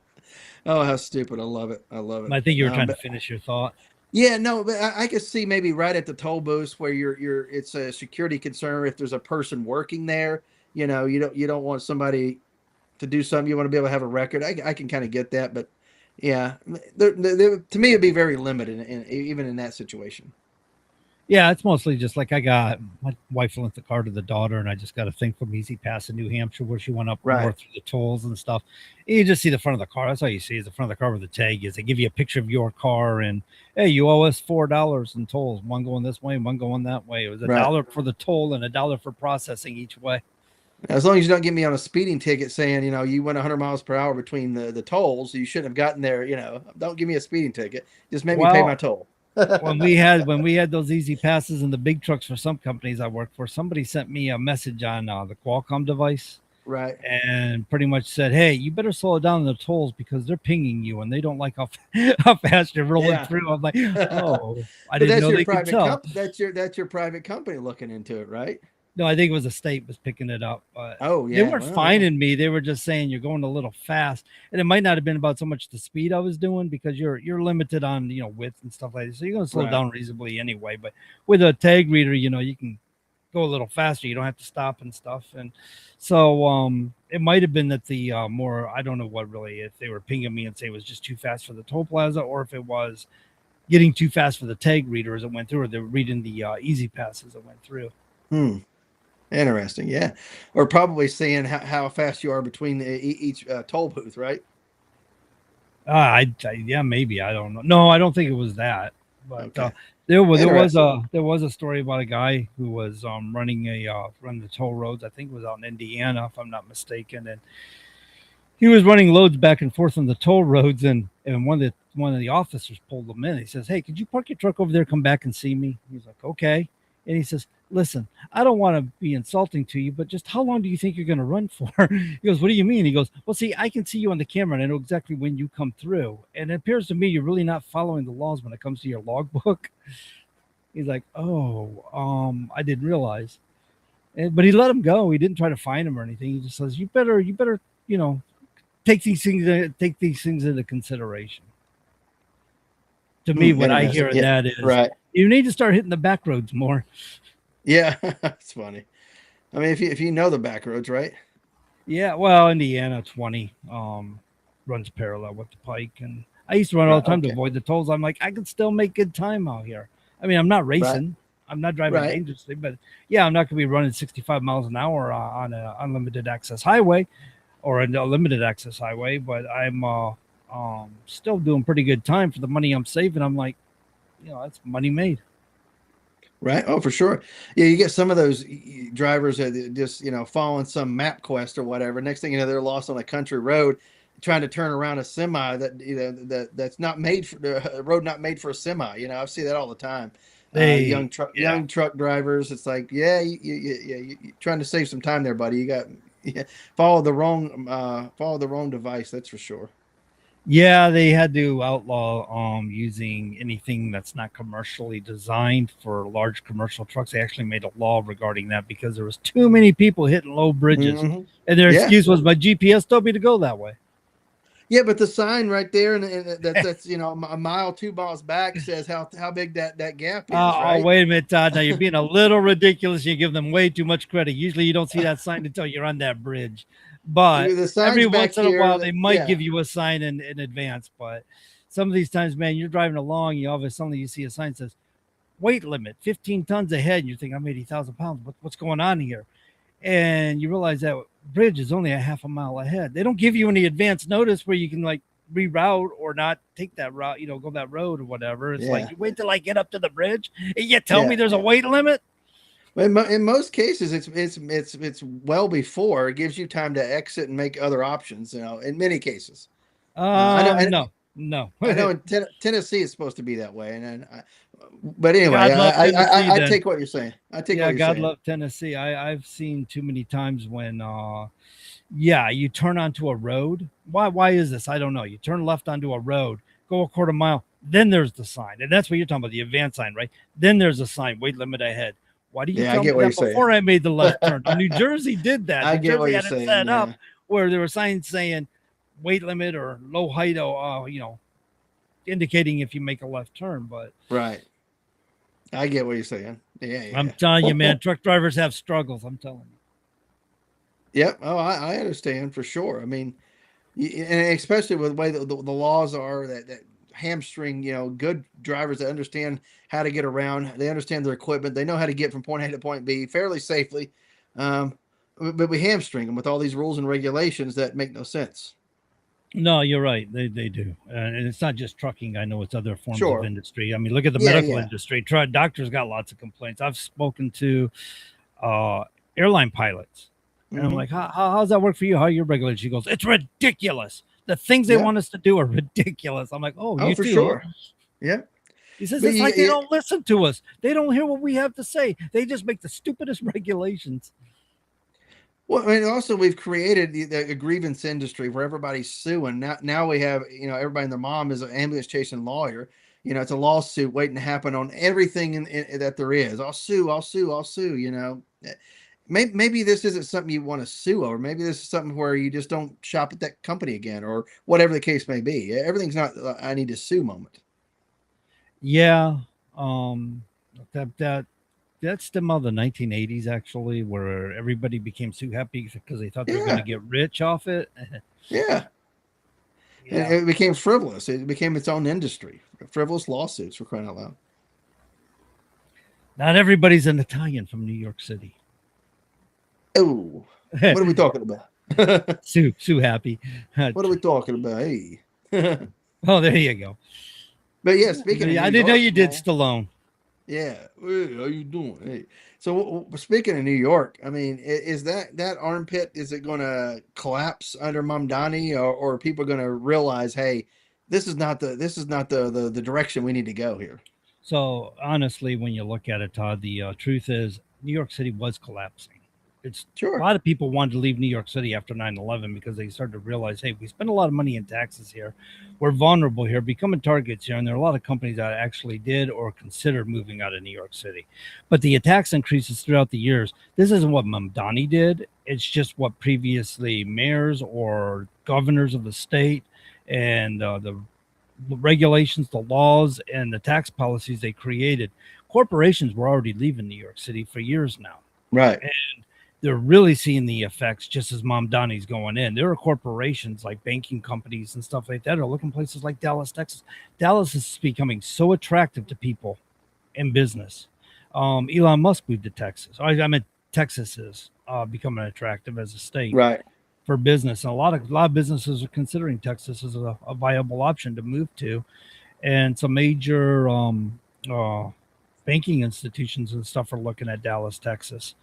Oh, how stupid. I love it. I think you were trying to finish your thought. Yeah, no, but I could see maybe right at the toll booth where it's a security concern if there's a person working there you don't want somebody to do something. You want to be able to have a record. I can kind of get that, but yeah, to me, it'd be very limited, even in that situation. Yeah, it's mostly just like my wife lent the car to the daughter, and I just got a thing from Easy Pass in New Hampshire where she went up north through the tolls and stuff. And you just see the front of the car. That's all you see is the front of the car where the tag is. They give you a picture of your car, and hey, you owe us $4 in tolls. One going this way, one going that way. It was $1 for the toll and $1 for processing each way. As long as you don't get me on a speeding ticket saying, you went 100 miles per hour between the tolls, you shouldn't have gotten there. Don't give me a speeding ticket. Just make me pay my toll. when we had those Easy Passes in the big trucks for some companies I worked for, somebody sent me a message on the Qualcomm device, right, and pretty much said, "Hey, you better slow down the tolls because they're pinging you and they don't like how fast you're rolling through." I'm like, "Oh, I didn't know they could tell." That's your private company looking into it, right? No, I think it was the state was picking it up. But they weren't fining me. They were just saying you're going a little fast, and it might not have been about so much the speed I was doing because you're limited on width and stuff like that. So you're going to slow down reasonably anyway. But with a tag reader, you can go a little faster. You don't have to stop and stuff. And so it might have been that the more I don't know what really if they were pinging me and say it was just too fast for the toll plaza, or if it was getting too fast for the tag reader as it went through, or they were reading the Easy Pass as it went through. Interesting, yeah. Or probably seeing how fast you are between each toll booth, right? Yeah, maybe. I don't know. No, I don't think it was that. But there was a story about a guy who was running the toll roads. I think it was out in Indiana, if I'm not mistaken, and he was running loads back and forth on the toll roads, and one of the officers pulled him in. He says, "Hey, could you park your truck over there? Come back and see me." He's like, "Okay." And he says, "Listen, I don't want to be insulting to you, but just how long do you think you're going to run for?" He goes, "What do you mean?" He goes, "Well, see, I can see you on the camera and I know exactly when you come through. And it appears to me you're really not following the laws when it comes to your logbook." He's like, "Oh, I didn't realize." But he let him go. He didn't try to fine him or anything. He just says, you better, take these things into consideration. To me, what I hear in that is, you need to start hitting the back roads more. Yeah, that's funny. I mean, if you know the back roads, right? Yeah, well, Indiana 20 runs parallel with the Pike, and I used to run all the time to avoid the tolls. I'm like, I can still make good time out here. I mean, I'm not racing, I'm not driving dangerously, but yeah, I'm not going to be running 65 miles an hour on an unlimited access highway or a limited access highway, but I'm still doing pretty good time for the money I'm saving. I'm like, that's money made. Right. Oh, for sure. Yeah. You get some of those drivers that just, following some map quest or whatever. Next thing you know, they're lost on a country road trying to turn around a semi that's not made for a road, not made for a semi. I see that all the time. Young truck drivers. It's like, you're trying to save some time there, buddy. You got follow the wrong device. That's for sure. Yeah, they had to outlaw using anything that's not commercially designed for large commercial trucks. They actually made a law regarding that because there was too many people hitting low bridges, and their excuse was my GPS told me to go that way. Yeah, but the sign right there, and that's a mile, 2 miles back says how big that gap is. Right? Oh, wait a minute, Todd. Now you're being a little ridiculous. You give them way too much credit. Usually, you don't see that sign until you're on that bridge. But every once in a while, they might give you a sign in advance. But some of these times, man, you're driving along, you all of a sudden you see a sign that says weight limit 15 tons ahead, and you think I'm 80,000 pounds. What's going on here? And you realize that bridge is only a half a mile ahead. They don't give you any advance notice where you can like reroute or not take that route, go that road or whatever. It's like you wait till I get up to the bridge and you tell me there's a weight limit. In most cases, it's well before. It gives you time to exit and make other options. In many cases, no. I know in Tennessee it's supposed to be that way, but anyway, I take what you're saying. God love Tennessee. I've seen too many times when, you turn onto a road. Why is this? I don't know. You turn left onto a road, go a quarter mile, then there's the sign, and that's what you're talking about, the advance sign, right? Then there's a sign, weight limit ahead. Why do you tell me that before I made the left turn? New Jersey did that. I get what you're saying. Set up where there were signs saying weight limit or low height, indicating if you make a left turn. But I get what you're saying. Yeah. I'm telling you, man, truck drivers have struggles. I'm telling you. Yep. Oh, I understand for sure. I mean, and especially with the way the laws are that hamstring, good drivers that understand how to get around. They understand their equipment. They know how to get from point A to point B fairly safely. Um, but we hamstring them with all these rules and regulations that make no sense. No, you're right. They do, and it's not just trucking. I know it's other forms of Sure. industry. I mean, look at the Yeah, medical yeah. industry. Doctors got lots of complaints. I've spoken to airline pilots, and I'm Mhm. like, how's that work for you? How are you regulated? She goes, it's ridiculous. The things they Yeah. want us to do are ridiculous. I'm like, oh, Oh, you for too, sure. huh? Yeah. He says But it's like they don't listen to us. They don't hear what we have to say. They just make the stupidest regulations. Well, I mean, also we've created a grievance industry where everybody's suing. Now we have, everybody and their mom is an ambulance chasing lawyer. It's a lawsuit waiting to happen on everything that there is. I'll sue, I'll sue, I'll sue. Maybe this isn't something you want to sue over. Maybe this is something where you just don't shop at that company again, or whatever the case may be. Everything's not I need to sue moment. Yeah, that's stem out of the 1980s, actually, where everybody became so happy because they thought they were going to get rich off it. Yeah. And it became frivolous. It became its own industry. Frivolous lawsuits, for crying out loud. Not everybody's an Italian from New York City. Oh, what are we talking about? Sue happy. What are we talking about? Hey. Oh, there you go. But yeah, speaking of I didn't know you did Stallone. Yeah. Hey, how you doing? Hey. So speaking of New York, I mean, is that armpit, is it going to collapse under Mamdani, or are people going to realize, hey, this is not the direction we need to go here? So honestly, when you look at it, Todd, the truth is New York City was collapsing. It's sure. A lot of people wanted to leave New York City after 9/11 because they started to realize, hey, we spend a lot of money in taxes here. We're vulnerable here, becoming targets here. And there are a lot of companies that actually did or considered moving out of New York City. But the tax increases throughout the years, this isn't what Mamdani did. It's just what previously mayors or governors of the state and the regulations, the laws, and the tax policies they created. Corporations were already leaving New York City for years now. Right. And they're really seeing the effects just as Mamdani's going in. There are corporations like banking companies and stuff like that are looking places like Dallas, Texas. Dallas is becoming so attractive to people in business. Elon Musk moved to Texas. I mean, Texas is becoming attractive as a state, right, for business. And a lot of businesses are considering Texas as a viable option to move to, and some major banking institutions and stuff are looking at Dallas, Texas.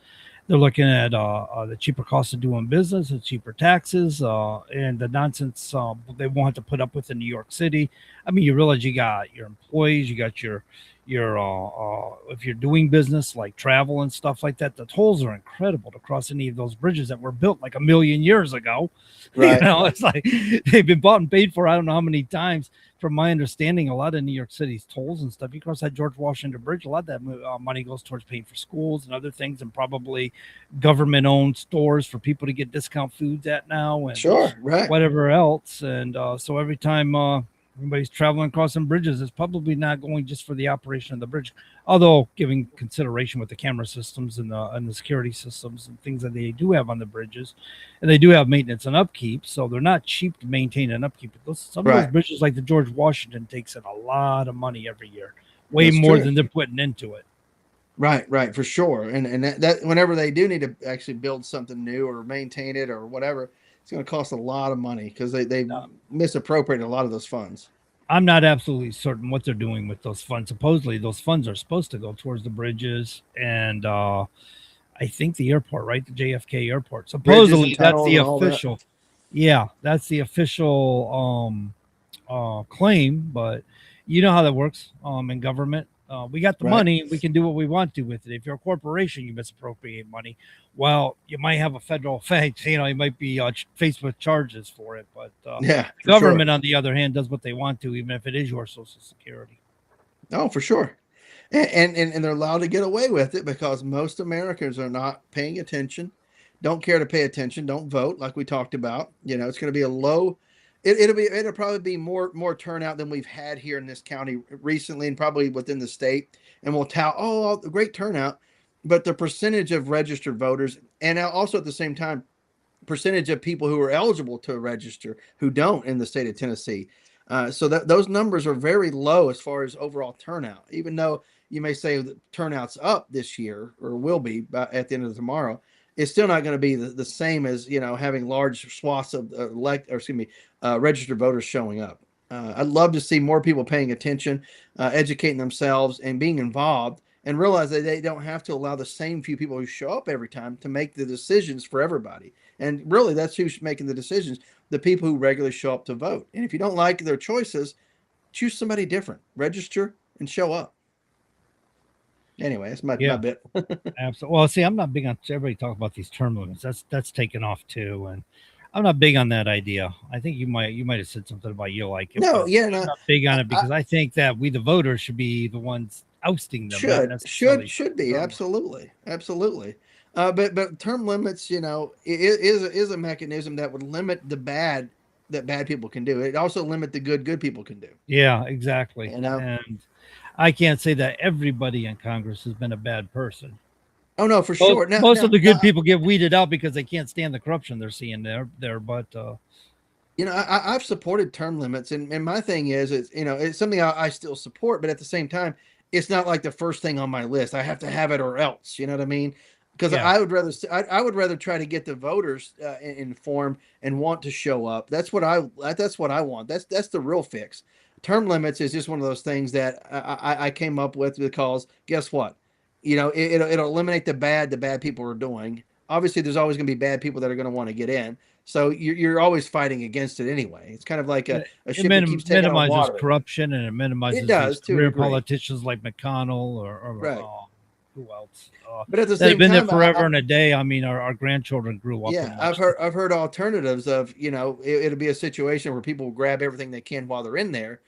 They're looking at the cheaper cost of doing business, the cheaper taxes, and the nonsense they won't have to put up with in New York City. I mean, you realize you got your employees, you got your if you're doing business like travel and stuff like that, the tolls are incredible to cross any of those bridges that were built like 1,000,000 years ago. Right. It's like they've been bought and paid for I don't know how many times. From my understanding, a lot of New York City's tolls and stuff, you cross that George Washington Bridge, a lot of that money goes towards paying for schools and other things, and probably government-owned stores for people to get discount foods at now, and sure, right, whatever else. And so every time everybody's traveling across some bridges, it's probably not going just for the operation of the bridge, although giving consideration with the camera systems and the security systems and things that they do have on the bridges, and they do have maintenance and upkeep, so they're not cheap to maintain and upkeep. Some of those bridges, like the George Washington, takes in a lot of money every year, way That's more true. than they're putting into it. Right, for sure. And that whenever they do need to actually build something new or maintain it or whatever, it's going to cost a lot of money because they misappropriated a lot of those funds. I'm not absolutely certain what they're doing with those funds. Supposedly, those funds are supposed to go towards the bridges and I think the airport, right? The JFK airport. Supposedly, that's the official. Yeah, that's the official claim. But you know how that works in government. We got the money. We can do what we want to with it. If you're a corporation, you misappropriate money. Well, you might have a federal offense. You might be faced with charges for it. But yeah, the government, on the other hand, does what they want to, even if it is your Social Security. Oh, for sure. And they're allowed to get away with it because most Americans are not paying attention, don't care to pay attention, don't vote like we talked about. It's going to be a low. It'll probably be more turnout than we've had here in this county recently, and probably within the state. And we'll tout, great turnout, but the percentage of registered voters, and also at the same time, percentage of people who are eligible to register who don't in the state of Tennessee. So those numbers are very low as far as overall turnout, even though you may say the turnout's up this year or will be at the end of tomorrow. It's still not going to be the same as, having large swaths of registered voters showing up. I'd love to see more people paying attention, educating themselves and being involved, and realize that they don't have to allow the same few people who show up every time to make the decisions for everybody. And really, that's who's making the decisions, the people who regularly show up to vote. And if you don't like their choices, choose somebody different, register and show up. Anyway, that's my bit. Absolutely. Well, see, I'm not big on everybody talking about these term limits. That's taken off too. And I'm not big on that idea. I think you might have said something about you like it. No, I'm not big on it because I think that we, the voters, should be the ones ousting them. Should be. Absolutely. But term limits, is a mechanism that would limit the bad that bad people can do. It also limit the good people can do. Yeah, exactly. And I can't say that everybody in Congress has been a bad person. Oh no, for sure. Most of the good people get weeded out because they can't stand the corruption they're seeing there. But I've supported term limits, and my thing is, it's something I still support, but at the same time, it's not like the first thing on my list. I have to have it or else. You know what I mean? Because I would rather try to get the voters informed and want to show up. That's what I want. That's the real fix. Term limits is just one of those things that I came up with because guess what? It'll eliminate the bad people are doing. Obviously, there's always going to be bad people that are going to want to get in. So you're always fighting against it anyway. It's kind of like a ship that keeps taking on water. Corruption, and it minimizes career politicians like McConnell or right. Who else? But at the same time, they've been there forever and a day. I mean, our grandchildren grew up. Yeah, I've heard alternatives of it'll be a situation where people will grab everything they can while they're in there.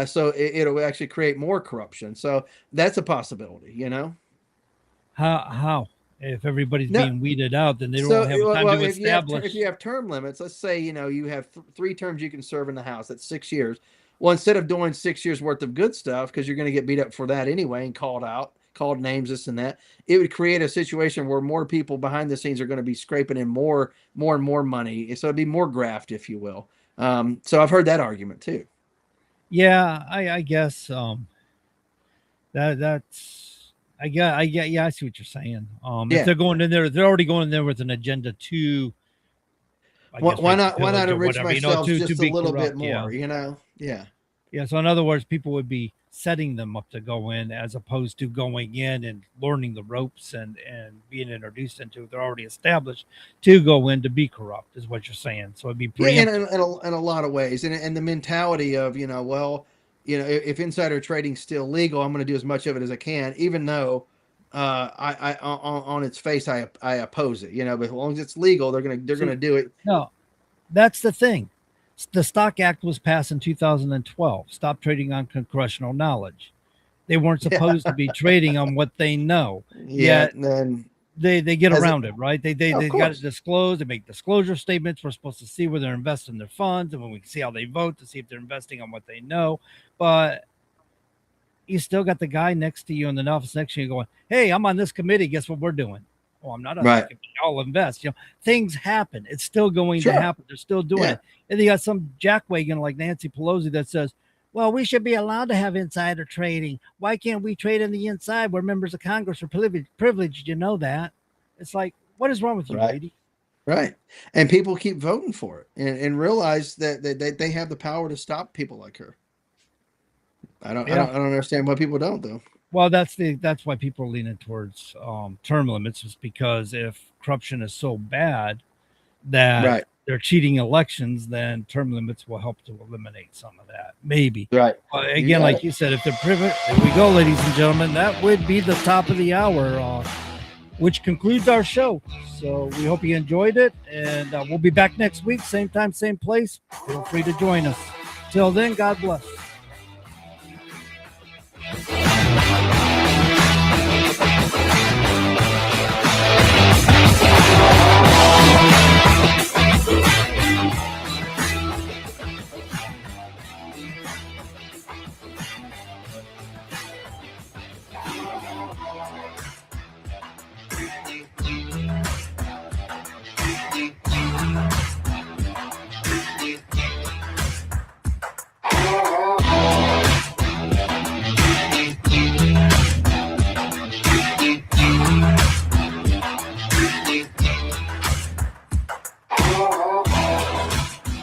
So it'll actually create more corruption. So that's a possibility, How? If everybody's being weeded out, then they don't have time to establish. If you have term limits, let's say, you have 3 terms you can serve in the House. That's 6 years. Well, instead of doing 6 years worth of good stuff, because you're going to get beat up for that anyway and called names, this and that, it would create a situation where more people behind the scenes are going to be scraping in more and more money. So it'd be more graft, if you will. So I've heard that argument too. Yeah, I guess that's. I see what you're saying. If they're going in there, they're already going in there with an agenda to. Why not enrich myself just a little bit more? Yeah. So in other words, people would be setting them up to go in as opposed to going in and learning the ropes and being introduced into it. They're already established to go in to be corrupt, is what you're saying. So it'd be in a lot of ways, and the mentality of if insider trading's still legal, I'm going to do as much of it as I can, even though I on its face I oppose it. But as long as it's legal, they're going to do it. No, that's the thing. The Stock Act was passed in 2012. Stop trading on congressional knowledge. They weren't supposed to be trading on what they know. Yeah, and then they get around it, right? They got to disclose. They make disclosure statements. We're supposed to see where they're investing their funds, and when we see how they vote to see if they're investing on what they know. But you still got the guy next to you in the office next to you going, "Hey, I'm on this committee. Guess what we're doing?" Oh, I'm not on that committee. I'll invest. Things happen. It's still going to happen. They're still doing it. And you got some jackwagon like Nancy Pelosi that says, well, we should be allowed to have insider trading. Why can't we trade on the inside? We're members of Congress are privileged. You know that. It's like, what is wrong with you, lady? Right. And people keep voting for it and realize that they have the power to stop people like her. I don't understand why people don't, though. Well, that's why people are leaning towards term limits, is because if corruption is so bad that they're cheating elections, then term limits will help to eliminate some of that. Maybe. Right. Again, like you said, if they're privileged, there we go, ladies and gentlemen. That would be the top of the hour, which concludes our show. So we hope you enjoyed it, and we'll be back next week, same time, same place. Feel free to join us. Till then, God bless.